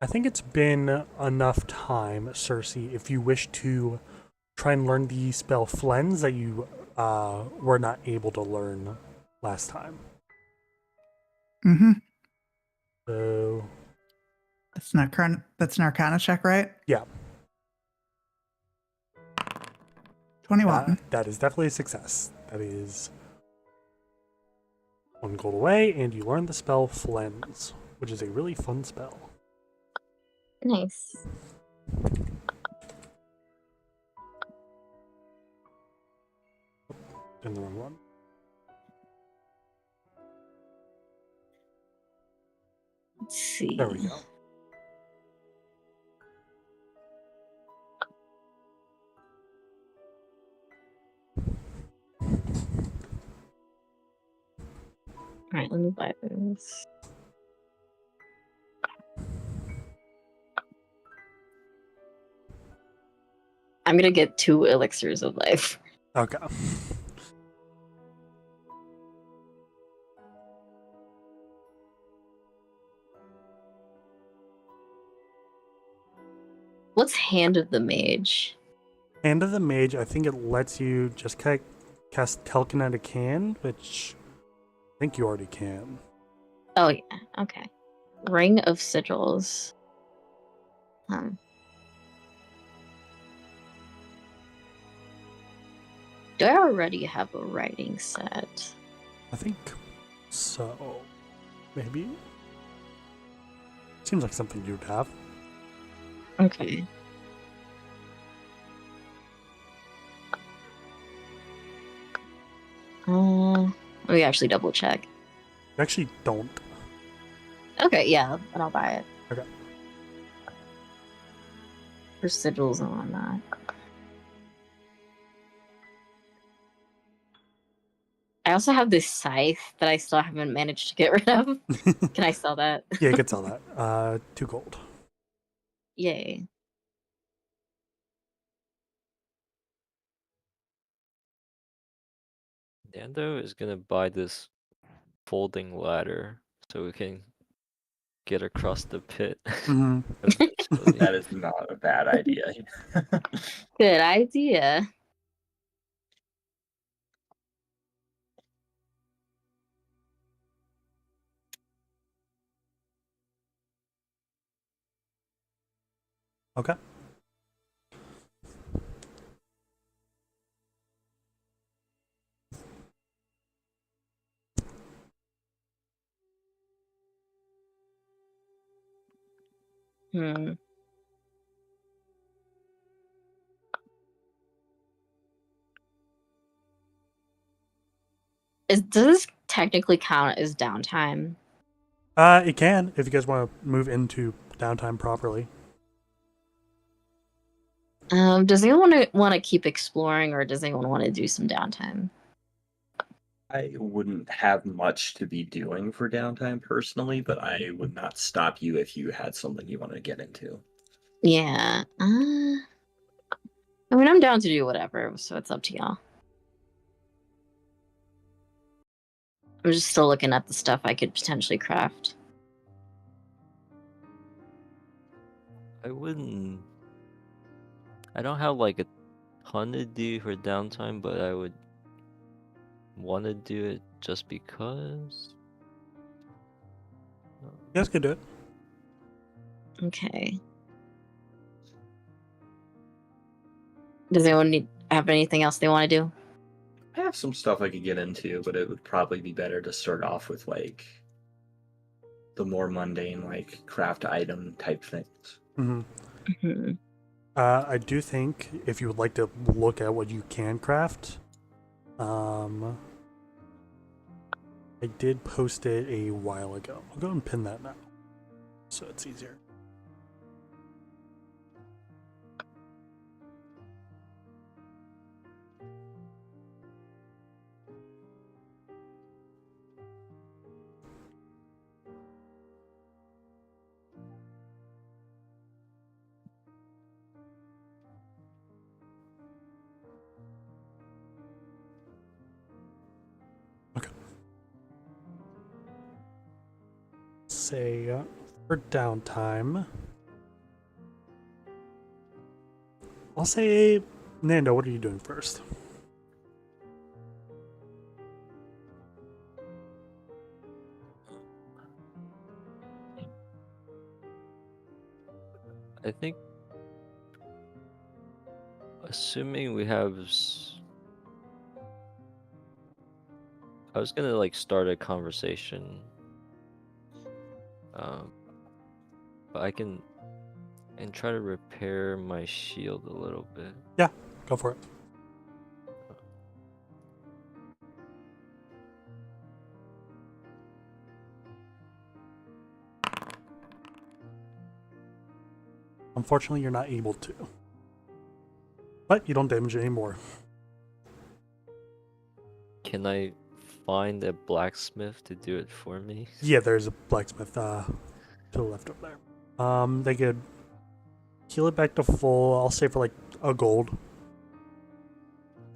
I think it's been enough time, Cersei, if you wish to try and learn the spell Flens that you were not able to learn last time. Mm-hmm. So, That's an Arcana check, right? yeah, 21. that is definitely a success. That is 1 gold away, and you learn the spell Flens, which is a really fun spell. Nice. In the wrong one. Let's see. There we go. Alright, let me buy this. I'm gonna get 2 elixirs of life. Okay. What's Hand of the Mage? Hand of the Mage, I think it lets you just cast Telekinetic Hand, which I think you already can. Oh yeah, okay. Ring of Sigils. Do I already have a writing set? I think so. Maybe? Seems like something you'd have. Okay. Let me actually double check. You actually don't. Okay, yeah, then I'll buy it. Okay. For sigils and whatnot. I also have this scythe that I still haven't managed to get rid of. Can I sell that? Yeah, you could sell that. 2 gold. Yay. Nando is gonna buy this folding ladder so we can get across the pit. Mhm. eventually. That is not a bad idea. Good idea. Okay. Hmm. Does this technically count as downtime? It can, if you guys want to move into downtime properly. Does anyone want to keep exploring, or does anyone want to do some downtime? I wouldn't have much to be doing for downtime personally, but I would not stop you if you had something you want to get into. Yeah. I mean, I'm down to do whatever, so it's up to y'all. I'm just still looking at the stuff I could potentially craft. I don't have like a ton to do for downtime, but I would want to do it just because. You guys could do it. Okay. Does anyone have anything else they want to do? I have some stuff I could get into, but it would probably be better to start off with like the more mundane, like craft item type things. Mm-hmm. Hmm. I do think if you would like to look at what you can craft, I did post it a while ago. I'll go and pin that now, so it's easier. Say for downtime, I'll say, Nando, what are you doing first? I think, assuming we have, I was gonna like start a conversation, but I can and try to repair my shield a little bit. Yeah, go for it. Unfortunately, you're not able to. But you don't damage it anymore. Can I find a blacksmith to do it for me? Yeah, there's a blacksmith to the left of there. They could heal it back to full, I'll say for like a gold.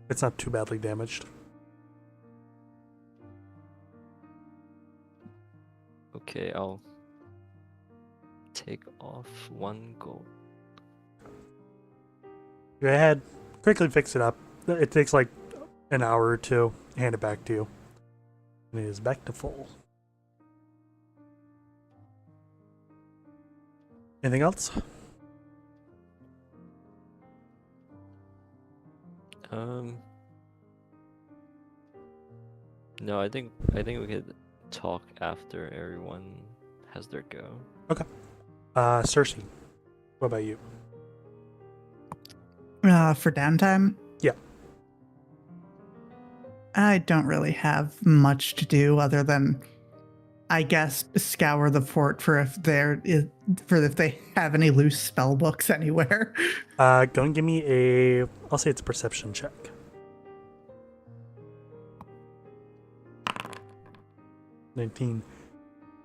It's not too badly damaged. Okay, I'll take off 1 gold. Go ahead, quickly fix it up. It takes like an hour or two. Hand it back to you. And it is back to full. Anything else? No, I think we could talk after everyone has their go. Okay. Cersei, what about you? For downtime? Yeah. I don't really have much to do other than, I guess, scour the fort for if they have any loose spell books anywhere. Go and give me I'll say it's a perception check. 19.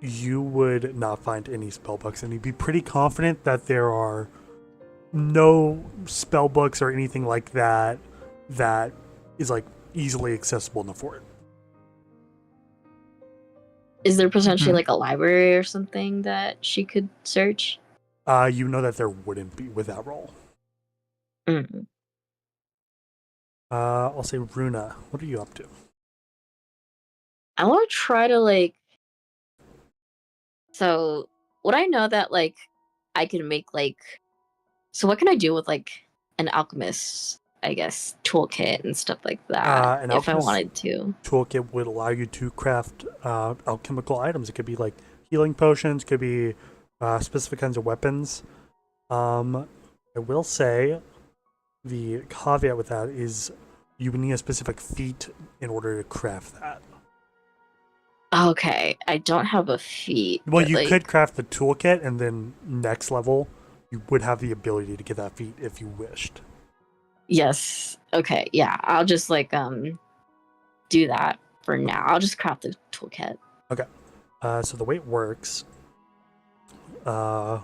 You would not find any spell books, and you'd be pretty confident that there are no spell books or anything like that that is like easily accessible in the fort. Is there potentially Mhm. like a library or something that she could search? You know that there wouldn't be with that roll. Mm. I'll say Runa, what are you up to? I want to try to like. So, would I know that like I could make like. So, what can I do with like an alchemist, I guess, toolkit and stuff like that An if I alchemist wanted to? toolkit would allow you to craft alchemical items. It could be like healing potions, could be specific kinds of weapons. I will say the caveat with that is you would need a specific feat in order to craft that. Okay, I don't have a feat. Well, but, you like, could craft the toolkit, and then next level, you would have the ability to get that feat if you wished. Yes. Okay. Yeah. I'll just like do that for now. I'll just craft the toolkit. Okay. So the way it works, roll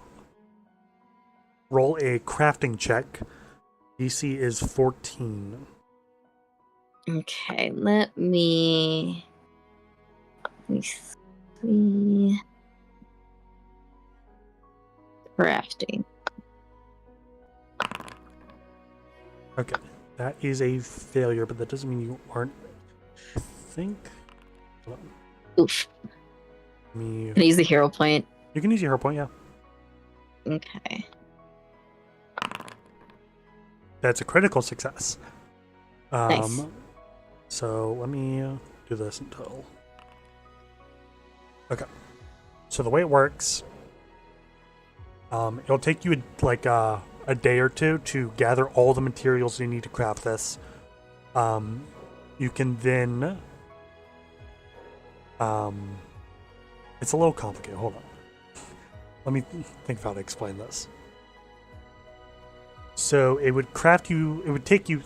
a crafting check. DC is 14. Okay. Let me see. Crafting. Okay. That is a failure, but that doesn't mean you aren't think. Hold on. Oof. Me. Can I use the hero point? You can use your hero point, yeah. Okay. That's a critical success. Nice. So let me do this until. Okay. So the way it works, it'll take you like a day or two to gather all the materials you need to craft this. You can then. It's a little complicated. Hold on. Let me think of how to explain this. So it would craft you. It would take you.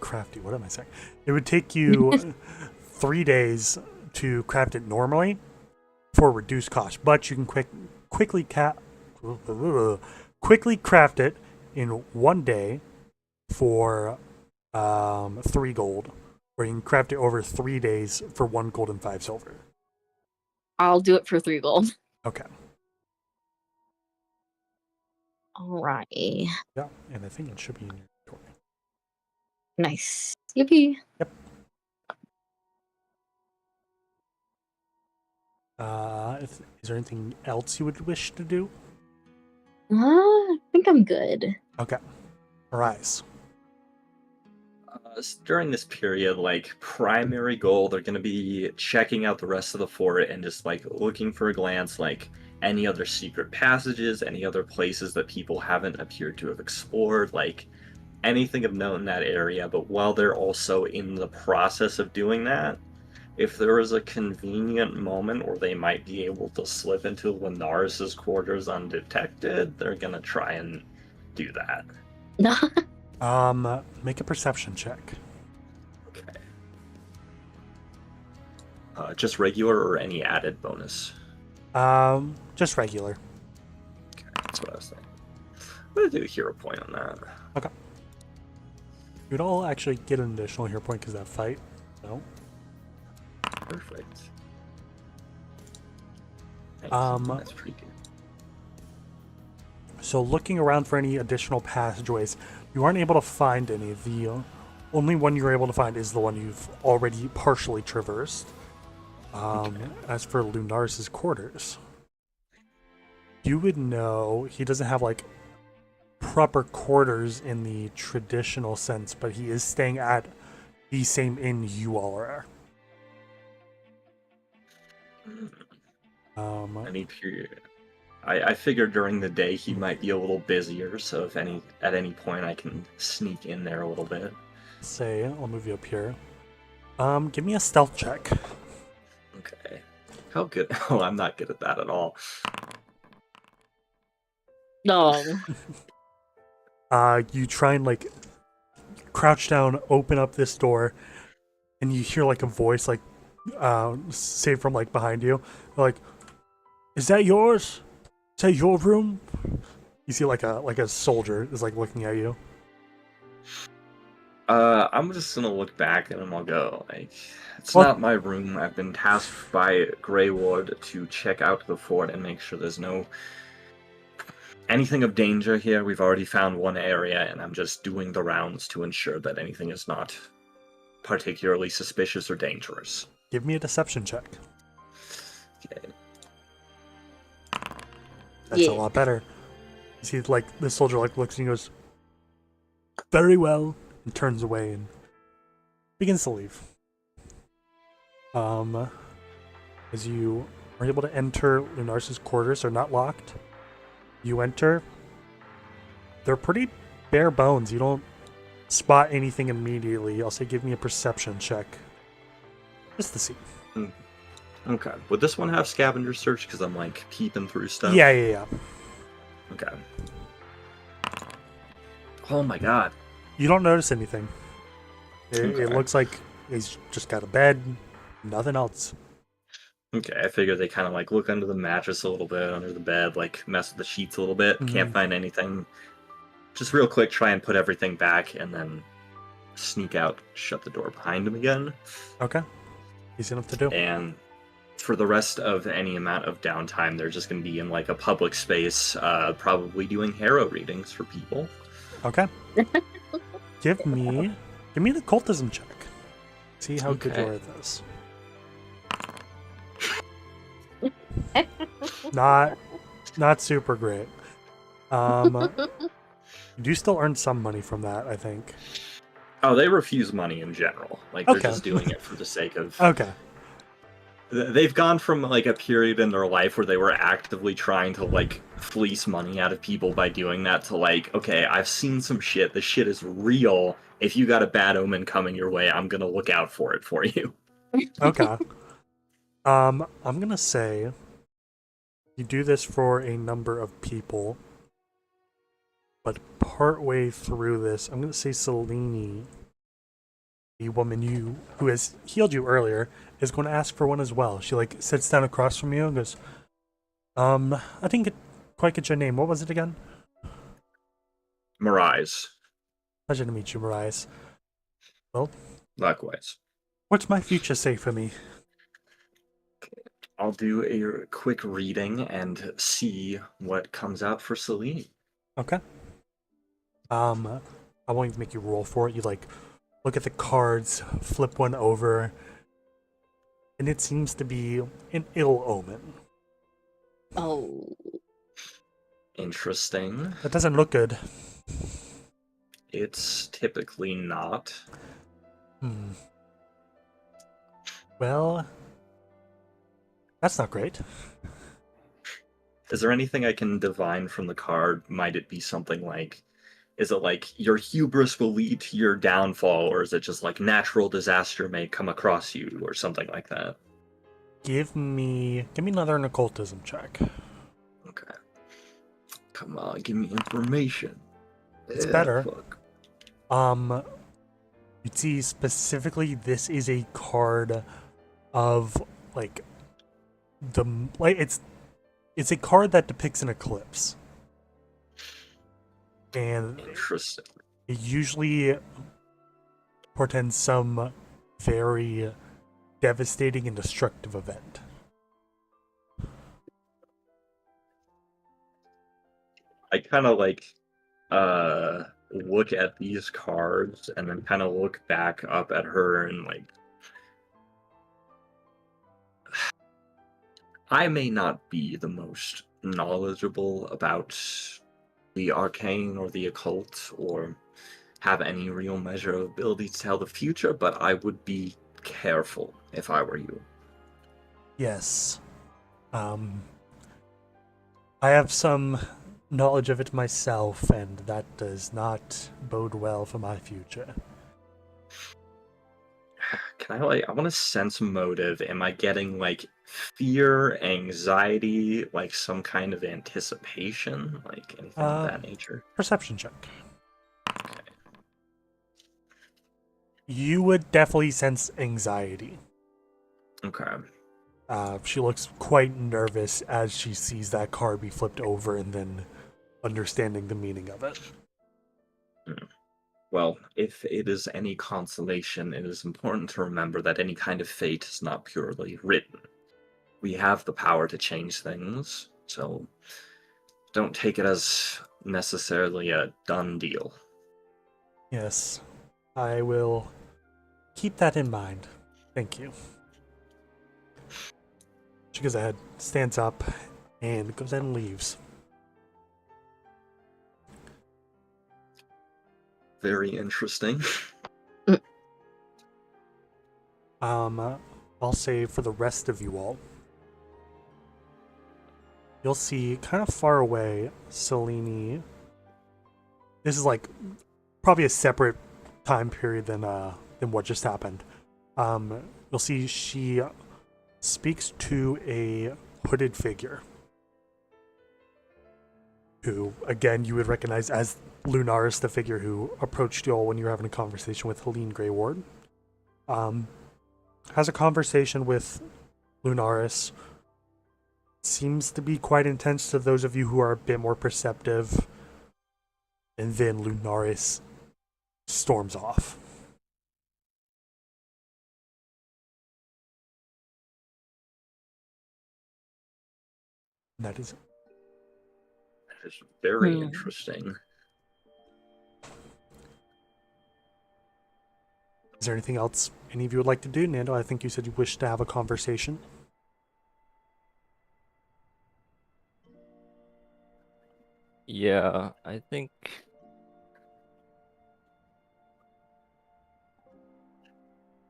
Craft you. What am I saying? It would take you 3 days to craft it normally for reduced cost, but you can quickly craft it in 1 day for 3 gold, or you can craft it over 3 days for 1 gold and 5 silver. I'll do it for 3 gold. Okay. Alrighty. Yeah, and I think it should be in your inventory. Nice. Yippee. Yep. Is there anything else you would wish to do? I think I'm good. Okay. Arise. During this period, like, primary goal, they're going to be checking out the rest of the fort and just, like, looking for a glance, like, any other secret passages, any other places that people haven't appeared to have explored, like, anything of note in that area. But while they're also in the process of doing that, if there is a convenient moment where they might be able to slip into Linares' quarters undetected, they're going to try and do that. Make a perception check. Okay. Just regular or any added bonus? Just regular. Okay, that's what I was saying. I'm gonna do a hero point on that. Okay. You'd all actually get an additional hero point because that fight. No. Perfect. Nice. That's pretty good. So looking around for any additional passageways, you aren't able to find any. The only one you're able to find is the one you've already partially traversed. Okay. As for Lunaris' quarters, you would know he doesn't have like proper quarters in the traditional sense, but he is staying at the same inn you all are. Any period. I figured during the day he might be a little busier, so if at any point I can sneak in there a little bit. Say, I'll move you up here. Give me a stealth check. Okay. How good? Oh, I'm not good at that at all. No. You try and like crouch down, open up this door, and you hear like a voice like say from like behind you, like, "Is that yours? Is that your room?" You see like a soldier is like looking at you. I'm just gonna look back at him. I'll go, like, it's What? not my room. I've been tasked by Grey Ward to check out the fort and make sure there's no anything of danger here. We've already found one area, and I'm just doing the rounds to ensure that anything is not particularly suspicious or dangerous. Give me a deception check. Okay. That's Yeah. a lot better. You see, like the soldier like looks and goes, "Very well," and turns away and begins to leave. As you are able to enter Lunaris' quarters, they're not locked. You enter. They're pretty bare bones. You don't spot anything immediately. I'll say, give me a perception check, just to see. Okay. Would this one have scavenger search? Because I'm like peeping through stuff. Yeah. Okay. Oh my god. You don't notice anything. It Okay. looks like he's just got a bed, nothing else. Okay, I figure they kind of like look under the mattress a little bit, under the bed, like mess with the sheets a little bit. Can't find anything. Just real quick, try and put everything back, and then sneak out, shut the door behind him again. Okay. Easy enough to do. And for the rest of any amount of downtime, they're just going to be in like a public space, probably doing tarot readings for people. Okay. Give me the cultism check. See how good you Okay. are at this. Not super great. You do still earn some money from that, I think. Oh, they refuse money in general. Like, they're Okay. just doing it for the sake of... Okay. They've gone from, like, a period in their life where they were actively trying to, like, fleece money out of people by doing that to, like, okay, I've seen some shit. This shit is real. If you got a bad omen coming your way, I'm gonna look out for it for you. Okay. I'm gonna say you do this for a number of people, but partway through this, I'm gonna say Selene, the woman who has healed you earlier, is going to ask for one as well. She like sits down across from you and goes, I didn't quite get your name. What was it again? Mirais. Pleasure to meet you, Mariah. Well, Likewise. what's my future say for me? I'll do a quick reading and see what comes out for Celine. Okay. I won't even make you roll for it. You like look at the cards, flip one over, and it seems to be an ill omen. Oh. Interesting. That doesn't look good. It's typically not. Well, that's not great. Is there anything I can divine from the card? Might it be something like, is it like your hubris will lead to your downfall, or is it just like natural disaster may come across you, or something like that? Give me another occultism check. Okay. Come on, give me information. It's better. Fuck. You see specifically this is a card of like it's a card that depicts an eclipse. And Interesting. it usually portends some very devastating and destructive event. I kind of like look at these cards and then kind of look back up at her and like, I may not be the most knowledgeable about the arcane or the occult or have any real measure of ability to tell the future, but I would be careful if I were you. Yes. I have some knowledge of it myself, and that does not bode well for my future. Can I want to sense motive. Am I getting like fear, anxiety, like some kind of anticipation, like anything of that nature? Perception check. You would definitely sense anxiety. Okay. She looks quite nervous as she sees that card be flipped over and then understanding the meaning of it. Well, if it is any consolation, it is important to remember that any kind of fate is not purely written. We have the power to change things, so don't take it as necessarily a done deal. Yes, I will keep that in mind. Thank you. She goes ahead, stands up, and goes ahead and leaves. Very interesting. I'll say for the rest of you all, you'll see kind of far away Selene. This is like probably a separate time period than what just happened. You'll see she speaks to a hooded figure who, again, you would recognize as Lunaris, the figure who approached you all when you were having a conversation with Helene Greyward. Has a conversation with Lunaris. Seems to be quite intense to those of you who are a bit more perceptive. And then Lunaris storms off. That is That is very interesting. Is there anything else any of you would like to do? Nando, I think you said you wished to have a conversation. Yeah, I think.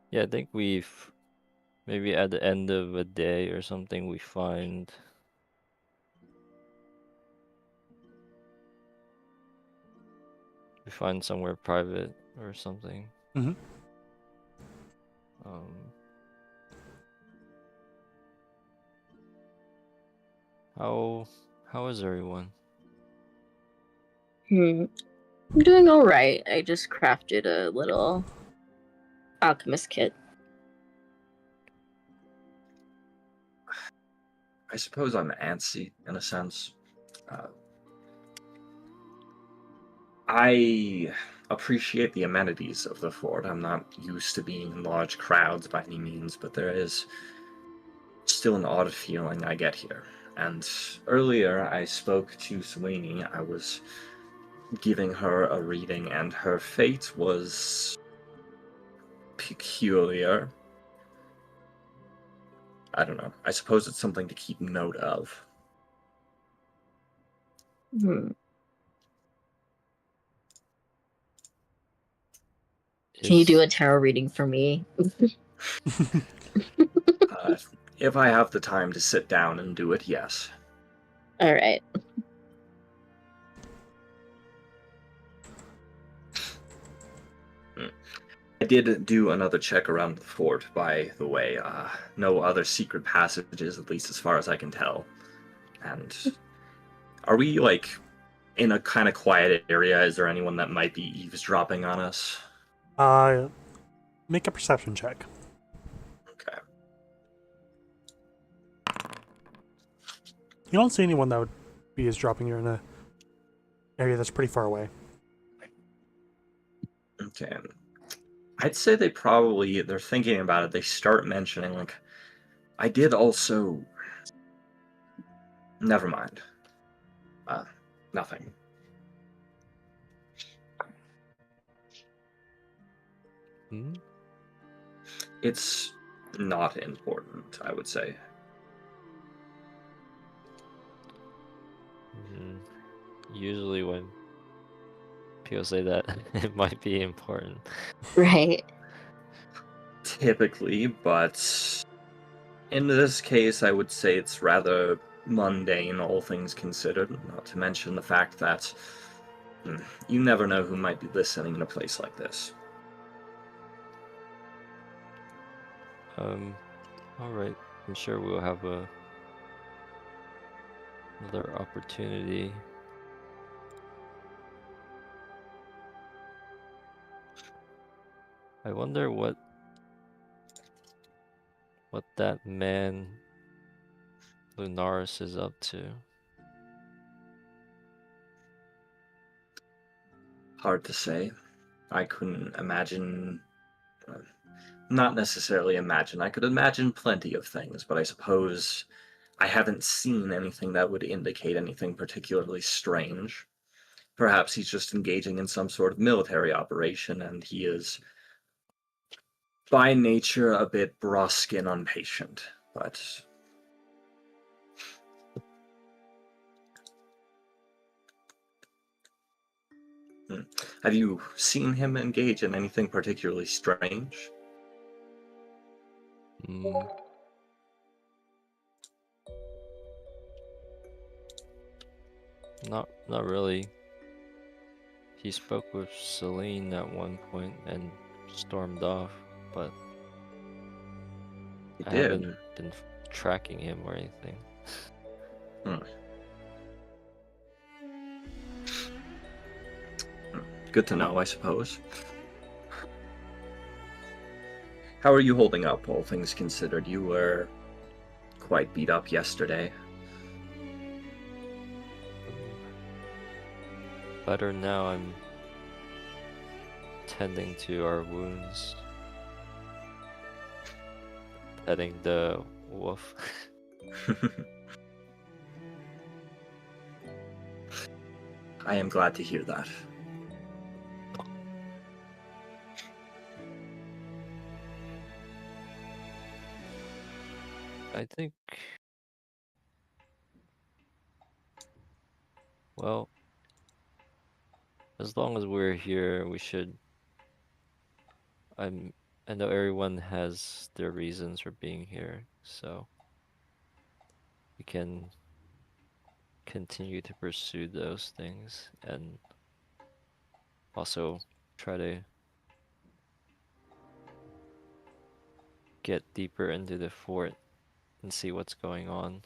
Yeah, I think we've maybe at the end of a day or something we find somewhere private or something. Mhm. Um, how is everyone? I'm doing all right. I just crafted a little alchemist kit. I suppose I'm antsy in a sense. Uh, I appreciate the amenities of the fort. I'm not used to being in large crowds by any means, but there is still an odd feeling I get here. And earlier I spoke to Sweeney. I was giving her a reading, and her fate was peculiar. I don't know. I suppose it's something to keep note of. Hmm. Can you do Is a tarot reading for me? Uh, if I have the time to sit down and do it, yes. All right. I did do another check around the fort, by the way. No other secret passages, at least as far as I can tell. And are we, like, in a kind of quiet area? Is there anyone that might be eavesdropping on us? Make a perception check. Okay. You don't see anyone that would be dropping you in a area that's pretty far away. Okay. I'd say they're thinking about it. They start mentioning, like, I did also. Never mind. Nothing. hmm? It's not important, I would say. Usually when people say that it might be important. Right. Typically, but in this case, I would say it's rather mundane, all things considered, not to mention the fact that you never know who might be listening in a place like this. All right. I'm sure we'll have another opportunity. I wonder what that man Lunaris is up to. Hard to say. I couldn't imagine. uh, Not necessarily imagine. I could imagine plenty of things, but I suppose I haven't seen anything that would indicate anything particularly strange. Perhaps he's just engaging in some sort of military operation, and he is by nature a bit brusque and impatient. But have you seen him engage in anything particularly strange? Mm, not really. He spoke with Celine at one point and stormed off, but He I did. haven't been tracking him or anything. Hmm. Good to know, I suppose. How are you holding up, all things considered? You were quite beat up yesterday. Better now. I'm tending to our wounds, petting the wolf. I am glad to hear that. I think, well, As long as we're here, we should. I know everyone has their reasons for being here, so we can continue to pursue those things and also try to get deeper into the fort and see what's going on.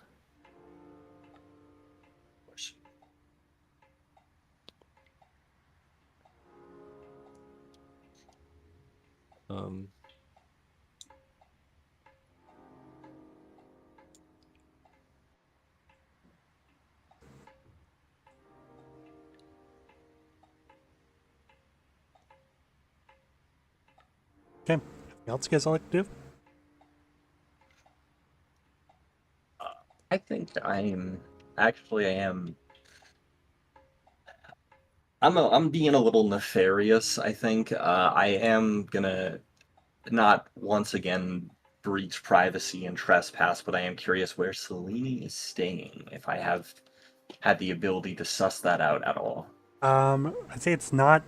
Um, Okay. Anything else you guys would like to do? I think I'm being a little nefarious, I think. I am gonna not once again breach privacy and trespass, but I am curious where Selene is staying, if I have had the ability to suss that out at all. I'd say it's not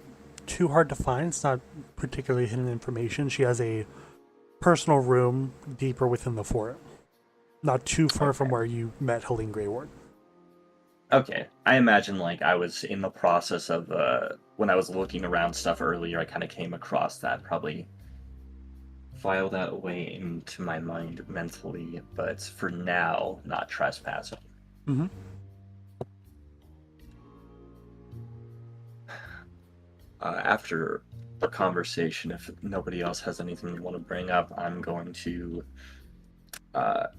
too hard to find. It's not particularly hidden information. She has a personal room deeper within the fort, not too far from Okay. where you met Helene Greyward. Okay, I imagine like I was in the process of when I was looking around stuff earlier, I kind of came across that. Probably file that away into my mind mentally, but for now, not trespassing. Mm-hmm. After the conversation, if nobody else has anything you want to bring up, I'm going to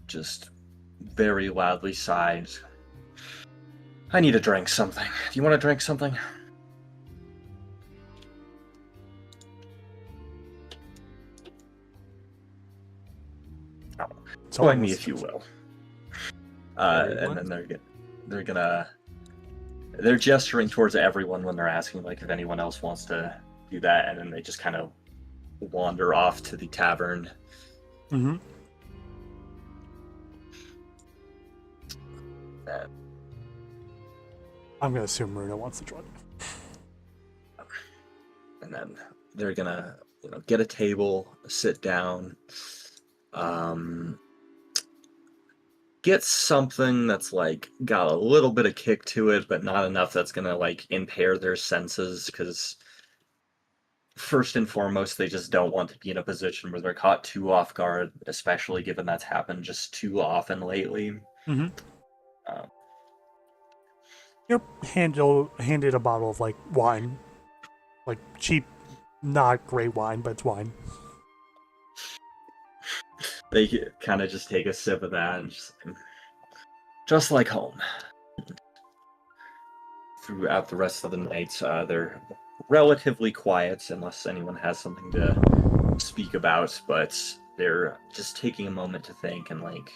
just very loudly sigh. I need to drink something. Do you want to drink something? Join me if you will. And then they're gesturing towards everyone when they're asking like if anyone else wants to do that, and then they just kind of wander off to the tavern. Mm-hmm. I'm gonna assume Marina wants to join. And then they're gonna get a table, sit down, get something that's like got a little bit of kick to it, but not enough that's gonna like impair their senses, because first and foremost, they just don't want to be in a position where they're caught too off guard, especially given that's happened just too often lately. Mm-hmm. Uh, You're handed a bottle of like wine, like cheap, not great wine, but it's wine. they kind of just take a sip of that and just like home. Throughout the rest of the night, they're relatively quiet unless anyone has something to speak about, but they're just taking a moment to think. And like,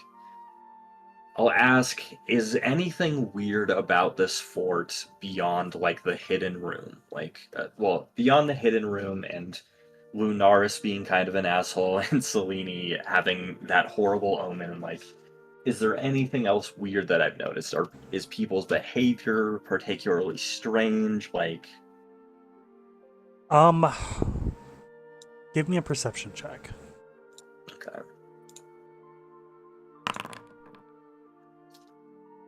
I'll ask, is anything weird about this fort beyond like the hidden room? Like, well, beyond the hidden room and Lunaris being kind of an asshole and Selene having that horrible omen, like, is there anything else weird that I've noticed? Or is people's behavior particularly strange? Like, Give me a perception check. okay.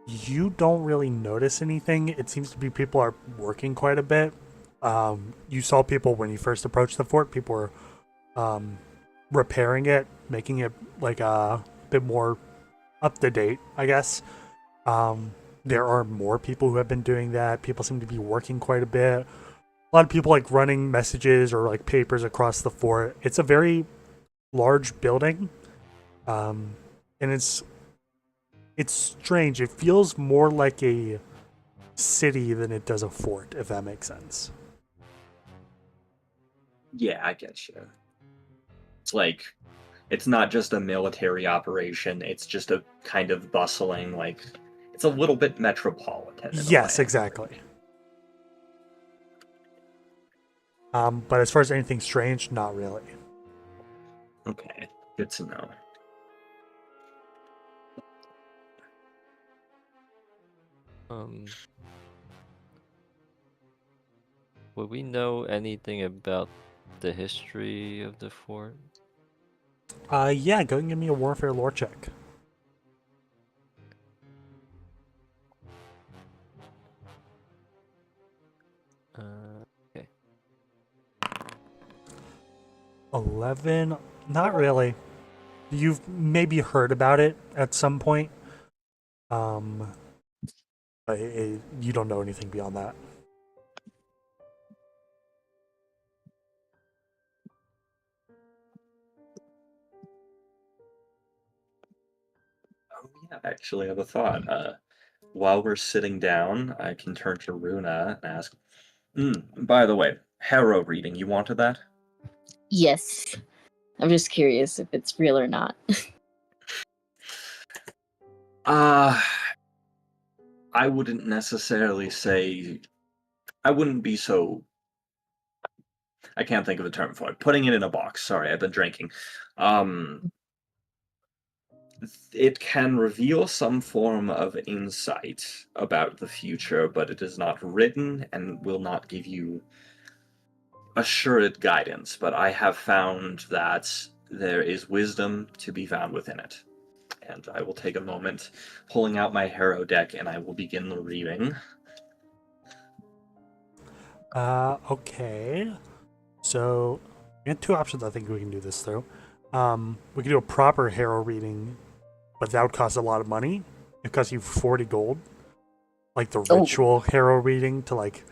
You don't really notice anything. It seems to be people are working quite a bit. You saw people when you first approached the fort. People were repairing it, making it like a bit more up to date, I guess. There are more people who have been doing that. People seem to be working quite a bit. A lot of people like running messages or like papers across the fort. It's a very large building, and it's strange. It feels more like a city than it does a fort, if that makes sense. Yeah, I get you. It's like, it's not just a military operation, it's just a kind of bustling, like, it's a little bit metropolitan in a Yes, way. exactly. But as far as anything strange, not really. Okay, good to know. um, Would we know anything about the history of the fort? Yeah, go and give me a warfare lore check. Okay. 11? Not really. You've maybe heard about it at some point. But you don't know anything beyond that. Oh yeah, actually, I have a thought. While we're sitting down, I can turn to Runa and ask, by the way, Harrow reading, you wanted that? Yes. I'm just curious if it's real or not. I wouldn't necessarily say. I wouldn't be so. I can't think of a term for it. Putting it in a box. Sorry, I've been drinking. It can reveal some form of insight about the future, but it is not written and will not give you assured guidance. But I have found that there is wisdom to be found within it. And I will take a moment, pulling out my Harrow deck, and I will begin the reading. Okay. So, we have two options I think we can do this through. We can do a proper Harrow reading, but that would cost a lot of money. It costs you 40 gold. Like the ritual Harrow reading to like,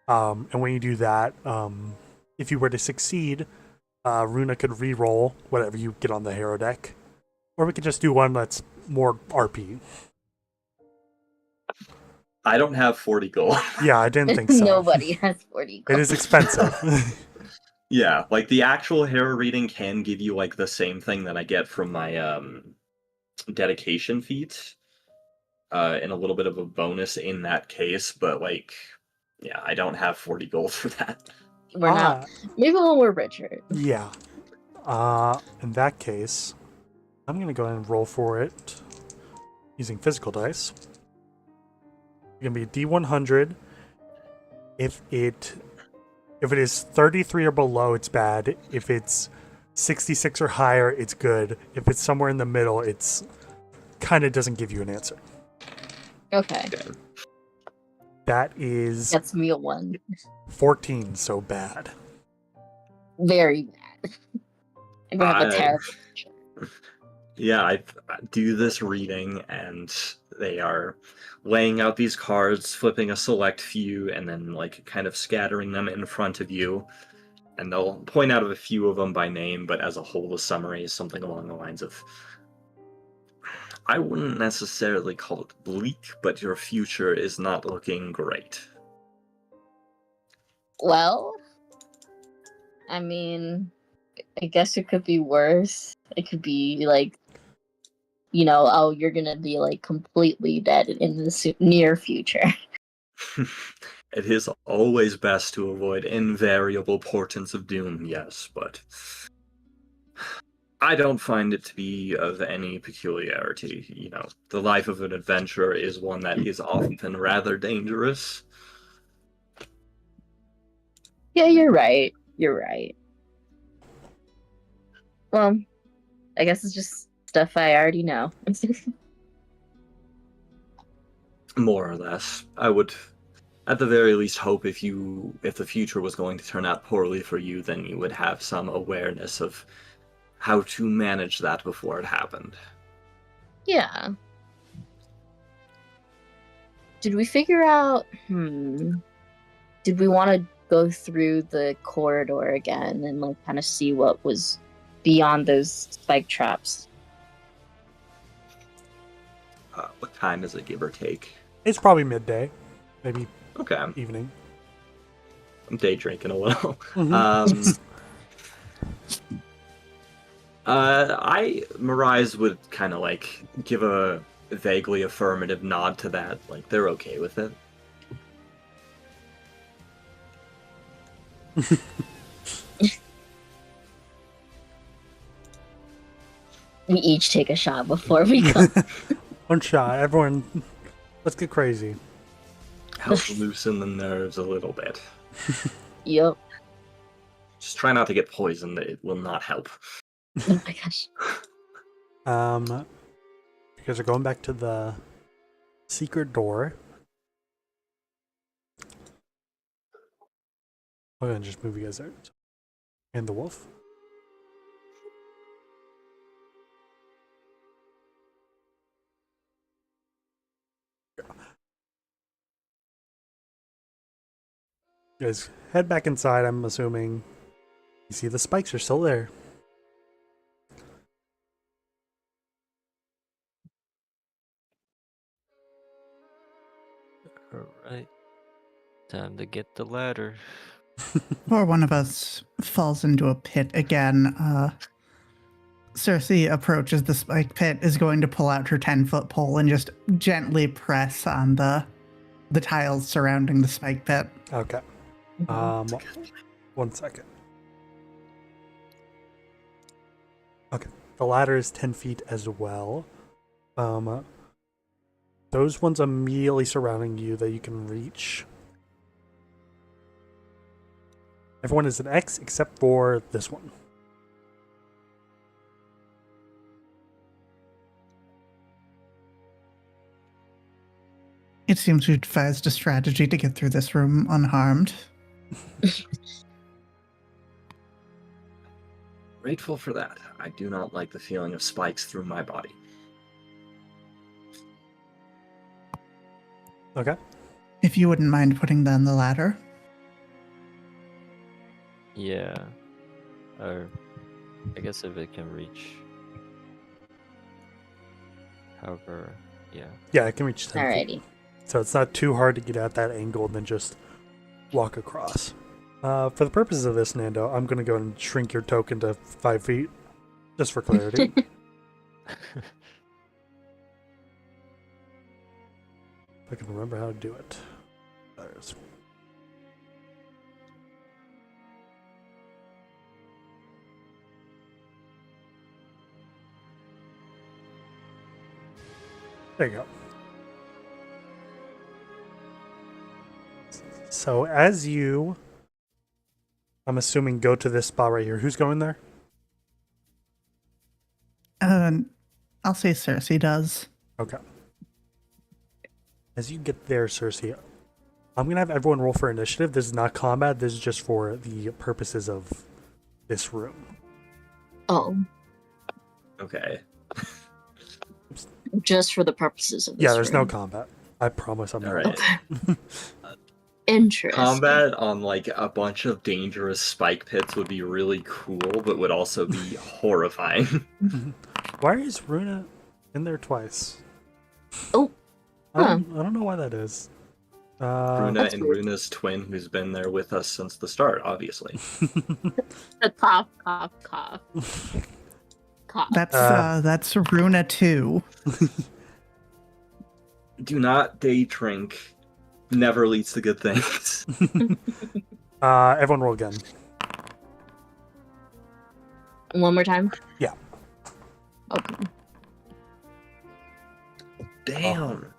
and when you do that, if you were to succeed, Runa could re-roll whatever you get on the Harrow deck. Or we could just do one that's more RP. I don't have 40 gold. Yeah, I didn't think so. Nobody has 40 gold. It is expensive. Yeah, like the actual Harrow reading can give you like the same thing that I get from my dedication feat, and a little bit of a bonus in that case, but like, yeah, I don't have 40 gold for that. We're not. Maybe when we're richer. Yeah. In that case, I'm gonna go ahead and roll for it using physical dice. It's gonna be a D100. If it is 33 or below, it's bad. If it's 66 or higher, it's good. If it's somewhere in the middle, it's kind of doesn't give you an answer. Okay. That is That's me a 1. 14, so bad. Very bad. I'm gonna have a terrible picture. Yeah, I do this reading, and they are laying out these cards, flipping a select few, and then like kind of scattering them in front of you. And they'll point out a few of them by name, but as a whole, the summary is something along the lines of, I wouldn't necessarily call it bleak, but your future is not looking great. Well, I mean, I guess it could be worse. It could be like, oh, you're gonna be like completely dead in the near future. It is always best to avoid invariable portents of doom, yes, but I don't find it to be of any peculiarity. The life of an adventurer is one that is often rather dangerous. Yeah, you're right. You're right. Well, I guess it's just stuff I already know. More or less. I would, at the very least, hope if the future was going to turn out poorly for you, then you would have some awareness of how to manage that before it happened. Yeah. Did we figure out, did we want to go through the corridor again and like kind of see what was beyond those spike traps? What time is it, give or take? It's probably midday, maybe Okay. evening. I'm day drinking a little. Mhm. Mirais would kind of like give a vaguely affirmative nod to that, like they're okay with it. We each take a shot before we go. One shot, everyone. Let's get crazy. Help loosen the nerves a little bit. Yep. Just try not to get poisoned. It will not help. Oh my gosh. You guys are going back to the secret door. I'm gonna just move you guys out. And the wolf. You guys head back inside, I'm assuming. You see the spikes are still there. Alright. Time to get the ladder. Before one of us falls into a pit again, Cersei approaches the spike pit, is going to pull out her 10-foot pole and just gently press on the tiles surrounding the spike pit. Okay. 1 second. Okay. The ladder is 10 feet as well. Those ones immediately surrounding you that you can reach. Everyone is an X except for this one. It seems we devised a strategy to get through this room unharmed. Grateful for that. I do not like the feeling of spikes through my body. Okay. If you wouldn't mind putting down the ladder. Yeah. Or I guess if it can reach. However, yeah. Yeah, I can reach 10 feet. Alrighty. So it's not too hard to get at that angle and then just walk across. For the purposes of this, Nando, I'm going to go and shrink your token to 5 feet, just for clarity. If I can remember how to do it. There's. There you go. So as you, I'm assuming, go to this spot right here. Who's going there? I'll say Cersei does. Okay. As you get there, Cersei, I'm going to have everyone roll for initiative. This is not combat. This is just for the purposes of this room. Oh, Okay. just for the purposes of this Yeah, there's no room. combat. I promise I'm All not. right. Okay. Interesting. Combat on like a bunch of dangerous spike pits would be really cool, but would also be horrifying. Why is Runa in there twice? Oh. I don't know why that is. Runa That's and weird. Runa's twin, who's been there with us since the start, obviously. The cough, cough, cough. Cough. That's Runa 2. Do not day drink. Never leads to good things. Everyone roll again. One more time? Yeah. Okay. Damn.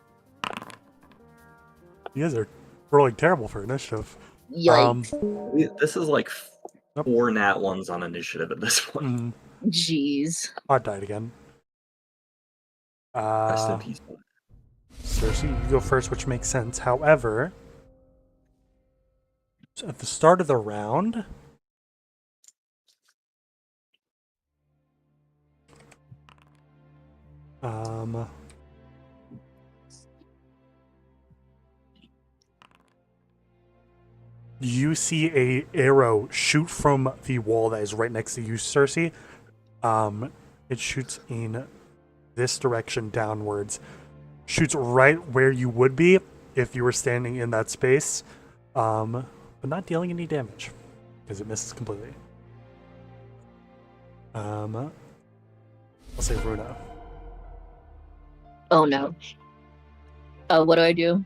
You guys are rolling terrible for initiative. Yikes. This is like Yep. 4 nat ones on initiative at this point. Mm, Jeez. I died again. Rest in peace. Cersei, you go first, which makes sense. However, so at the start of the round, you see a arrow shoot from the wall that is right next to you, Cersei. It shoots in this direction downwards. Shoots right where you would be if you were standing in that space, but not dealing any damage because it misses completely. I'll say Runa. Oh no. What do I do?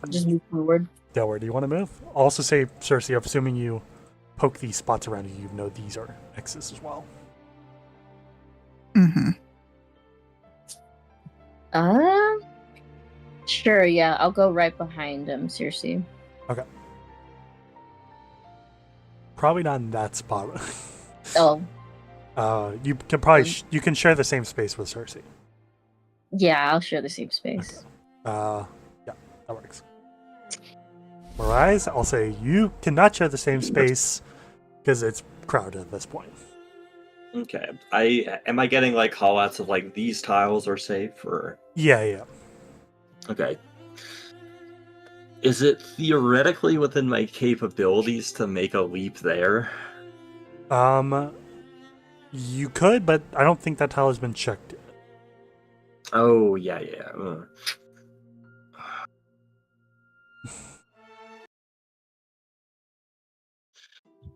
Just move forward. Delaware, do you want to move? I'll also say Cersei, I'm assuming you poke these spots around you, you know these are X's as well. Mm-hmm. Sure, yeah. I'll go right behind him, Cersei. Okay. probably not in that spot. Oh, You can probably you can share the same space with Cersei. yeah, I'll share the same space. Yeah, that works. Whereas I'll say you cannot share the same space because it's crowded at this point. Okay. Am I getting like call outs of like these tiles are safe or Yeah. okay. Is it theoretically within my capabilities to make a leap there? You could, but I don't think that tile has been checked yet. Oh yeah.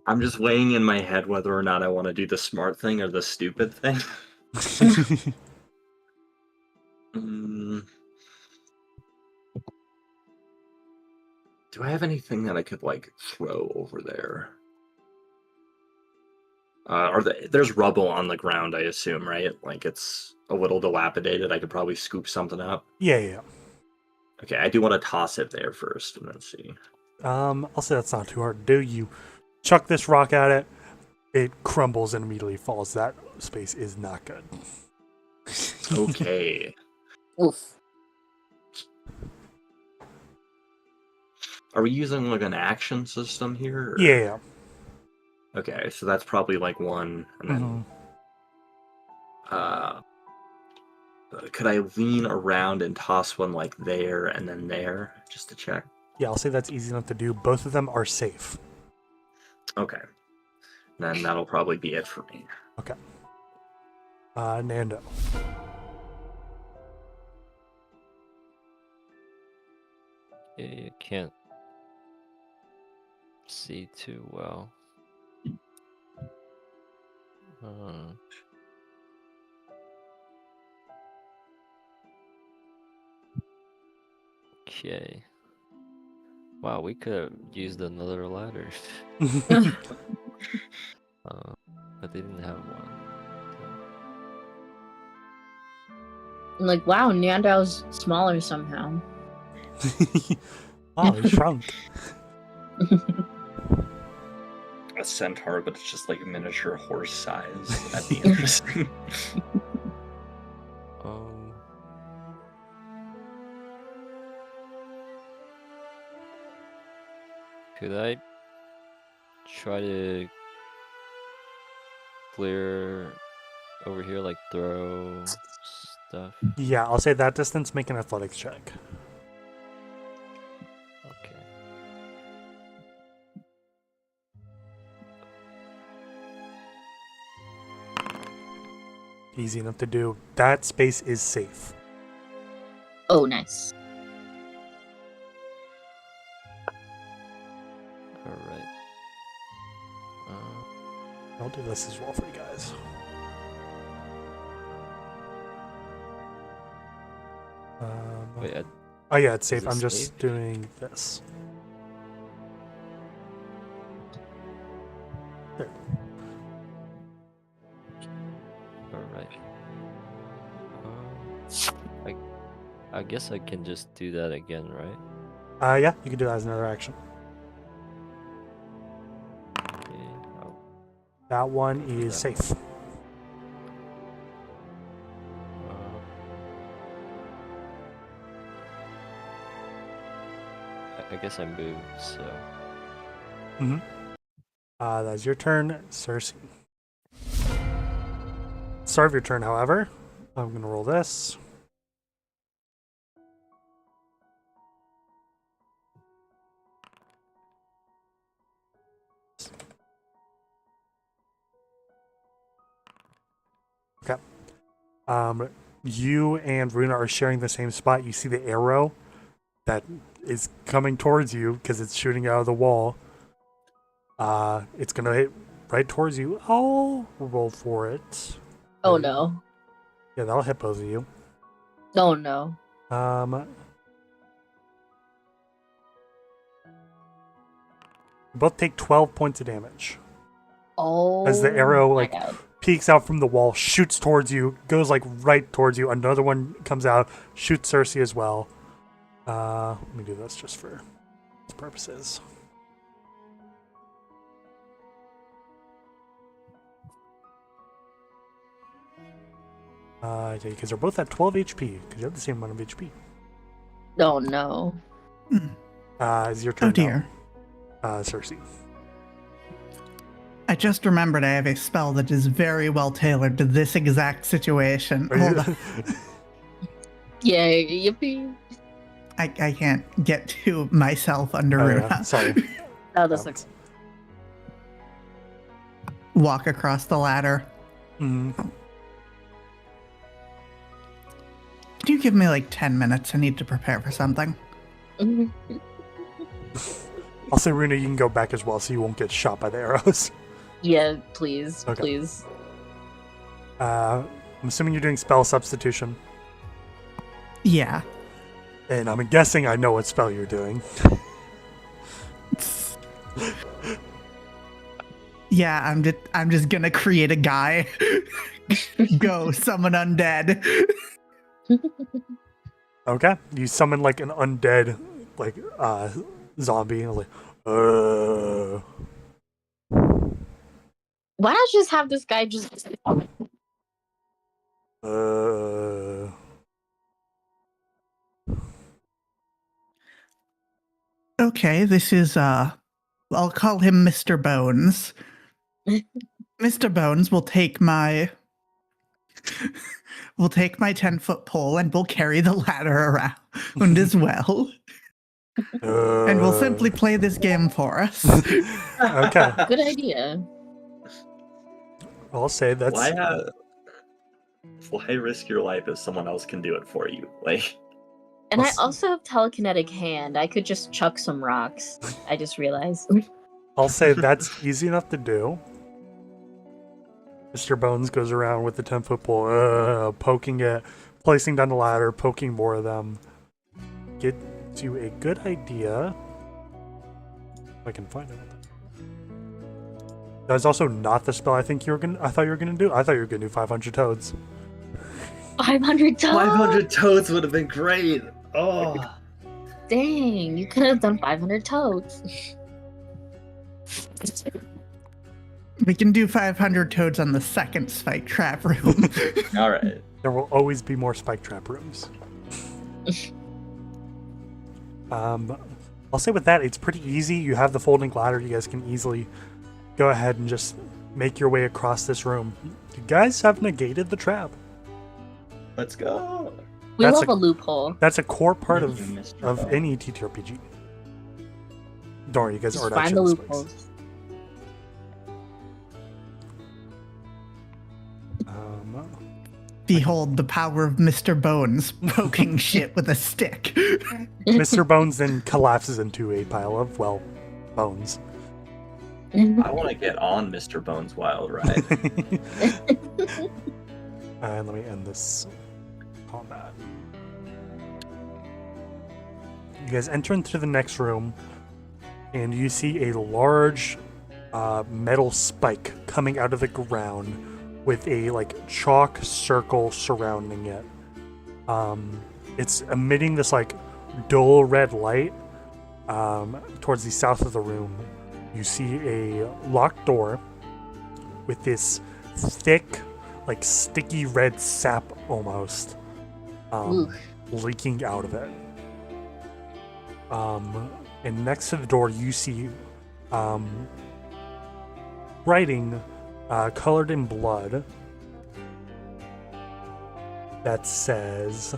I'm just weighing in my head whether or not I want to do the smart thing or the stupid thing. Do I have anything that I could like throw over there? There's rubble on the ground, I assume, right? Like it's a little dilapidated. I could probably scoop something up. Yeah. Okay, I do want to toss it there first and then see. I'll say that's not too hard to do. You chuck this rock at it, it crumbles and immediately falls. That space is not good. Okay. Oof. Are we using like an action system here? Or... Yeah. Okay, so that's probably like one, and then could I lean around and toss one like there and then there just to check? Yeah, I'll say that's easy enough to do. Both of them are safe. Okay. Then that'll probably be it for me. Okay. Nando. Yeah, you can't see too well. Okay. Wow, we could have used another ladder. But they didn't have one. I'm like, wow, Neander's smaller somehow. Oh, he shrunk. A centaur, but it's just like a miniature horse size. That'd be interesting. Could I try to clear over here, like throw stuff? Yeah, I'll say that distance, make an athletics check. Okay. Easy enough to do. That space is safe. Oh, nice. Alright. I'll do this as well for you guys. Wait, oh yeah, it's safe. it I'm just safe? doing this. There. alright. I guess I can just do that again, right? Yeah, you can do that as another action. Okay. That one is that. safe. I guess I moved, so. That's your turn, Cersei. Start of your turn, however, I'm gonna roll this. Okay. You and Runa are sharing the same spot. You see the arrow that is coming towards you because it's shooting out of the wall. It's gonna hit right towards you. I'll roll for it. Oh no. Yeah, that'll hit both of you. Oh no. You both take 12 points of damage. Oh. As the arrow my like God. peeks out from the wall, shoots towards you, goes like right towards you. Another one comes out, shoots Cersei as well. Let me do this just for its purposes. Yeah, because they're both at 12 HP, because you have the same amount of HP. Oh no. It's your turn Oh dear. now, Cersei. I just remembered I have a spell that is very well tailored to this exact situation. Are Hold you- on. Yeah, yippee. I can't get to myself under Oh, Runa. yeah, sorry. Oh, that's okay. Walk across the ladder. Mhm. Can you give me like 10 minutes? I need to prepare for something. I'll say, Runa, you can go back as well, so you won't get shot by the arrows. Yeah, please, Okay. please. I'm assuming you're doing spell substitution, Yeah. and I'm guessing I know what spell you're doing. Yeah, I'm just gonna create a guy. Go summon undead. Okay, you summon like an undead, like zombie, and like, Why not just have this guy just Okay, this is I'll call him Mr. Bones. Mr. Bones will take my 10-foot pole and we'll carry the ladder around as well. And we'll simply play this game for us. Okay, good idea? I'll say that's. Why risk your life if someone else can do it for you? Like, And I Let's- also have telekinetic hand. I could just chuck some rocks. I just realized. I'll say that's easy enough to do. Mr. Bones goes around with the 10-foot pole, poking it, placing down the ladder, poking more of them. Get you a good idea. If I can find it. That's also not the spell I thought you were gonna do. I thought you were gonna do 500 toads. 500 toads. 500 toads would have been great. Oh, Dang, you could have done 500 toads. We can do 500 toads on the second spike trap room. all right. There will always be more spike trap rooms. I'll say with that, it's pretty easy. You have the folding ladder. You guys can easily go ahead and just make your way across this room. You guys have negated the trap. Let's go. We That's love a loophole. That's a core part of Thank you, Mr. of Bell. any TTRPG. Don't worry, you guys Just aren't find the actually spikes. loopholes. Behold the power of Mr. Bones poking shit with a stick. Mr. Bones then collapses into a pile of, well, bones. I want to get on Mr. Bones' wild ride. And let me end this combat. You guys enter into the next room, and you see a large metal spike coming out of the ground with a like chalk circle surrounding it. It's emitting this like dull red light towards the south of the room. You see a locked door with this thick, like sticky red sap almost leaking out of it. And next to the door, you see writing colored in blood that says,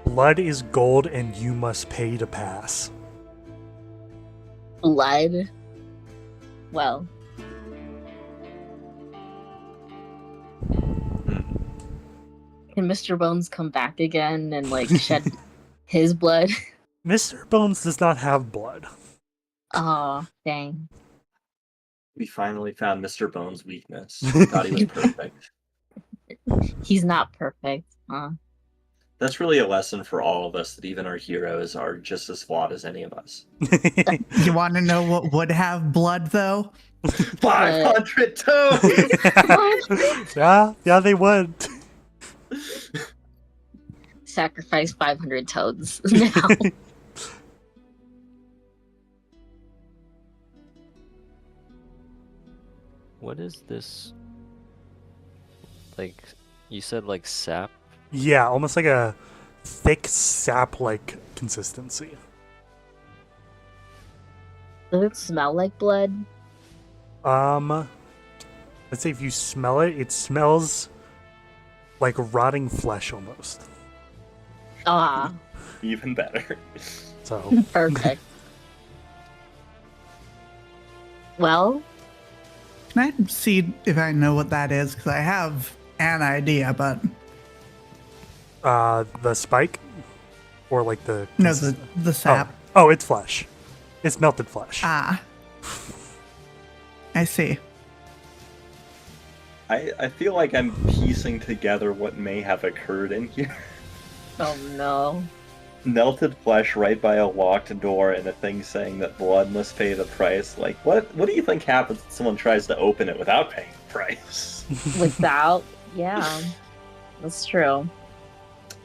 "Blood is gold and you must pay to pass." Blood. Well, can Mr. Bones come back again and like shed his blood? Mr. Bones does not have blood. Oh, dang. We finally found Mr. Bones' weakness. We thought he was perfect. He's not perfect. Huh? That's really a lesson for all of us that even our heroes are just as flawed as any of us. You want to know what would have blood, though? 500 toads! yeah, they would. Sacrifice 500 toads now. What is this Like, you said like sap? Yeah, almost like a thick sap-like consistency. Does it smell like blood? Let's say if you smell it, it smells like rotting flesh almost. Ah, Even better. So, perfect. Well, Can I see if I know what that is? Because I have an idea, but the spike? Or like the... no, the sap. Oh, it's flesh. It's melted flesh. Ah, I see. I feel like I'm piecing together what may have occurred in here. oh no. Melted flesh right by a locked door and a thing saying that blood must pay the price. Like, what do you think happens if someone tries to open it without paying the price? Without, yeah, that's true.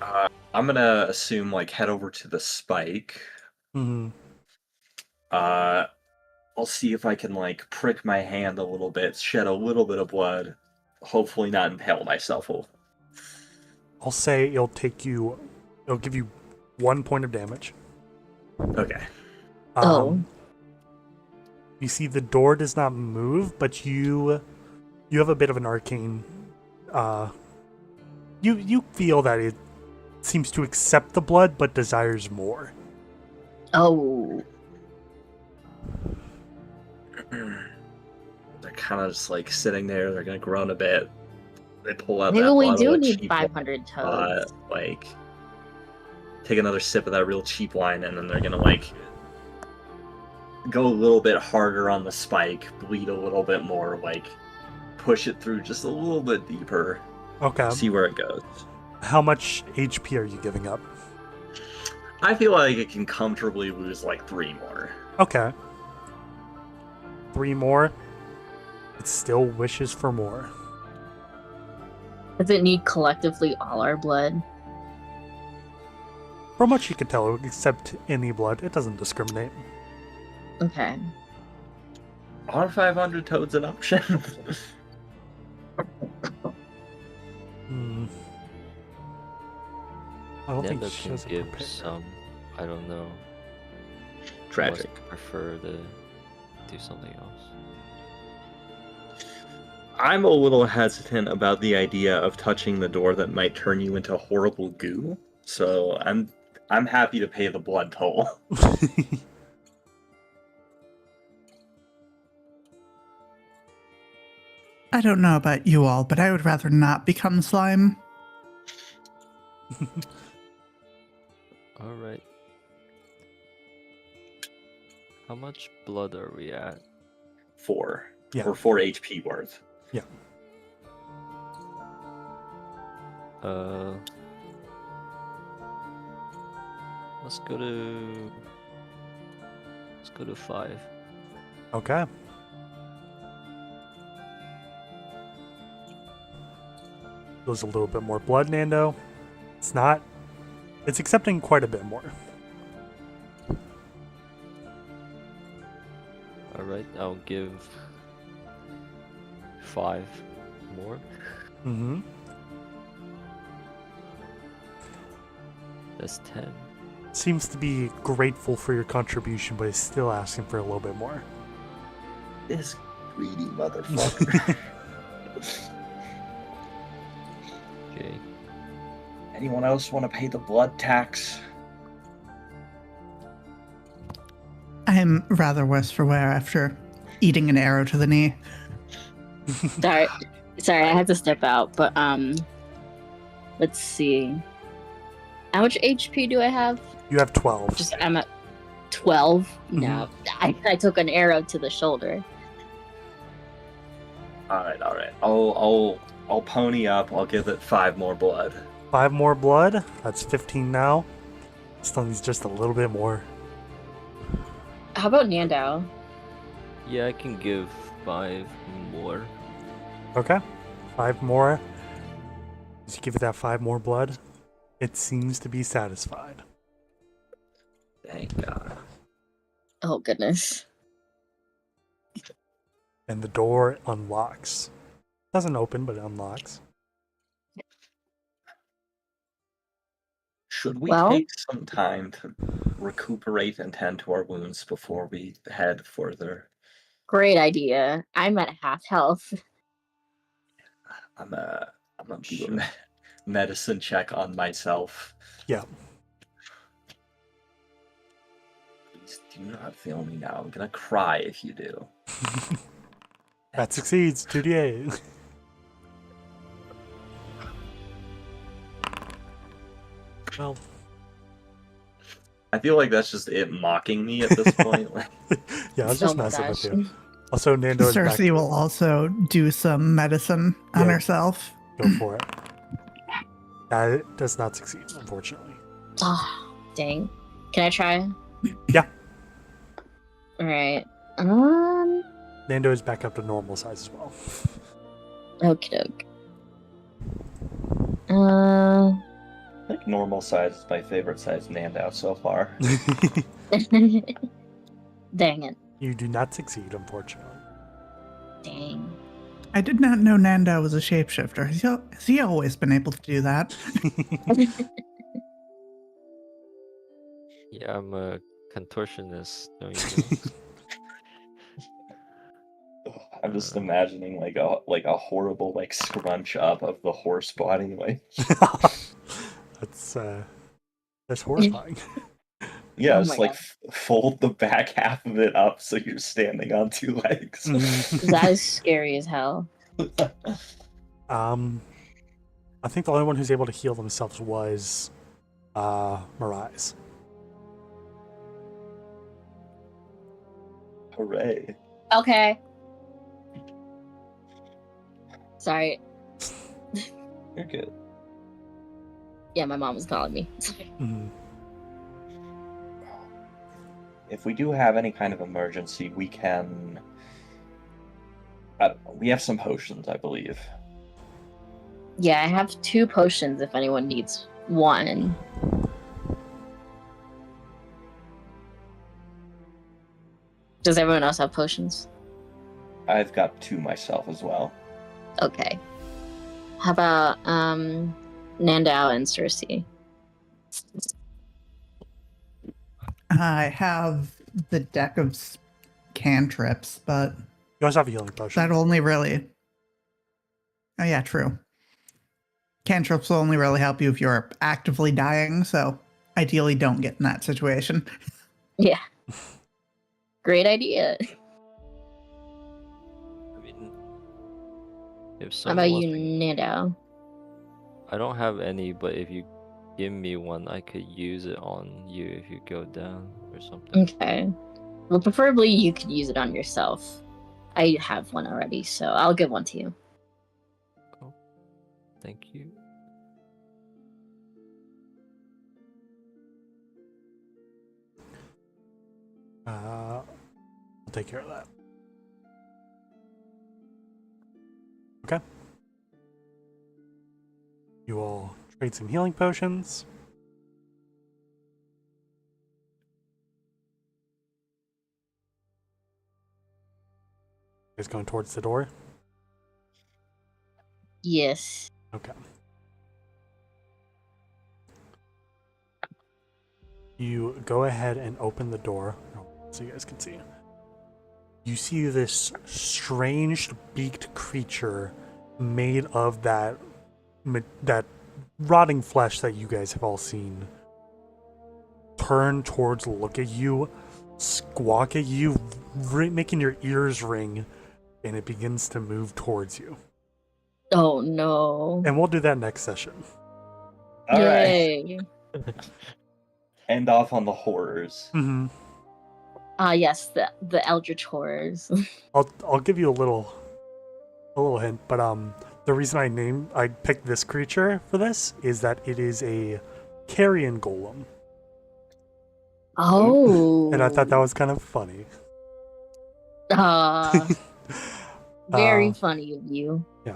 I'm gonna assume, like, head over to the spike. Mm-hmm. I'll see if I can, like, prick my hand a little bit, shed a little bit of blood, hopefully not impale myself. I'll say it'll give you 1 point of damage. Okay. You see the door does not move, but you have a bit of an arcane. You feel that it seems to accept the blood, but desires more. Oh, They're kind of just, like, sitting there, they're gonna groan a bit. They pull out maybe that we bottle do of need cheap 500 toads. like, take another sip of that real cheap wine, and then they're gonna, like, go a little bit harder on the spike, bleed a little bit more, like, push it through just a little bit deeper, Okay. see where it goes. How much HP are you giving up? I feel like it can comfortably lose, like, 3 more. Okay. 3 more. It still wishes for more. Does it need collectively all our blood? From what you can tell, except any blood, it doesn't discriminate. Okay. Are 500 toads an option? Hmm. I don't think Nendo she can has a give prepared. some. I don't know. Tragic. Unless you prefer to do something else. I'm a little hesitant about the idea of touching the door that might turn you into horrible goo, so I'm happy to pay the blood toll. I don't know about you all, but I would rather not become slime. Alright. How much blood are we at? 4. Yeah. Or 4 HP worth. Yeah. Let's go to 5. Okay. There's a little bit more blood, Nando. It's not. It's accepting quite a bit more. Alright, I'll give 5 more. Mm-hmm. That's 10. Seems to be grateful for your contribution, but is still asking for a little bit more. This greedy motherfucker. Okay. Anyone else want to pay the blood tax? I'm rather worse for wear after eating an arrow to the knee. Sorry, I had to step out, but let's see. How much HP do I have? You have 12. I'm at 12. No, I took an arrow to the shoulder. All right. I'll pony up. I'll give it 5 more blood. 5 more blood. That's 15 now. Still needs just a little bit more. How about Nando? Yeah, I can give 5 more. Okay. 5 more. Just give it that 5 more blood. It seems to be satisfied. Thank God. Oh goodness. And the door unlocks. Doesn't open, but it unlocks. Should we Well, take some time to recuperate and tend to our wounds before we head further? great idea. I'm at half health. I'm uh I'm gonna do a Sure. medicine check on myself. Yeah. Please do not feel me now. I'm gonna cry if you do. That succeeds. 2d8. Well, I feel like that's just it mocking me at this point. Like, yeah, I was Oh just my messing gosh. with you. Also, Nando is back. Cersei will also do some medicine on Yeah. herself. Go for it. That does not succeed, unfortunately. Oh, dang. Can I try? Yeah. Alright. Nando is back up to normal size as well. Okie doke. I think normal size is my favorite size Nando so far. Dang it. You do not succeed, unfortunately. Dang. I did not know Nanda was a shapeshifter. Has he always been able to do that? Yeah, I'm a contortionist, don't you know? I'm just imagining like a horrible like scrunch up of the horse body. Like, That's horrifying. yeah, Oh just my like God. fold the back half of it up so you're standing on two legs. That is scary as hell. I think the only one who's able to heal themselves was Mirais. Hooray! Okay. Sorry. You're good. Yeah, my mom was calling me. Mhm. If we do have any kind of emergency, we can. We have some potions, I believe. Yeah, I have 2 potions if anyone needs one. Does everyone else have potions? I've got two myself as well. Okay. How about Nandao and Cersei? I have the deck of cantrips, but You also have a healing potion. that only really. Oh, yeah, true. Cantrips will only really help you if you're actively dying, so ideally don't get in that situation. Yeah. Great idea. I mean, if How about someone you, wasn't, Nandao? I don't have any, but if you give me one, I could use it on you if you go down or something. Okay. Well, preferably you could use it on yourself. I have one already, so I'll give one to you. Cool. Thank you. I'll take care of that. Okay. You will trade some healing potions. Is going towards the door. Yes. Okay. You go ahead and open the door so you guys can see. You see this strange beaked creature made of that rotting flesh that you guys have all seen turn towards, look at you, squawk at you, making your ears ring, and it begins to move towards you. Oh no. And we'll do that next session. All right. Yay. End off on the horrors. Mm-hmm. Yes, the Eldritch horrors. I'll give you a little hint, but the reason I picked this creature for this is that it is a carrion golem, Oh. and I thought that was kind of funny. Very Uh, funny of you. Yeah.